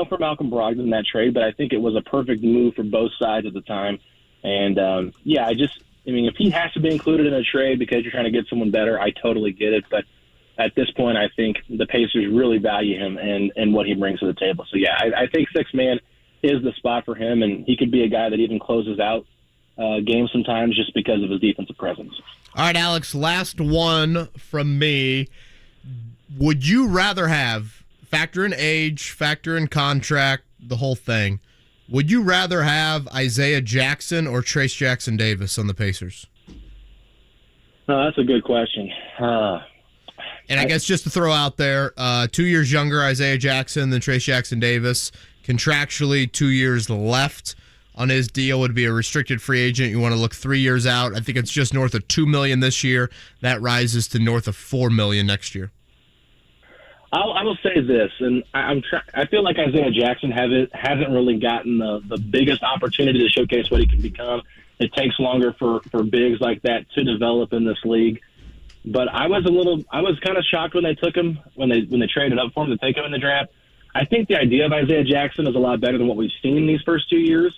for Malcolm Brogdon in that trade. But I think it was a perfect move for both sides at the time. And, if he has to be included in a trade because you're trying to get someone better, I totally get it. But at this point, I think the Pacers really value him and what he brings to the table. So, I think sixth man is the spot for him, and he could be a guy that even closes out games sometimes just because of his defensive presence. All right, Alex, last one from me. Would you rather have, factor in age, factor in contract, the whole thing, would you rather have Isaiah Jackson or Trace Jackson Davis on the Pacers? No, that's a good question. And I guess just to throw out there, 2 years younger Isaiah Jackson than Trace Jackson Davis. Contractually, 2 years left on his deal. Would be a restricted free agent. You want to look 3 years out. I think it's just north of $2 million this year. That rises to north of $4 million next year. I will say this, and I feel like Isaiah Jackson hasn't really gotten the biggest opportunity to showcase what he can become. It takes longer for bigs like that to develop in this league. But I was kind of shocked when they took him, when they traded up for him to take him in the draft. I think the idea of Isaiah Jackson is a lot better than what we've seen in these first 2 years.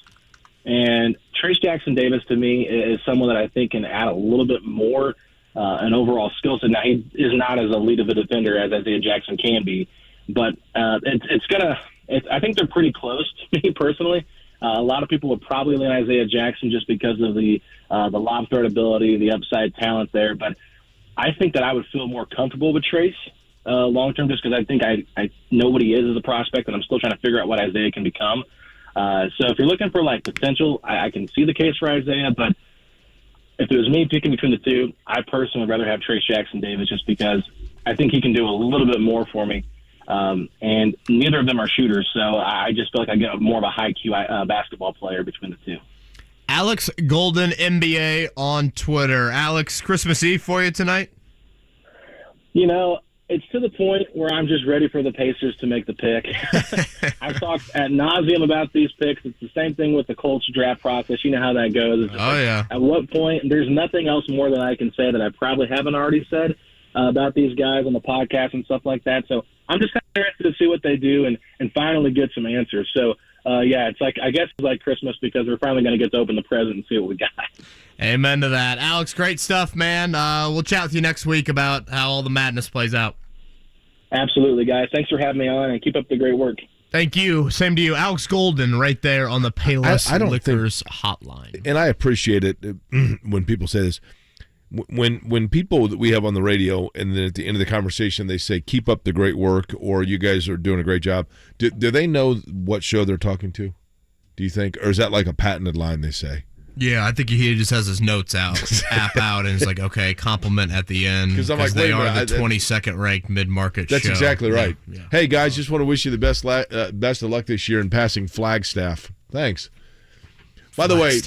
And Trace Jackson Davis, to me, is someone that I think can add a little bit more an overall skill set. Now, he is not as elite of a defender as Isaiah Jackson can be, but I think they're pretty close to me personally. A lot of people would probably lean Isaiah Jackson just because of the lob threat ability, the upside talent there. But I think that I would feel more comfortable with Trace long term, just because I think I know what he is as a prospect, and I'm still trying to figure out what Isaiah can become. So if you're looking for potential, I can see the case for Isaiah, but if it was me picking between the two, I personally would rather have Trace Jackson Davis just because I think he can do a little bit more for me. And neither of them are shooters, so I just feel like I get more of a high IQ basketball player between the two. Alex Golden, NBA on Twitter. Alex, Christmas Eve for you tonight? It's to the point where I'm just ready for the Pacers to make the pick. I've talked ad nauseum about these picks. It's the same thing with the Colts draft process. You know how that goes. Yeah. At what point, there's nothing else more that I can say that I probably haven't already said about these guys on the podcast and stuff like that. So I'm just kind of interested to see what they do and finally get some answers. So, it's I guess it's like Christmas because we're finally going to get to open the present and see what we got. Amen to that. Alex, great stuff, man. We'll chat with you next week about how all the madness plays out. Absolutely, guys. Thanks for having me on, and keep up the great work. Thank you. Same to you. Alex Golden right there on the Payless Liquors hotline. And I appreciate it when people say this. When people that we have on the radio, and then at the end of the conversation they say, keep up the great work, or you guys are doing a great job, do they know what show they're talking to, do you think? Or is that like a patented line they say? Yeah, I think he just has his notes app out, and it's like, okay, compliment at the end because they are the 22nd ranked mid-market show. That's exactly right. Yeah. Hey, guys, just want to wish you the best of luck this year in passing Flagstaff. Thanks. By the way,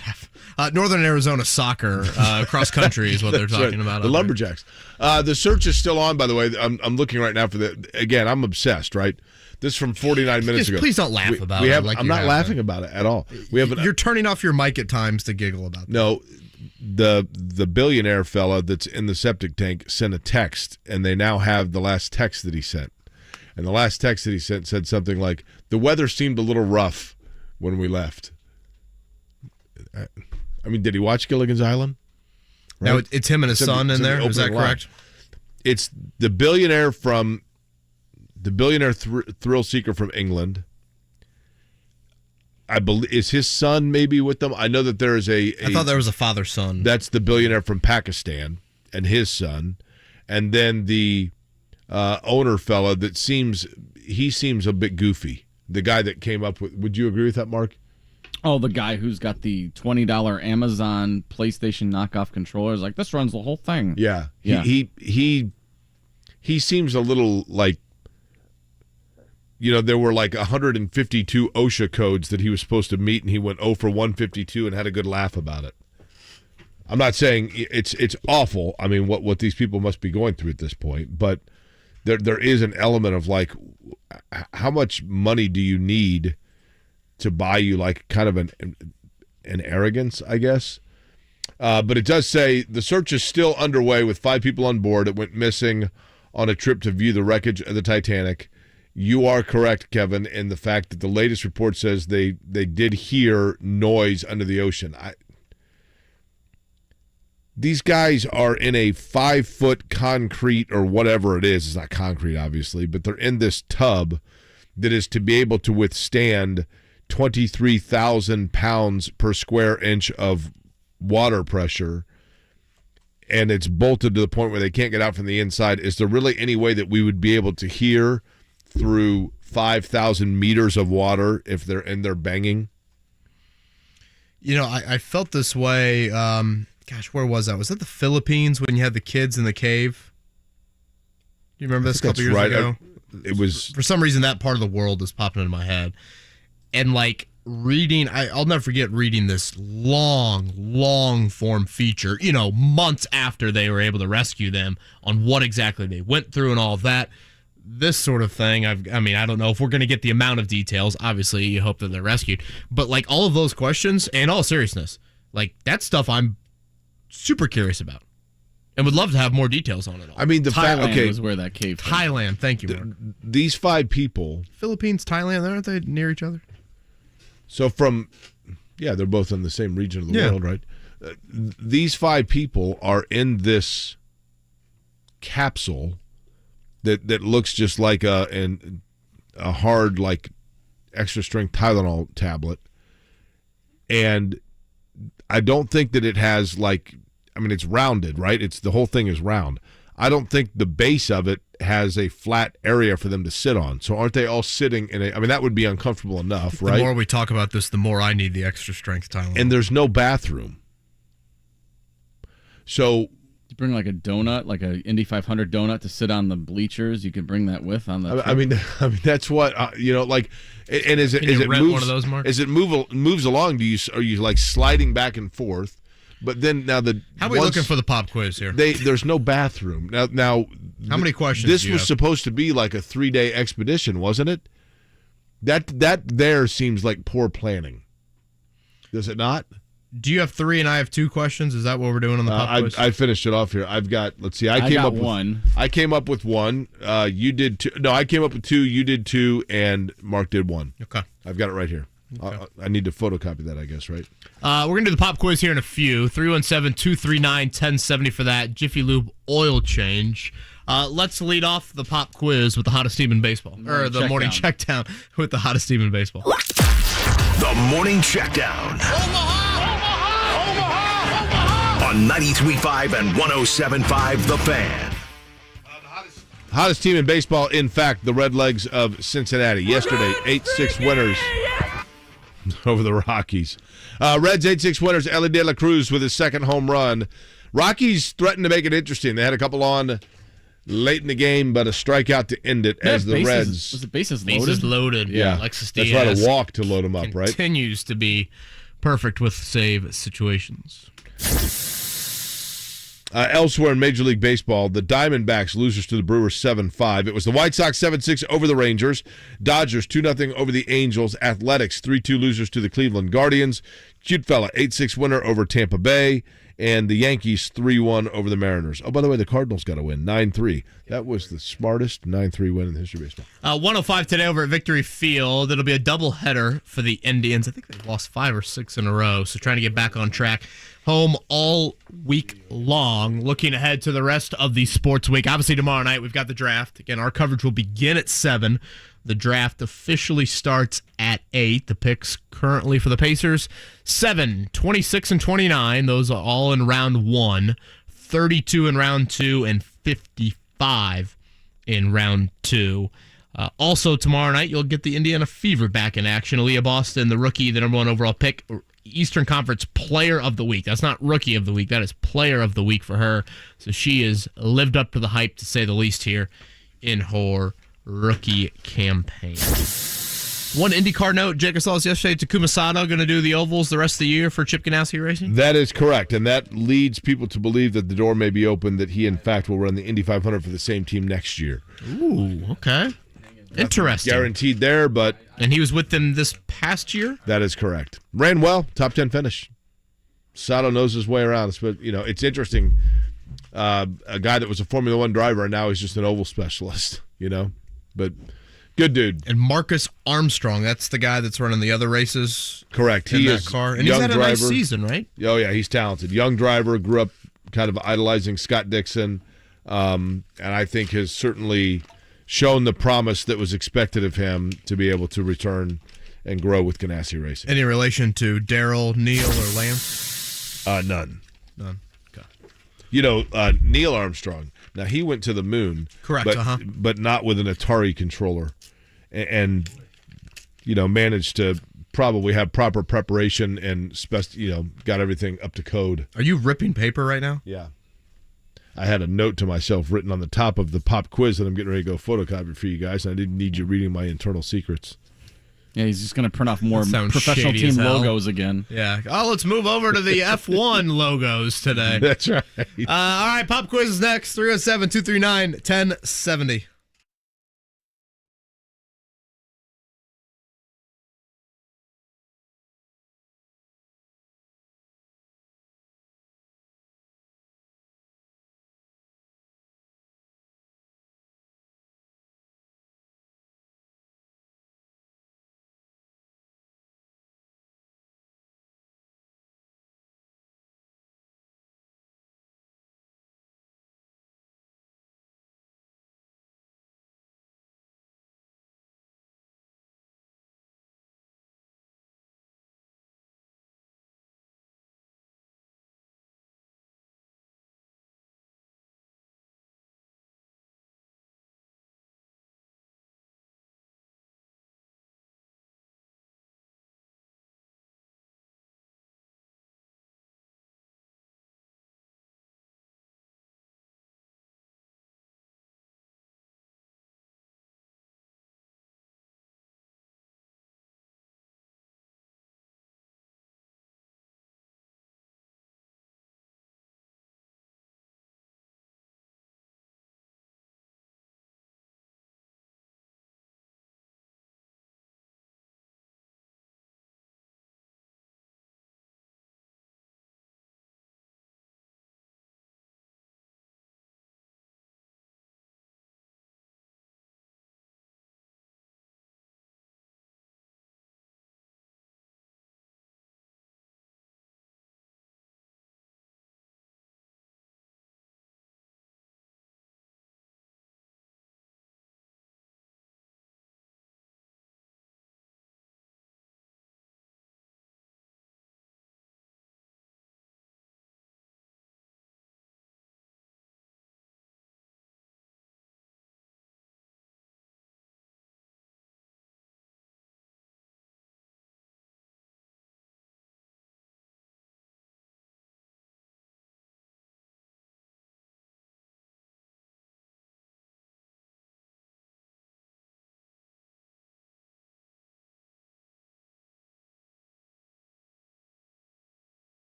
Northern Arizona soccer cross country is what they're talking about. The Lumberjacks. The search is still on, by the way. I'm looking right now for again, I'm obsessed, right? This is from 49 minutes ago. Please don't laugh about it. I'm not laughing about it at all. You're turning off your mic at times to giggle about that. No, the billionaire fella that's in the septic tank sent a text, and they now have the last text that he sent. And the last text that he sent said something like, the weather seemed a little rough when we left. I mean, did he watch Gilligan's Island? Right? No, it's him and his son in there. Is that correct? It's the billionaire thrill seeker from England. I believe is his son maybe with them. I know that there is I thought there was a father-son. That's the billionaire from Pakistan and his son, and then the owner fella that seems a bit goofy. The guy that came up with. Would you agree with that, Mark? Oh, the guy who's got the $20 Amazon PlayStation knockoff controllers. Like, this runs the whole thing. Yeah. He seems a little like, there were like 152 OSHA codes that he was supposed to meet, and he went 0 for 152 and had a good laugh about it. I'm not saying it's awful. I mean, what these people must be going through at this point, but there is an element of like, how much money do you need to buy you like kind of an arrogance, I guess. But it does say the search is still underway with 5 people on board. It went missing on a trip to view the wreckage of the Titanic. You are correct, Kevin, in the fact that the latest report says they did hear noise under the ocean. These guys are in a 5-foot concrete or whatever it is. It's not concrete, obviously, but they're in this tub that is to be able to withstand 23,000 pounds per square inch of water pressure, and it's bolted to the point where they can't get out from the inside. Is there really any way that we would be able to hear through 5,000 meters of water if they're in there banging? I felt this way. Where was that? Was that the Philippines when you had the kids in the cave? Do you remember this a couple years ago? It was, for some reason, that part of the world is popping into my head. And like reading, I'll never forget reading this long form feature, months after they were able to rescue them on what exactly they went through and all of that. This sort of thing, I don't know if we're going to get the amount of details. Obviously, you hope that they're rescued. But like all of those questions, in all seriousness, like that stuff I'm super curious about. And would love to have more details on it all. I mean, Thailand was where that cave came. Thailand, thank you, Mark. These 5 people. Philippines, Thailand, aren't they near each other? So they're both in the same region of the world, right? These 5 people are in this capsule that looks just like a hard, like, extra strength Tylenol tablet. And I don't think that it has it's rounded, right? The whole thing is round. I don't think the base of it has a flat area for them to sit on. So aren't they all sitting in that would be uncomfortable enough, right? The more we talk about this, the more I need the extra strength Tylenol. And there's no bathroom. So you bring like a donut, like a Indy 500 donut to sit on the bleachers. You could bring that with on the trip. I mean that's what like. And as it moves, one of those, Mark? As it moves along, are you like sliding back and forth? But then now how are we looking for the pop quiz here? There's no bathroom now. How many questions? This was supposed to be like a 3-day expedition, wasn't it? That there seems like poor planning. Does it not? Do you have 3 and I have 2 questions? Is that what we're doing on the pop quiz? I finished it off here. I've got. Let's see. I came up with 1. I came up with 1. You did 2. No, I came up with 2. You did 2, and Mark did 1. Okay. I've got it right here. Okay. I need to photocopy that, I guess, right? We're going to do the pop quiz here in a few. 317-239-1070 for that. Jiffy Lube oil change. Let's lead off the pop quiz with the hottest team in baseball. Or the morning check down with the hottest team in baseball. The morning checkdown. Omaha! On 93.5 and 107.5 The Fan. Hottest team in baseball, in fact, the Redlegs of Cincinnati. Yesterday, 8-6 winners over the Rockies. Reds 8-6 winners. Ellie De La Cruz with his second home run. Rockies threatened to make it interesting. They had a couple on late in the game, but a strikeout to end it as the Reds. Was the bases loaded? Bases loaded. Yeah. Alexis That's Diaz. right, a walk to load them up, right? Continues to be perfect with save situations. Elsewhere in Major League Baseball, the Diamondbacks losers to the Brewers 7-5. It was the White Sox 7-6 over the Rangers. Dodgers 2-0 over the Angels. Athletics 3-2 losers to the Cleveland Guardians. Cute fella, 8-6 winner over Tampa Bay, and the Yankees 3-1 over the Mariners. Oh, by the way, the Cardinals got a win, 9-3. That was the smartest 9-3 win in the history of baseball. 105 today over at Victory Field. It'll be a doubleheader for the Indians. I think they've lost 5 or 6 in a row, so trying to get back on track. Home all week long. Looking ahead to the rest of the sports week. Obviously, tomorrow night we've got the draft. Again, our coverage will begin at 7. The draft officially starts at 8. The picks currently for the Pacers, 7, 26, and 29. Those are all in round 1, 32 in round 2, and 55 in round 2. Also, tomorrow night, you'll get the Indiana Fever back in action. Aaliyah Boston, the rookie, the number 1 overall pick, Eastern Conference Player of the Week. That's not Rookie of the Week. That is Player of the Week for her. So she has lived up to the hype, to say the least, here in her rookie campaign. One IndyCar note, Jake, I saw this yesterday. Takuma Sato going to do the ovals the rest of the year for Chip Ganassi Racing? That is correct, and that leads people to believe that the door may be open, that he, in fact, will run the Indy 500 for the same team next year. Ooh, okay. Interesting. Guaranteed there, but... And he was with them this past year? That is correct. Ran well, top 10 finish. Sato knows his way around. It's interesting. A guy that was a Formula One driver, and now he's just an oval specialist, But good dude. And Marcus Armstrong, that's the guy that's running the other races. Correct. He is that car. And he's had a nice season, right? Oh, yeah, he's talented. Young driver, grew up kind of idolizing Scott Dixon, and I think has certainly shown the promise that was expected of him to be able to return and grow with Ganassi Racing. Any relation to Darrell, Neil, or Lance? None. None. Okay. Neil Armstrong. Now, he went to the moon. Correct, but not with an Atari controller. And managed to probably have proper preparation and, got everything up to code. Are you ripping paper right now? Yeah. I had a note to myself written on the top of the pop quiz that I'm getting ready to go photocopy for you guys, and I didn't need you reading my internal secrets. Yeah, he's just going to print off more professional team logos again. Yeah. Oh, let's move over to the F1 logos today. That's right. All right, pop quiz is next. 307-239-1070.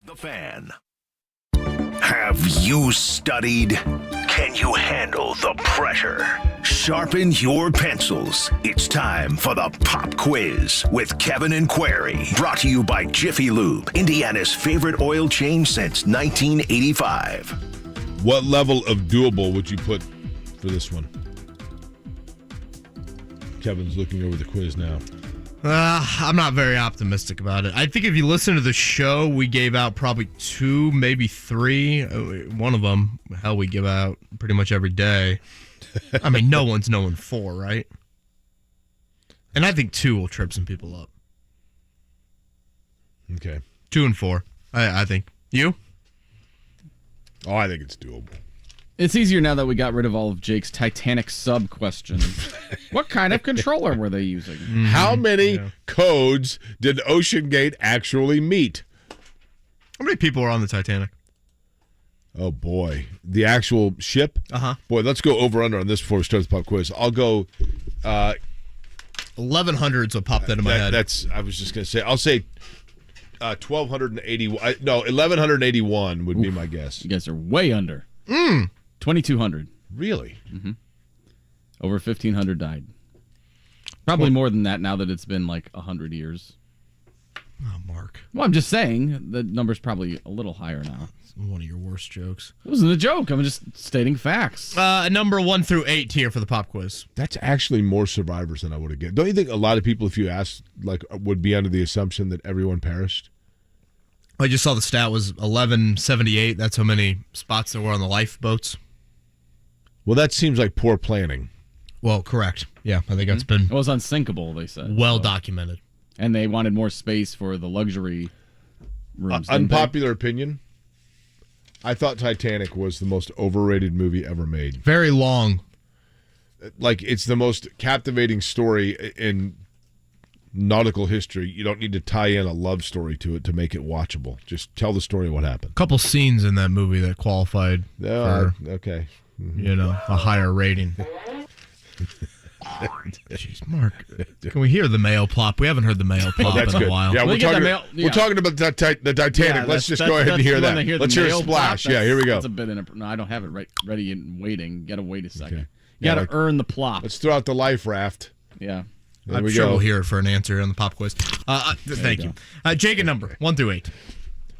The Fan. Have you studied? Can you handle the pressure? Sharpen your pencils. It's time for the Pop Quiz with Kevin and Query. Brought to you by Jiffy Lube, Indiana's favorite oil change since 1985. What level of doable would you put for this one? Kevin's looking over the quiz now. I'm not very optimistic about it. I think if you listen to the show, we gave out probably 2, maybe 3. One of them, hell, we give out pretty much every day. I mean, no one's knowing 4, right? And I think 2 will trip some people up. Okay. 2 and 4, I think. You? Oh, I think it's doable. It's easier now that we got rid of all of Jake's Titanic sub questions. What kind of controller were they using? How many codes did Ocean Gate actually meet? How many people were on the Titanic? Oh, boy. The actual ship? Uh-huh. Boy, let's go over-under on this before we start the pop quiz. I'll go... 1,100's what popped into my head. I was just going to say, I'll say 1,281. No, 1,181 would be my guess. You guys are way under. 2,200. Really? Mm-hmm. Over 1,500 died. Probably more than that now that it's been like 100 years. Oh, Mark. Well, I'm just saying the number's probably a little higher now. It's one of your worst jokes. It wasn't a joke. I'm just stating facts. Number 1 through 8 here for the pop quiz. That's actually more survivors than I would have guessed. Don't you think a lot of people, if you asked, like, would be under the assumption that everyone perished? I just saw the stat was 1178. That's how many spots there were on the lifeboats. Well, that seems like poor planning. Well, correct. Yeah, I think that's been... It was unsinkable, they said. Well documented. And they wanted more space for the luxury rooms. Unpopular opinion. I thought Titanic was the most overrated movie ever made. Very long. Like, it's the most captivating story in nautical history. You don't need to tie in a love story to it to make it watchable. Just tell the story of what happened. A couple scenes in that movie that qualified for, okay. Mm-hmm. A higher rating. Jeez, Mark. Can we hear the mail plop? We haven't heard the mail plop in a while. Yeah, we're talking about the Titanic. Yeah, let's just go ahead and hear that. Let's hear a splash. Yeah, here we go. That's a bit no, I don't have it ready and waiting. Got to wait a second. Okay. You got to earn the plop. Let's throw out the life raft. Yeah. I'm sure we'll hear it for an answer on the pop quiz. Thank you. Jake, a number 1 through 8.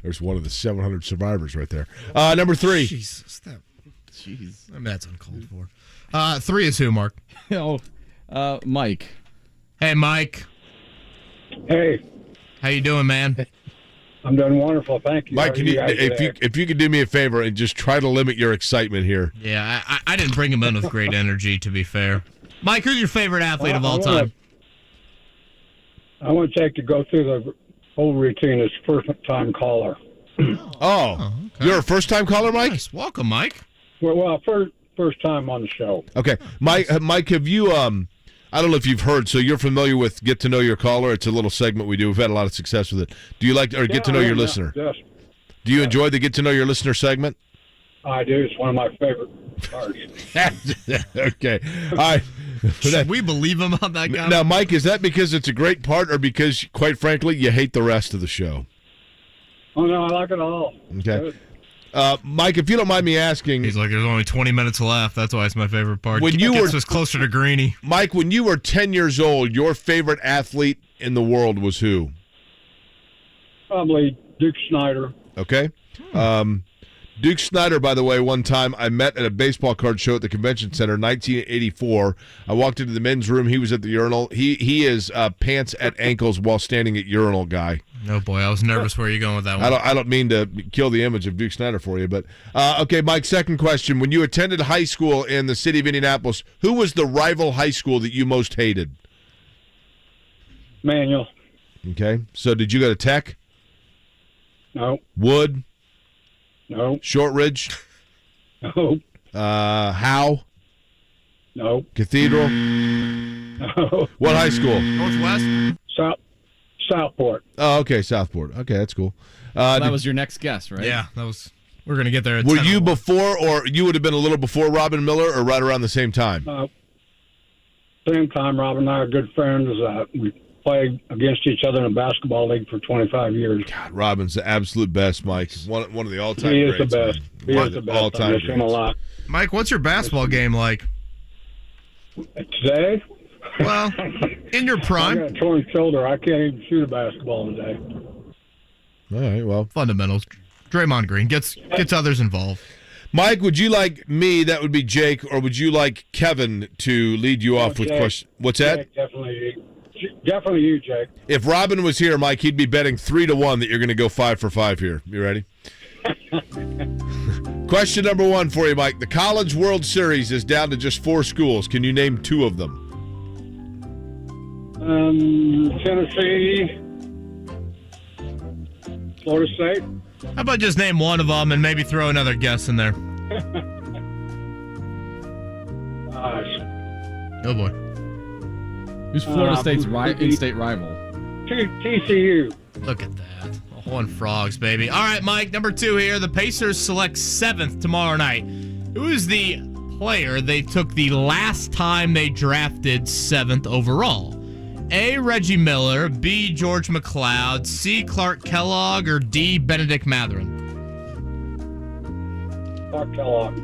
There's one of the 700 survivors right there. Number 3. Jesus, jeez. I mean, that's uncalled for. 3 is who, Mark? Mike. Hey, Mike. Hey. How you doing, man? I'm doing wonderful, thank you. Mike, if you could do me a favor and just try to limit your excitement here. Yeah, I didn't bring him in with great energy, to be fair. Mike, who's your favorite athlete of all time? I want Jake to go through the whole routine as first-time caller. Okay. You're a first-time caller, Mike? Nice. Welcome, Mike. Well, first time on the show. Okay. Mike, have you, I don't know if you've heard, so you're familiar with Get to Know Your Caller? It's a little segment we do. We've had a lot of success with it. Do you like, or Get to Know Your Listener? Yes. Do you enjoy the Get to Know Your Listener segment? I do. It's one of my favorite parts. Okay. All right. Should we believe him on that guy? Now, Mike, is that because it's a great part or because, quite frankly, you hate the rest of the show? Oh, no, I like it all. Okay. Mike, if you don't mind me asking... He's like, there's only 20 minutes left. That's why it's my favorite part. When you were closer to Greeny. Mike, when you were 10 years old, your favorite athlete in the world was who? Probably Duke Snyder. Okay. Duke Snyder, by the way, one time I met at a baseball card show at the convention center, 1984. I walked into the men's room. He was at the urinal. He is pants at ankles while standing at urinal guy. Oh, boy. I was nervous where you're going with that one. I don't mean to kill the image of Duke Snyder for you, but okay, Mike, second question. When you attended high school in the city of Indianapolis, who was the rival high school that you most hated? Manual. Okay. So did you go to Tech? No. Wood? No. Shortridge? No. Howe? No. Cathedral? No. What high school? Northwest? Southport. Oh, okay, Southport. Okay, that's cool. That was your next guess, right? Yeah, that was. We're gonna get there. Were you before, or you would have been a little before Robin Miller, or right around the same time? Same time. Robin and I are good friends. We played against each other in a basketball league for 25 years. God, Robin's the absolute best, Mike. One of the all-time He is greats, the best. man. He One is of the best. all-time I miss him a greats. lot. Mike, what's your basketball game like? Today? Well, in your I prime. got a torn shoulder. I can't even shoot a basketball today. All right, well. Fundamentals. Draymond Green gets others involved. Mike, would you like me, that would be Jake, or would you like Kevin to lead you off with Jake. questions? What's that? Jake, definitely you, Jake. If Robin was here, Mike, he'd be betting 3-1 that you're going to go 5 for 5 here. You ready? Question number 1 for you, Mike. The College World Series is down to just 4 schools. Can you name 2 of them? Tennessee, Florida State. How about just name one of them and maybe throw another guess in there? Oh, boy. Who's Florida State's in-state rival? TCU. Look at that. Horn Frogs, baby. All right, Mike, number 2 here. The Pacers select 7th tomorrow night. Who is the player they took the last time they drafted 7th overall? A, Reggie Miller, B, George McLeod, C, Clark Kellogg, or D, Benedict Mathurin? Clark Kellogg.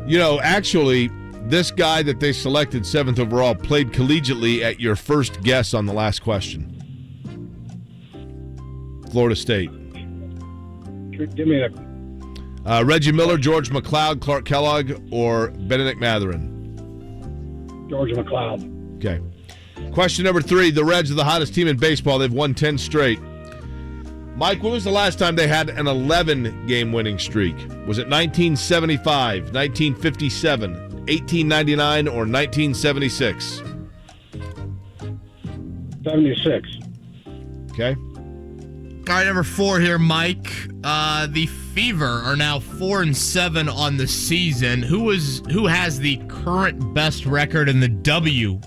You know, actually, this guy that they selected 7th overall played collegiately at your first guess on the last question. Florida State. Give me a Reggie Miller, George McLeod, Clark Kellogg, or Benedict Mathurin? George McLeod. Okay. Question number 3. The Reds are the hottest team in baseball. They've won 10 straight. Mike, when was the last time they had an 11-game winning streak? Was it 1975, 1957, 1899, or 1976? 76. Okay. All right, number 4 here, Mike. The Fever are now 4-7 on the season. Who has the current best record in the WNBA?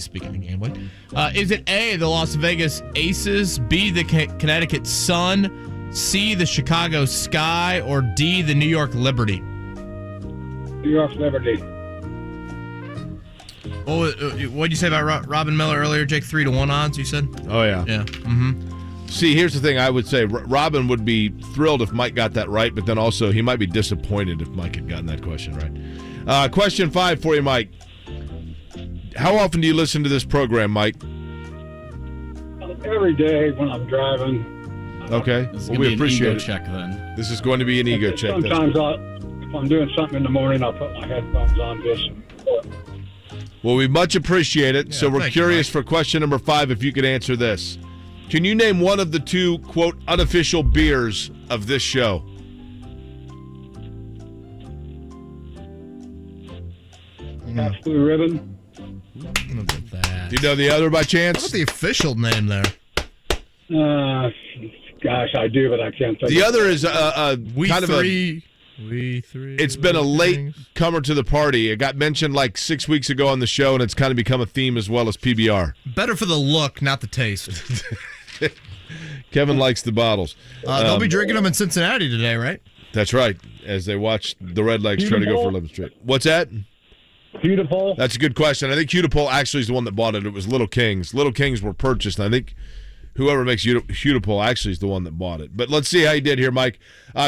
Speaking of gambling, is it A, the Las Vegas Aces, B, the Connecticut Sun, C, the Chicago Sky, or D, the New York Liberty? New York Liberty. What'd you say about Robin Miller earlier, Jake? 3-1 odds, you said? Oh, yeah. Yeah. Mm-hmm. See, here's the thing. I would say Robin would be thrilled if Mike got that right, but then also he might be disappointed if Mike had gotten that question right. Question 5 for you, Mike. How often do you listen to this program, Mike? Every day when I'm driving. Okay. Well, we appreciate it. Check then. This is going to be an ego check. Sometimes if I'm doing something in the morning, I'll put my headphones on just. Well, we much appreciate it. Yeah, so we're curious you, for question number 5 if you could answer this. Can you name one of the 2, quote, unofficial beers of this show? Pabst Blue Ribbon. Look at that. Do you know the other by chance? What's the official name there? Gosh, I do, but I can't think. The other is We kind three. of it's been a late comer to the party. It got mentioned like 6 weeks ago on the show, and it's kind of become a theme as well as PBR. Better for the look, not the taste. Kevin likes the bottles. They'll be drinking them in Cincinnati today, right? That's right, as they watch the Redlegs try to go for 11th straight. What's that? Beautiful. That's a good question. I think Hudipole actually is the one that bought it. It was Little Kings. Little Kings were purchased, and I think whoever makes Hudipole actually is the one that bought it. But let's see how you did here, Mike.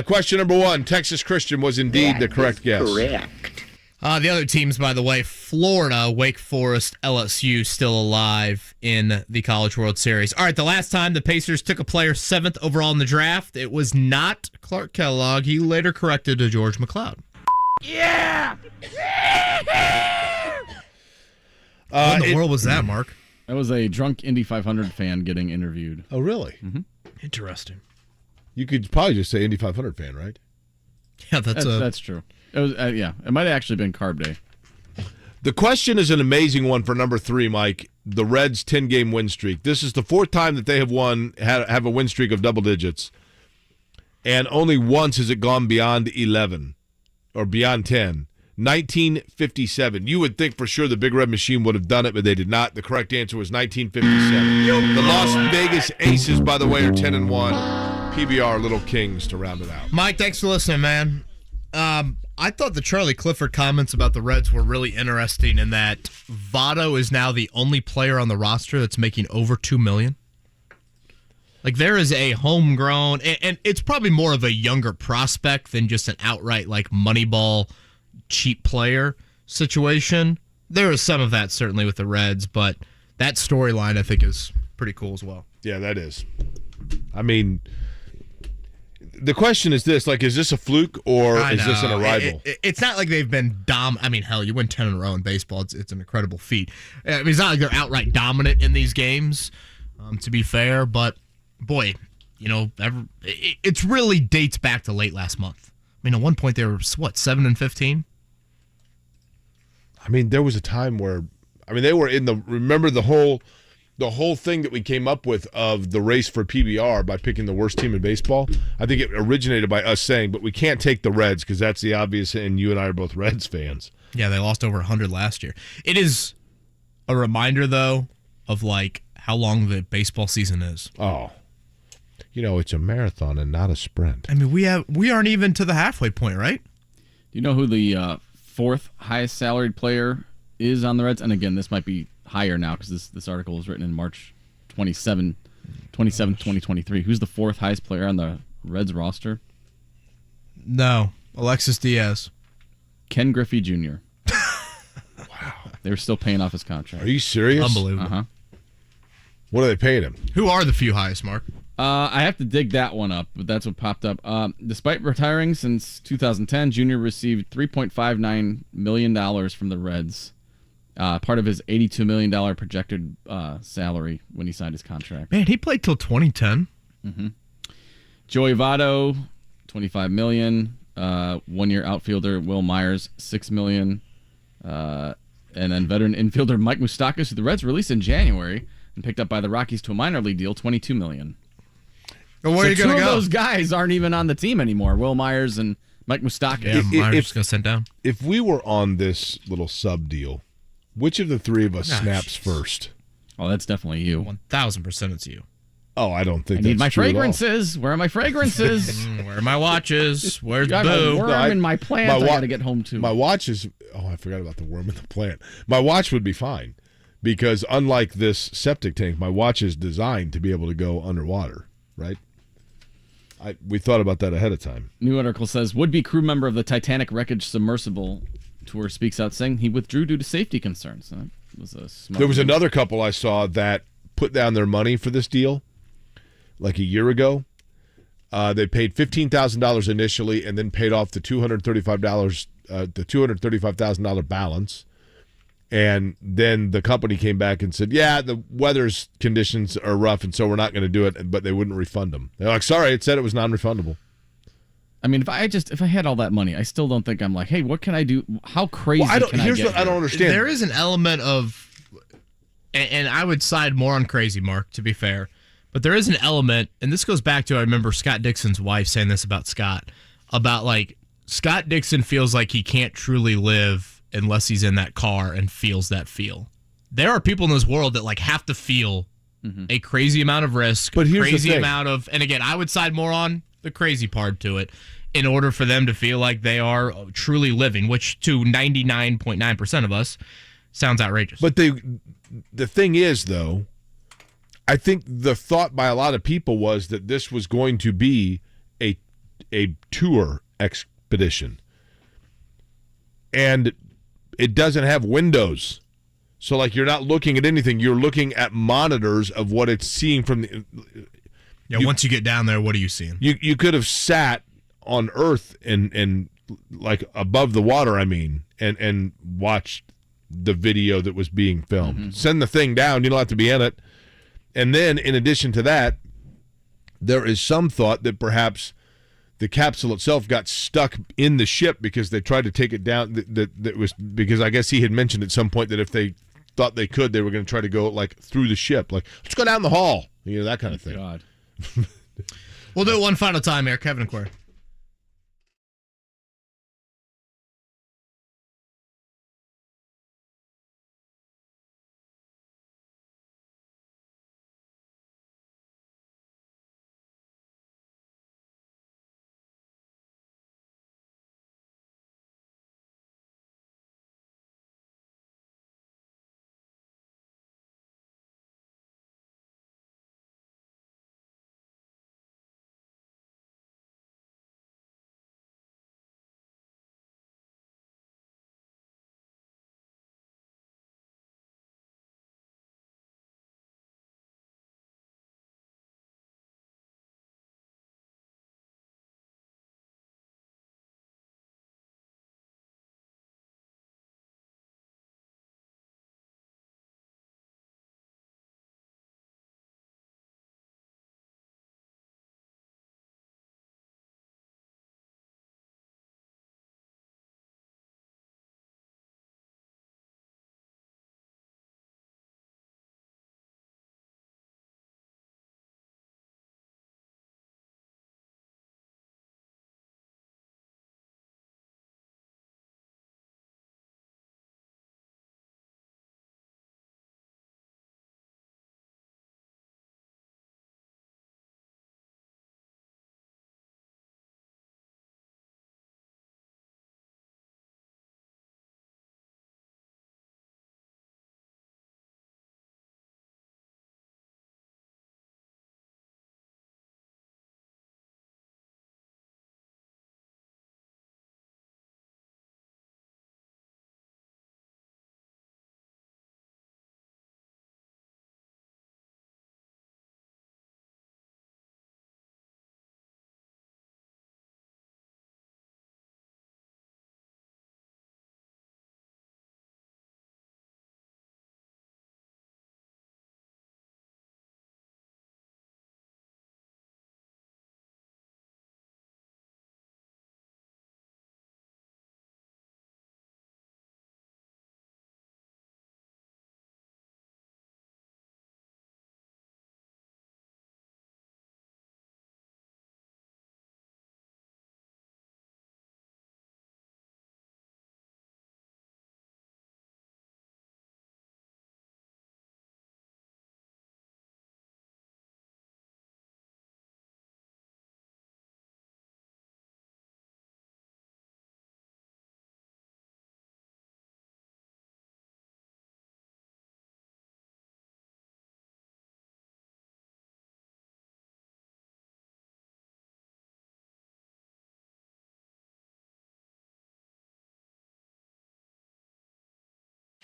Question number 1, Texas Christian was indeed the correct guess. Correct. The other teams, by the way, Florida, Wake Forest, LSU, still alive in the College World Series. All right, the last time the Pacers took a player 7th overall in the draft, it was not Clark Kellogg. He later corrected to George McLeod. Yeah! What in the world was that, Mark? That was a drunk Indy 500 fan getting interviewed. Oh, really? Mm-hmm. Interesting. You could probably just say Indy 500 fan, right? Yeah, that's true. It was it might have actually been Carb Day. The question is an amazing one for number 3, Mike. The Reds' 10-game win streak. This is the 4th time that they have have a win streak of double digits, and only once has it gone beyond 11 or beyond 10. 1957. You would think for sure the Big Red Machine would have done it, but they did not. The correct answer was 1957. The Las Vegas Aces, by the way, are 10-1. PBR Little Kings to round it out. Mike, thanks for listening, man. I thought the Charlie Clifford comments about the Reds were really interesting in that Votto is now the only player on the roster that's making over $2 million. Like, there is a homegrown, and it's probably more of a younger prospect than just an outright, like, Moneyball cheap player situation. There is some of that, certainly, with the Reds, but that storyline, I think, is pretty cool as well. Yeah, that is. I mean, the question is this, like, is this a fluke or is this an arrival? It's not like they've been I mean, hell, you win 10 in a row in baseball. It's an incredible feat. I mean, it's not like they're outright dominant in these games, to be fair, but boy, you know, it really dates back to late last month. I mean, at one point they were, 7-15? I mean, there was a time where, I mean, they were remember the whole thing that we came up with of the race for PBR by picking the worst team in baseball. I think it originated by us saying, but we can't take the Reds because that's the obvious, and you and I are both Reds fans. Yeah, they lost over 100 last year. It is a reminder, though, of, like, how long the baseball season is. Oh. You know, it's a marathon and not a sprint. I mean, we aren't even to the halfway point, right? Do you know who the fourth highest salaried player is on the Reds? And again, this might be higher now because this article was written in March 27, 2023. Who's the fourth highest player on the Reds roster? No, Alexis Diaz. Ken Griffey Jr. Wow. They were still paying off his contract. Are you serious? Unbelievable. Uh-huh. What are they paying him? Who are the few highest, Mark? I have to dig that one up, but that's what popped up. Despite retiring since 2010, Jr. received $3.59 million from the Reds, part of his $82 million projected salary when he signed his contract. Man, he played till 2010. Mm-hmm. Joey Votto, $25 million. 1-year outfielder Will Myers, $6 million. And then veteran infielder Mike Moustakas, who the Reds released in January and picked up by the Rockies to a minor league deal, $22 million. Well, where are you going to go? Two of those guys aren't even on the team anymore. Will Myers and Mike Moustakas. Yeah, Myers going to send down. If we were on this little sub deal, which of the three of us snaps first? Oh, that's definitely you. 1,000% it's you. Oh, I don't think I that's need my true fragrances. Where are my fragrances? Where are my watches? Where's got Boo? a worm in my plant. I got to get home to. My watch is. Oh, I forgot about the worm in the plant. My watch would be fine because unlike this septic tank, my watch is designed to be able to go underwater. Right. We thought about that ahead of time. New article says would-be crew member of the Titanic wreckage submersible tour speaks out saying he withdrew due to safety concerns. That was a smart There was move. another couple I saw that put down their money for this deal like a year ago. They paid $15,000 initially and then paid off the $235,000 balance. And then the company came back and said, yeah, the weather's conditions are rough, and so we're not going to do it, but they wouldn't refund them. They're like, sorry, it said it was non-refundable. I mean, if I had all that money, I still don't think I'm like, hey, what can I do? How crazy can I get? Here's what I don't understand. There is an element of, and I would side more on crazy, Mark, to be fair, but there is an element, and this goes back to, I remember Scott Dixon's wife saying this about Scott, about like, Scott Dixon feels like he can't truly live unless he's in that car and feels that feel. There are people in this world that like have to feel a crazy amount of risk, but here's crazy the thing. amount of, and again, I would side more on the crazy part to it in order for them to feel like they are truly living, which to 99.9% of us sounds outrageous. But the thing is, though, I think the thought by a lot of people was that this was going to be a tour expedition. And it doesn't have windows. So, like, you're not looking at anything. You're looking at monitors of what it's seeing from the... Once you get down there, what are you seeing? You could have sat on Earth and like, above the water, I mean, and watched the video that was being filmed. Mm-hmm. Send the thing down. You don't have to be in it. And then, in addition to that, there is some thought that perhaps the capsule itself got stuck in the ship because they tried to take it down. That was because I guess he had mentioned at some point that if they thought they could, they were going to try to go like through the ship, like let's go down the hall, that kind of thing. God. We'll do it one final time here, Kevin and Query.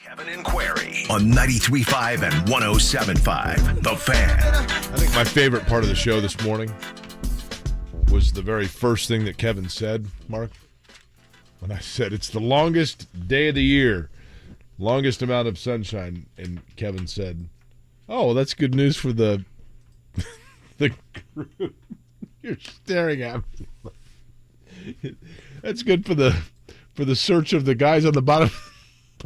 Kevin and Query on 93.5 and 107.5. The Fan. I think my favorite part of the show this morning was the very first thing that Kevin said, Mark. When I said it's the longest day of the year, longest amount of sunshine, and Kevin said, "Oh, well, that's good news for the crew." You're staring at me. That's good for the search of the guys on the bottom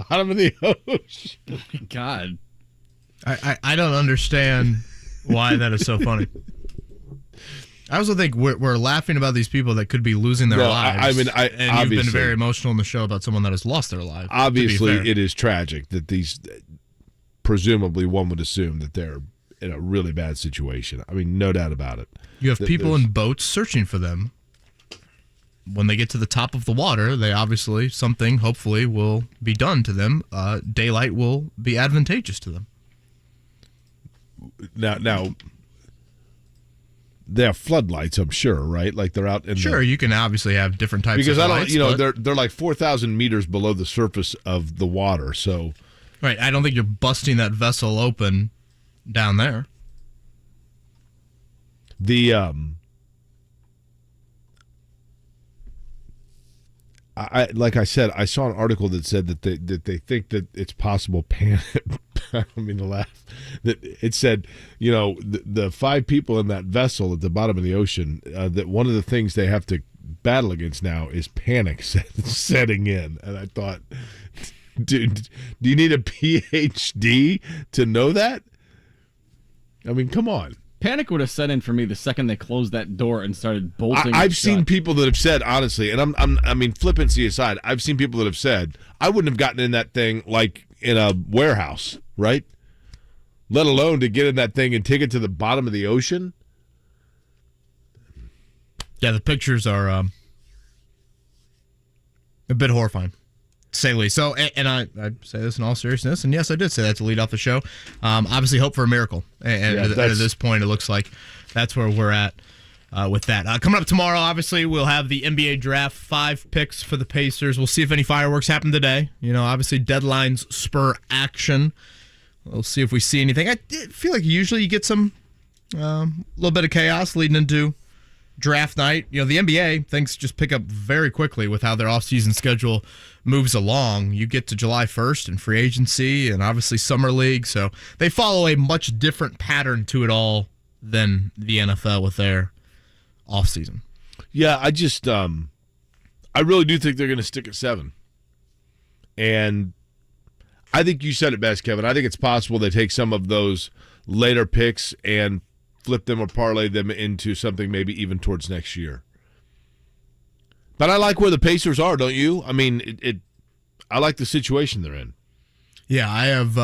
of the ocean. God, I don't understand why that is so funny. I also think we're laughing about these people that could be losing their lives. And you've been very emotional in the show about someone that has lost their life. Obviously, it is tragic that these. Presumably, one would assume that they're in a really bad situation. I mean, no doubt about it. You have people in boats searching for them. When they get to the top of the water, they obviously hopefully, will be done to them. Daylight will be advantageous to them. Now. They have floodlights, I'm sure, right? Like they're out in you can obviously have different types because of lights. But They're like 4,000 meters below the surface of the water, so right. I don't think you're busting that vessel open down there. Like I said, I saw an article that said that they think that it's possible panic. I don't mean to laugh. That it said, the 5 people in that vessel at the bottom of the ocean, that one of the things they have to battle against now is panic setting in. And I thought, dude, do you need a PhD to know that? I mean, come on. Panic would have set in for me the second they closed that door and started bolting. I've seen people that have said, honestly, and I mean, flippancy aside, I've seen people that have said, I wouldn't have gotten in that thing like in a warehouse, right? Let alone to get in that thing and take it to the bottom of the ocean. Yeah, the pictures are a bit horrifying. Say least. So, and I say this in all seriousness, and yes, I did say that to lead off the show. Obviously, hope for a miracle, and at this point, it looks like that's where we're at with that. Coming up tomorrow, obviously, we'll have the NBA draft, 5 picks for the Pacers. We'll see if any fireworks happen today. Obviously, deadlines spur action. We'll see if we see anything. I feel like usually you get some little bit of chaos leading into draft night. The NBA, things just pick up very quickly with how their offseason schedule moves along. You get to July 1st and free agency and obviously summer league. So they follow a much different pattern to it all than the NFL with their offseason. Yeah, I really do think they're going to stick at 7. And I think you said it best, Kevin. I think it's possible they take some of those later picks and flip them or parlay them into something maybe even towards next year. But I like where the Pacers are, don't you? I mean, I like the situation they're in. Yeah, I have.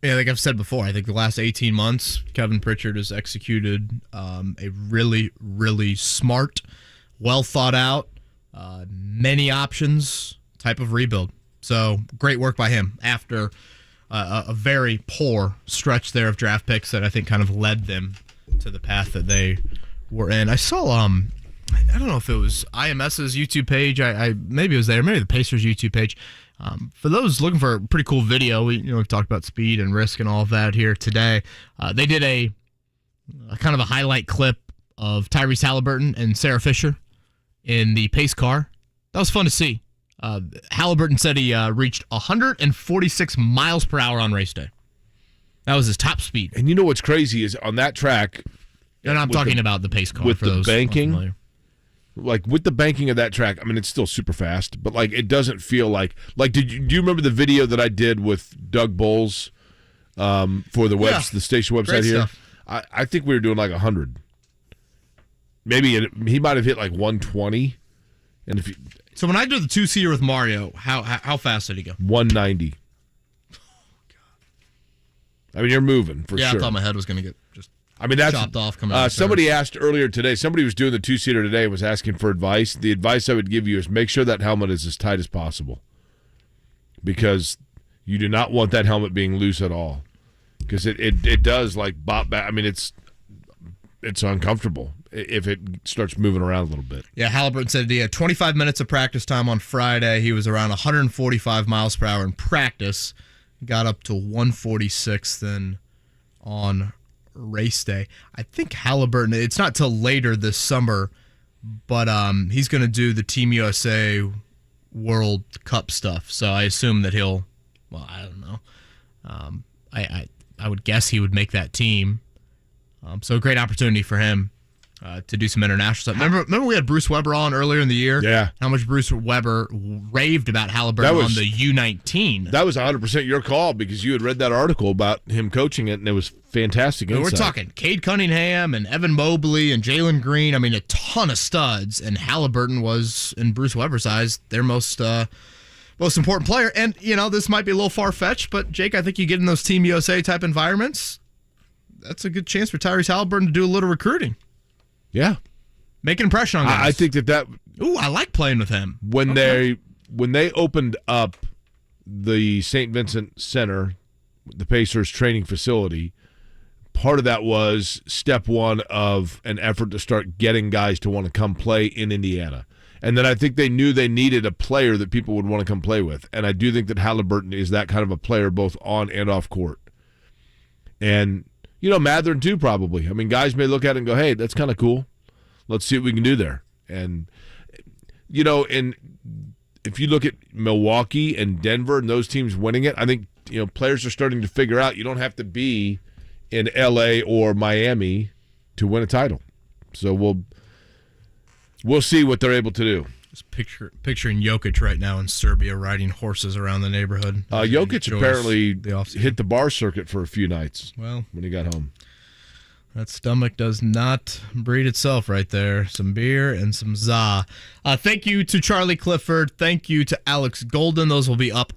Like I've said before, I think the last 18 months, Kevin Pritchard has executed a really, really smart, well thought out, many options type of rebuild. So great work by him after a very poor stretch there of draft picks that I think kind of led them to the path that they were in. I saw I don't know if it was IMS's YouTube page. I maybe it was there. Maybe the Pacers YouTube page. For those looking for a pretty cool video, we've talked about speed and risk and all of that here today. They did a kind of a highlight clip of Tyrese Halliburton and Sarah Fisher in the pace car. That was fun to see. Halliburton said he reached 146 miles per hour on race day. That was his top speed. And you know what's crazy is on that track. And I'm talking about the pace car. With for the those banking. Like with the banking of that track, I mean, it's still super fast, but like it doesn't feel like do you remember the video that I did with Doug Bowles for the the station website Great here? stuff. I think we were doing like 100. Maybe he might have hit like 120. And so when I do the 2-seater with Mario, how fast did he go? 190. Oh, God. I mean, you're moving for sure. Yeah, I thought my head was going to get just. That's chopped off coming out. Somebody asked earlier today, somebody was doing the 2-seater today and was asking for advice. The advice I would give you is make sure that helmet is as tight as possible because you do not want that helmet being loose at all because it does like bop back. I mean, it's uncomfortable. if it starts moving around a little bit. Yeah, Halliburton said he had 25 minutes of practice time on Friday. He was around 145 miles per hour in practice. Got up to 146 then on race day. I think Halliburton, it's not till later this summer, but he's going to do the Team USA World Cup stuff. So I assume that he'll, well, I don't know. I would guess he would make that team. So a great opportunity for him to do some international stuff. Remember we had Bruce Weber on earlier in the year? Yeah. How much Bruce Weber raved about Halliburton on the U19. That was 100% your call because you had read that article about him coaching it, and it was fantastic insight. We're talking Cade Cunningham and Evan Mobley and Jalen Green. I mean, a ton of studs, and Halliburton was, in Bruce Weber's eyes, their most important player. And, this might be a little far-fetched, but, Jake, I think you get in those Team USA-type environments, that's a good chance for Tyrese Halliburton to do a little recruiting. Yeah. Make an impression on guys. I think that Ooh, I like playing with him. When they opened up the St. Vincent Center, the Pacers training facility, part of that was step one of an effort to start getting guys to want to come play in Indiana. And then I think they knew they needed a player that people would want to come play with. And I do think that Halliburton is that kind of a player both on and off court. And Matherin too, probably. I mean, guys may look at it and go, hey, that's kind of cool. Let's see what we can do there. And, and if you look at Milwaukee and Denver and those teams winning it, I think, players are starting to figure out you don't have to be in L.A. or Miami to win a title. So we'll see what they're able to do. Just picturing Jokic right now in Serbia riding horses around the neighborhood. Jokic apparently hit the bar circuit for a few nights when he got home. That stomach does not breed itself right there. Some beer and some za. Thank you to Charlie Clifford. Thank you to Alex Golden. Those will be up